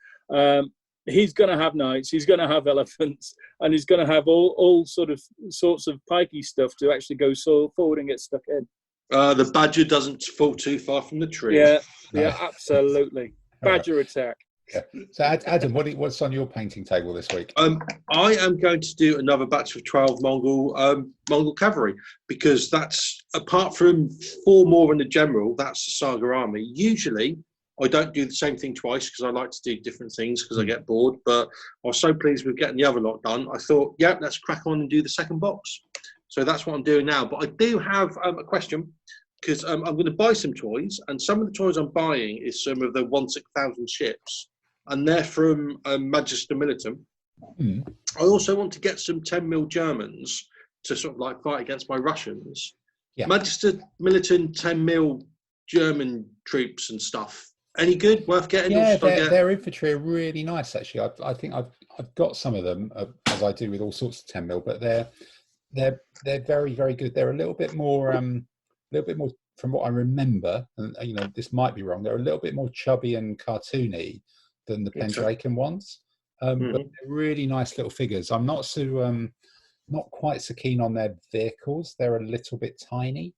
he's going to have knights, he's going to have elephants, and he's going to have all sorts of pikey stuff to actually go forward and get stuck in. The badger doesn't fall too far from the tree. Yeah, absolutely. Badger attack. Yeah. So Adam, what's on your painting table this week? I am going to do another batch of 12 Mongol cavalry, because that's, apart from 4 more in the general, that's the Saga army. Usually I don't do the same thing twice because I like to do different things because I get bored, but I was so pleased with getting the other lot done. I thought, yeah, let's crack on and do the second box. So that's what I'm doing now. But I do have a question, because I'm going to buy some toys, and some of the toys I'm buying is some of the 1/6000 ships, and they're from Magister Militum. I also want to get some 10mm Germans to sort of like fight against my Russians. Yeah. Magister Militum 10mm German troops and stuff. Any good? Worth getting? Yeah, their infantry are really nice, actually. I think I've got some of them, as I do with all sorts of 10mm, but they're very, very good. They're a little bit more from what I remember, and this might be wrong. They're a little bit more chubby and cartoony than the Pendraken ones, but they're really nice little figures. I'm not quite so keen on their vehicles. They're a little bit tiny.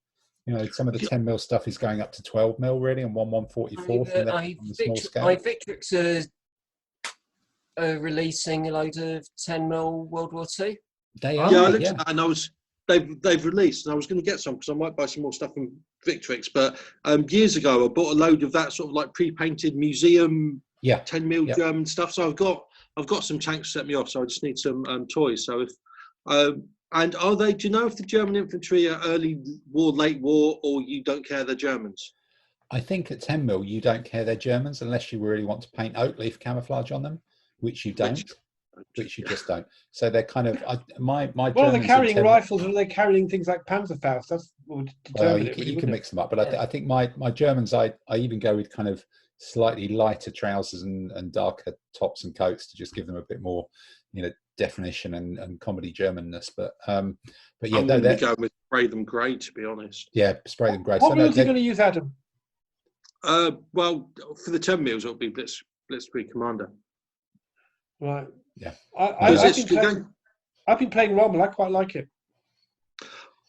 Some of the 10mm stuff is going up to 12mm really, and 1/144 on the small scale. Victrix are releasing a load of 10mm World War II. They are. Yeah, I looked at that, and they've released, and I was going to get some because I might buy some more stuff from Victrix. But years ago, I bought a load of that sort of like pre-painted museum 10mm German stuff. So I've got some tanks to set me off. So I just need some toys. So if and do you know if the German infantry are early war, late war, or you don't care they're Germans? I think at 10mm you don't care they're Germans unless you really want to paint oak leaf camouflage on them, which you don't. Which you just don't. So they're kind of my. Well, they're carrying rifles, and they're carrying things like Panzerfaust. That's what would determine it. You can mix them up, but I think my Germans, I even go with kind of slightly lighter trousers and darker tops and coats to just give them a bit more, definition and comedy Germanness. But yeah, I'm going to go with spray them grey, to be honest. Yeah, spray them grey. What wheels are you going to use, Adam? Well, for the 10mm, it'll be Blitzkrieg Commander. Right. Yeah. I've been playing Rommel. I quite like it.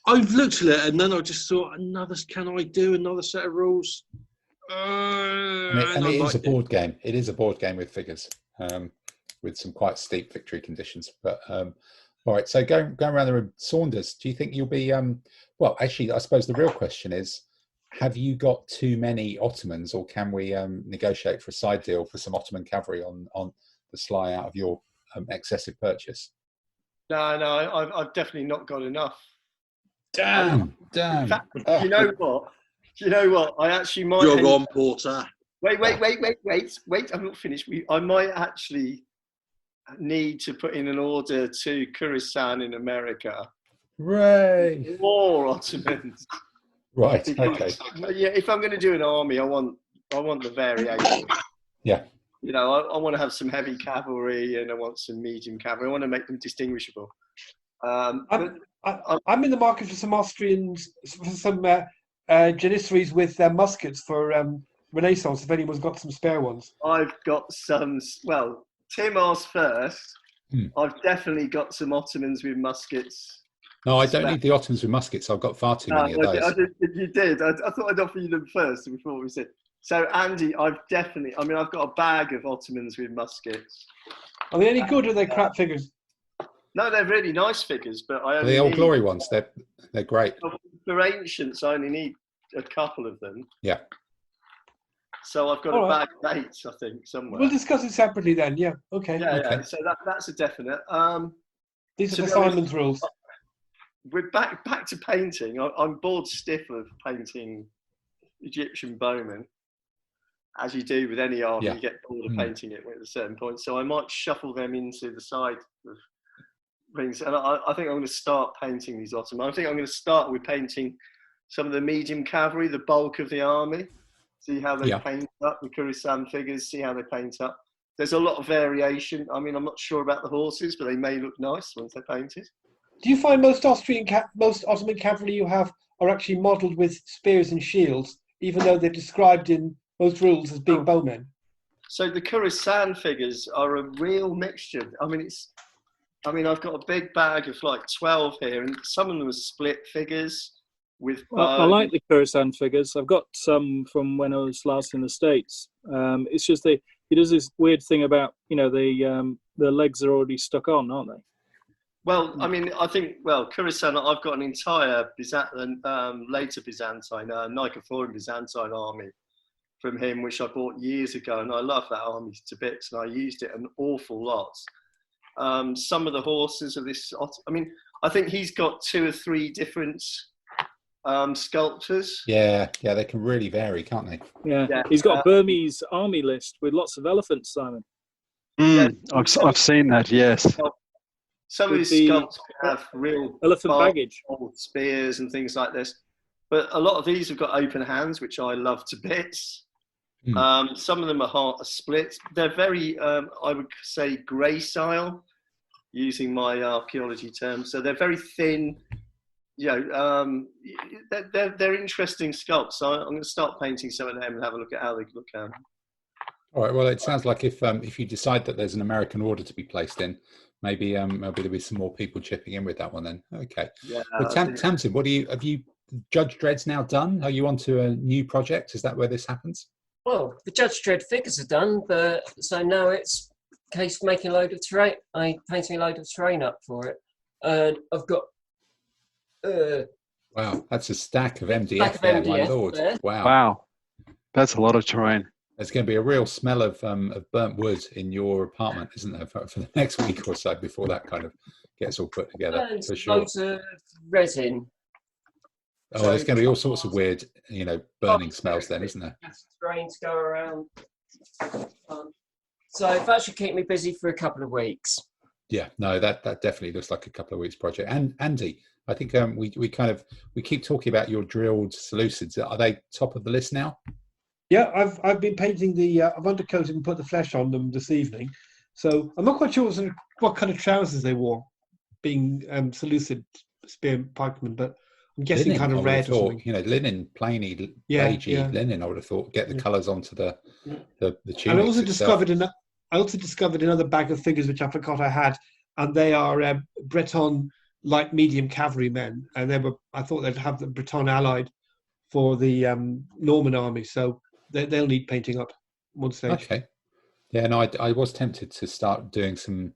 I've looked at it, and then I just thought, can I do another set of rules? And it is a board game. It is a board game with figures, with some quite steep victory conditions. But all right, so going around the room, Saunders, do you think you'll be? Well, actually, I suppose the real question is, have you got too many Ottomans, or can we negotiate for a side deal for some Ottoman cavalry on the sly out of your excessive purchase? No, I've definitely not got enough. Damn. In fact, you know what? I actually might. You're on, Porter. Wait! I'm not finished. I might actually need to put in an order to Khorasan in America. Right. More Ottomans. Right. Okay. Yeah, if I'm going to do an army, I want the variation. Yeah. I want to have some heavy cavalry, and I want some medium cavalry. I want to make them distinguishable. I'm in the market for some Austrians, for some Janissaries with muskets for Renaissance, if anyone's got some spare ones. I've got some, well, Tim asked first. I've definitely got some Ottomans with muskets. No, I don't need the Ottomans with muskets. I've got far too many of those. You did. I thought I'd offer you them first before we said. So, Andy, I've got a bag of Ottomans with muskets. Are they any good, or are they crap figures? No, they're really nice figures, but the Old Glory ones, they're great. for ancients, I only need a couple of them. Yeah. So I've got a bag of 8, I think, somewhere. We'll discuss it separately then. Yeah. Okay. Yeah. So that's a definite. These are the Simon's rules. We're back to painting. I'm bored stiff of painting Egyptian bowmen. As you do with any army, you get bored of painting it at a certain point. So I might shuffle them into the side of things. And I think I'm going to start painting these Ottoman. I think I'm going to start with painting some of the medium cavalry, the bulk of the army. See how they paint up, the Khorasan figures, see how they paint up. There's a lot of variation. I mean, I'm not sure about the horses, but they may look nice once they're painted. Do you find most Ottoman cavalry you have are actually modelled with spears and shields, even though they're described in most rules as being bowmen? So the Khorasan figures are a real mixture. I mean, I've got a big bag of like 12 here, and some of them are split figures with. I like the Khorasan figures. I've got some from when I was last in the States. It's just he does this weird thing about, the legs are already stuck on, aren't they? Well, I mean, Khorasan, I've got an entire later Byzantine, Nicaphorian Byzantine army from him, which I bought years ago, and I love that army to bits, and I used it an awful lot. Some of the horses of this, I think he's got 2 or 3 different sculptors. Yeah, they can really vary, can't they? Yeah. He's got a Burmese army list with lots of elephants, Simon. I've seen that, yes. Some of his sculptors have real elephant baggage, old spears and things like this. But a lot of these have got open hands, which I love to bits. Some of them are split. They're very, I would say, gracile, using my archaeology terms. So they're very thin. They're interesting sculpts. So I'm going to start painting some of them and have a look at how they look. All right. Well, it sounds like if you decide that there's an American order to be placed in, maybe there'll be some more people chipping in with that one then. Okay. Yeah. Well, Tamsin, have you Judge Dredd's now done? Are you onto a new project? Is that where this happens? Well, the Judge Dredd figures are done, but so now it's a case of making a load of terrain. Painting a load of terrain up for it, and I've got. Wow, that's a stack of MDF there, my lord! There. Wow, that's a lot of terrain. There's going to be a real smell of burnt wood in your apartment, isn't there, for the next week or so before that kind of gets all put together? And for sure. Loads of resin. Oh, so there's going to be all sorts of weird, burning smells then, isn't there? Terrain to go around. So that should keep me busy for a couple of weeks. Yeah, no, that definitely looks like a couple of weeks project. And Andy, I think we keep talking about your drilled Seleucids. Are they top of the list now? Yeah, I've been painting I've undercoated and put the flesh on them this evening. So I'm not quite sure what kind of trousers they wore, being Seleucid spear pikemen, but I'm guessing linen, kind of red or something. Linen, plainy, beigey linen. I would have thought get the colours onto the tunics. And I also discovered another bag of figures which I forgot I had, and they are Breton light medium cavalry men, and I thought they'd have the Breton allied for the Norman army, so they'll need painting up one stage. Okay. Yeah, no, I was tempted to start doing some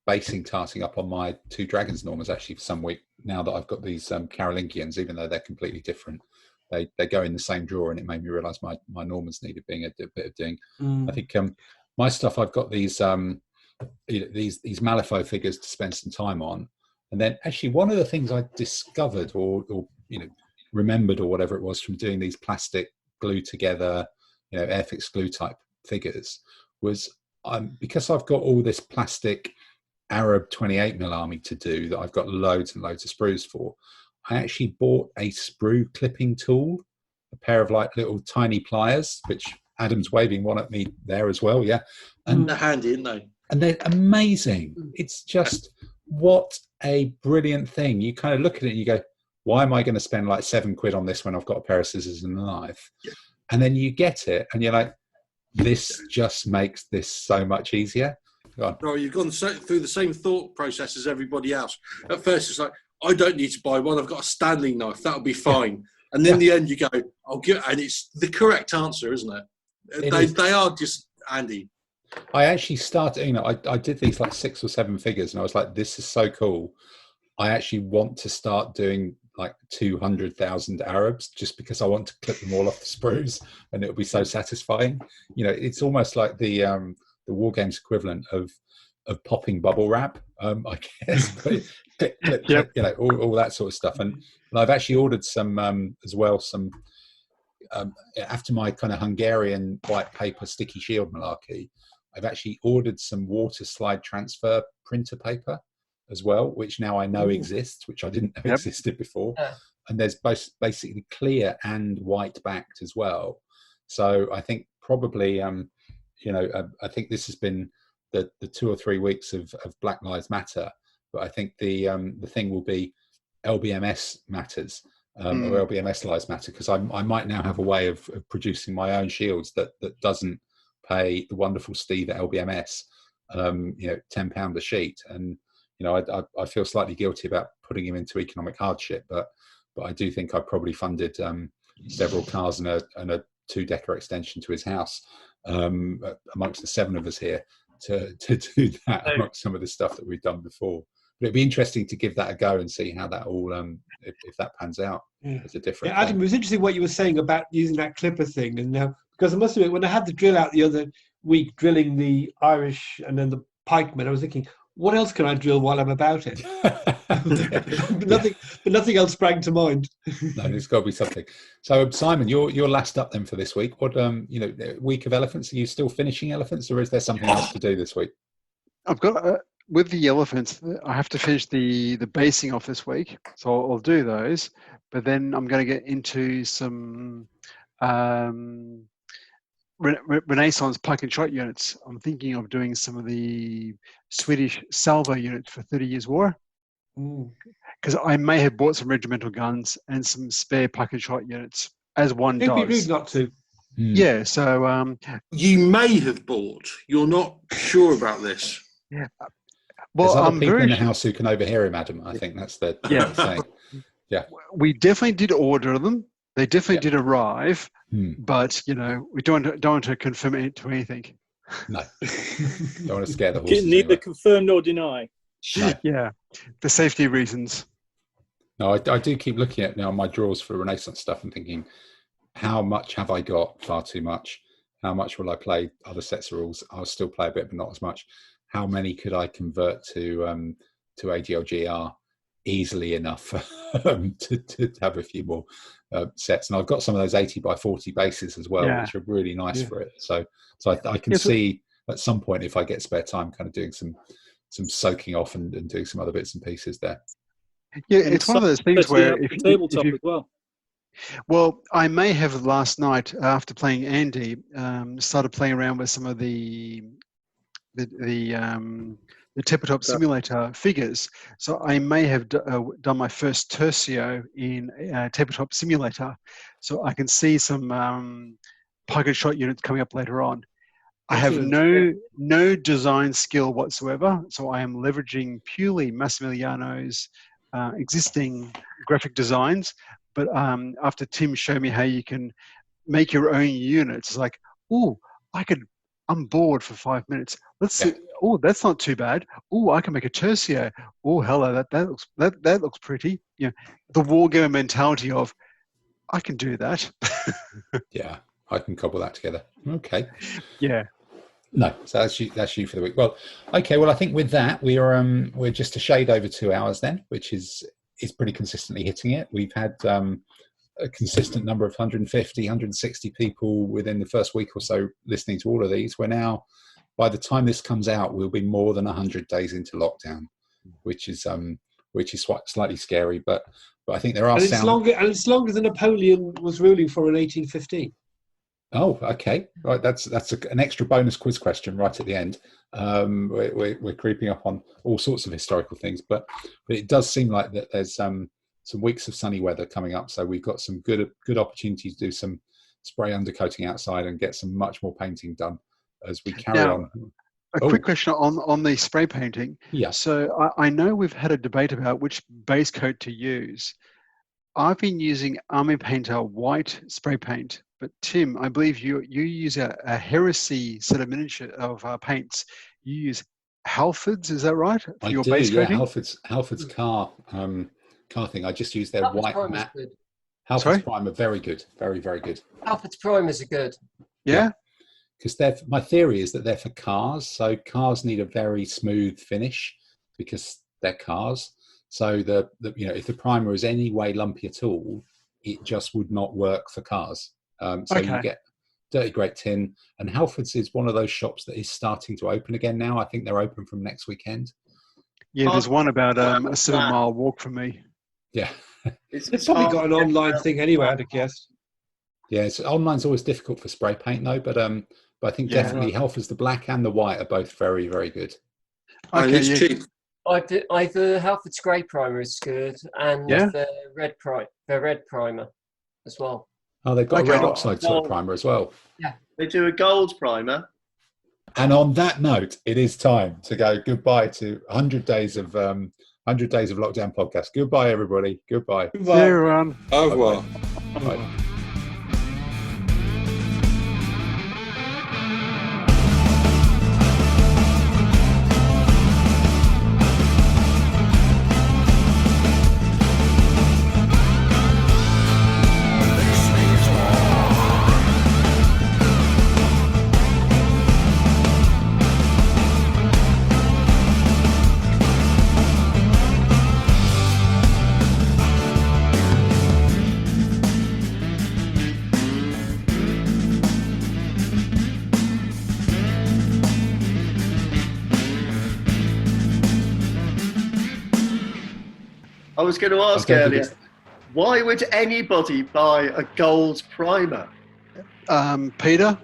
basing tarting up on my 2 Dragons Normans actually for some week, now that I've got these Carolingians, even though they're completely different. They go in the same drawer, and it made me realise my Normans needed being a bit of doing. I think my stuff, I've got these Malifaux figures to spend some time on. And then actually one of the things I discovered or remembered or whatever it was from doing these plastic glue together, Airfix glue type figures was because I've got all this plastic Arab 28mm army to do that I've got loads and loads of sprues for. I actually bought a sprue clipping tool, a pair of like little tiny pliers, which Adam's waving one at me there as well. Yeah. And they're handy, aren't they? And they're amazing. It's just what a brilliant thing. You kind of look at it and you go, why am I going to spend like £7 on this when I've got a pair of scissors and a knife? Yeah. And then you get it and you're like, this just makes this so much easier. No, you've gone through the same thought process as everybody else. At first, it's like, I don't need to buy one. I've got a Stanley knife. That'll be fine. Yeah. And then in the end, you go, I'll get, and it's the correct answer, isn't it? They are just handy. I actually started, I did these like 6 or 7 figures and I was like, this is so cool. I actually want to start doing like 200,000 Arabs just because I want to clip them all off the sprues, and it'll be so satisfying. It's almost like the war games equivalent of popping bubble wrap, I guess. clip, all that sort of stuff. And I've actually ordered some as well. Some after my kind of Hungarian white paper sticky shield malarkey, I've actually ordered some water slide transfer printer paper as well, which now I know exists, which I didn't know existed before. And there's both basically clear and white backed as well. So I think probably, I think this has been the 2 or 3 weeks of Black Lives Matter, but I think the thing will be LBMS matters, or LBMS Lives Matter, because I might now have a way of producing my own shields that doesn't pay the wonderful Steve at LBMS, £10 a sheet. And I feel slightly guilty about putting him into economic hardship, but I do think I probably funded several cars and a 2-decker extension to his house, amongst the 7 of us here, to do that amongst some of the stuff that we've done before. But it'd be interesting to give that a go and see how that all, if that pans out. It's a different. Adam, it was interesting what you were saying about using that clipper thing, and because I must admit, when I had the drill out the other week, drilling the Irish and then the pikemen, I was thinking, what else can I drill while I'm about it? but nothing else sprang to mind. No, there's got to be something. So, Simon, you're last up then for this week. What, week of elephants? Are you still finishing elephants, or is there something else to do this week? I've got with the elephants. I have to finish the basing off this week, so I'll do those. But then I'm going to get into some Renaissance pike and shot units. I'm thinking of doing some of the Swedish salvo units for 30 Years' War, because I may have bought some regimental guns and some spare pike and shot units, as one does. It'd be rude not to. Yeah, so you may have bought. You're not sure about this. Yeah. Well, there's other people in the house who can overhear him, Adam. I think that's the thing. Yeah, we definitely did order them. They definitely did arrive, but we don't want to confirm it to anything. No, don't want to scare the horses. Neither confirm nor deny. No. Yeah, for safety reasons. No, I do keep looking at now my drawers for Renaissance stuff and thinking, how much have I got? Far too much. How much will I play other sets of rules? I'll still play a bit, but not as much. How many could I convert to AGLGR easily enough to have a few more sets? And I've got some of those 80 by 40 bases as well, which are really nice for it. So I can see at some point, if I get spare time, kind of doing some soaking off and doing some other bits and pieces there. Yeah, it's one of those things where if tabletop as well. Well, I may have last night after playing Andy started playing around with some of the tabletop simulator figures. So I may have done my first tercio in tabletop simulator. So I can see some pike and shot units coming up later on. I have no design skill whatsoever. So I am leveraging purely Massimiliano's existing graphic designs. But after Tim showed me how you can make your own units, it's like, I'm bored for 5 minutes. Let's see. Oh, that's not too bad. Oh, I can make a tercio. Oh, hello, that looks pretty. The wargamer mentality of, I can do that. Yeah, I can cobble that together. Okay. Yeah. No, so that's you for the week. Well, okay. Well, I think with that we're just a shade over 2 hours then, which is pretty consistently hitting it. We've had a consistent number of 150, 160 people within the first week or so listening to all of these. We're now, by the time this comes out, we'll be more than 100 days into lockdown, which is slightly scary. But I think there are it's longer than Napoleon was ruling for in 1815. Oh, okay. Right, that's an extra bonus quiz question right at the end. We're creeping up on all sorts of historical things, but it does seem like that there's some weeks of sunny weather coming up, so we've got some good opportunities to do some spray undercoating outside and get some much more painting done as we carry on. A quick question on the spray painting. Yeah. So I know we've had a debate about which base coat to use. I've been using Army Painter white spray paint, but Tim, I believe you use a heresy set of miniature of paints. You use Halfords, is that right? For your base coating? Halfords car car thing. I just use their white matte. Halfords Prime are very good, very good. Halfords primers are good. Yeah. Because my theory is that they're for cars, so cars need a very smooth finish because they're cars. So if the primer is any way lumpy at all, it just would not work for cars. You get dirty great tin, and Halfords is one of those shops that is starting to open again now. I think they're open from next weekend. Yeah, there's one about a 7-mile walk from me. Yeah. It's probably got an online thing anyway, I'd guess. Yeah, online's always difficult for spray paint though, but I think definitely Halfords, the black and the white are both very, very good. Okay, it's cheap. Either Halfords grey primer is good, and the red primer as well. Oh, they've got a red oxide sort of primer as well. Yeah, they do a gold primer. And on that note, it is time to go goodbye to 100 days of lockdown podcast. Goodbye, everybody. Goodbye. See you, everyone. Au revoir. Bye. I was going to ask earlier, why would anybody buy a gold primer? Peter?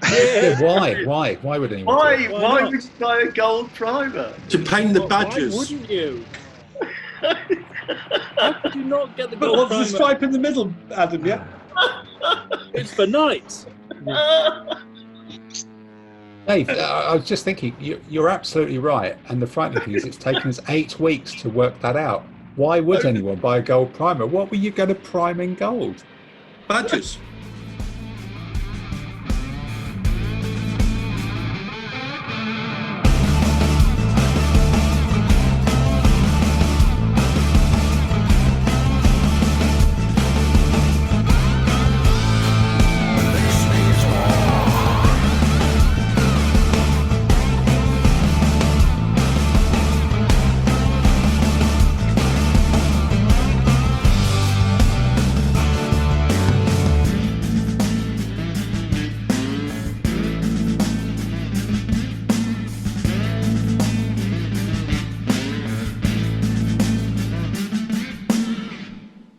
Yeah, why? Why would anyone? Why would you buy a gold primer? To paint the badges. Why wouldn't you? How could you not get the gold primer? What's the stripe in the middle, Adam? Yeah. It's for knights. Dave, I was just thinking, you're absolutely right. And the frightening thing is it's taken us 8 weeks to work that out. Why would anyone buy a gold primer? What were you going to prime in gold? Badges.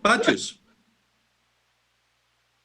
Badges.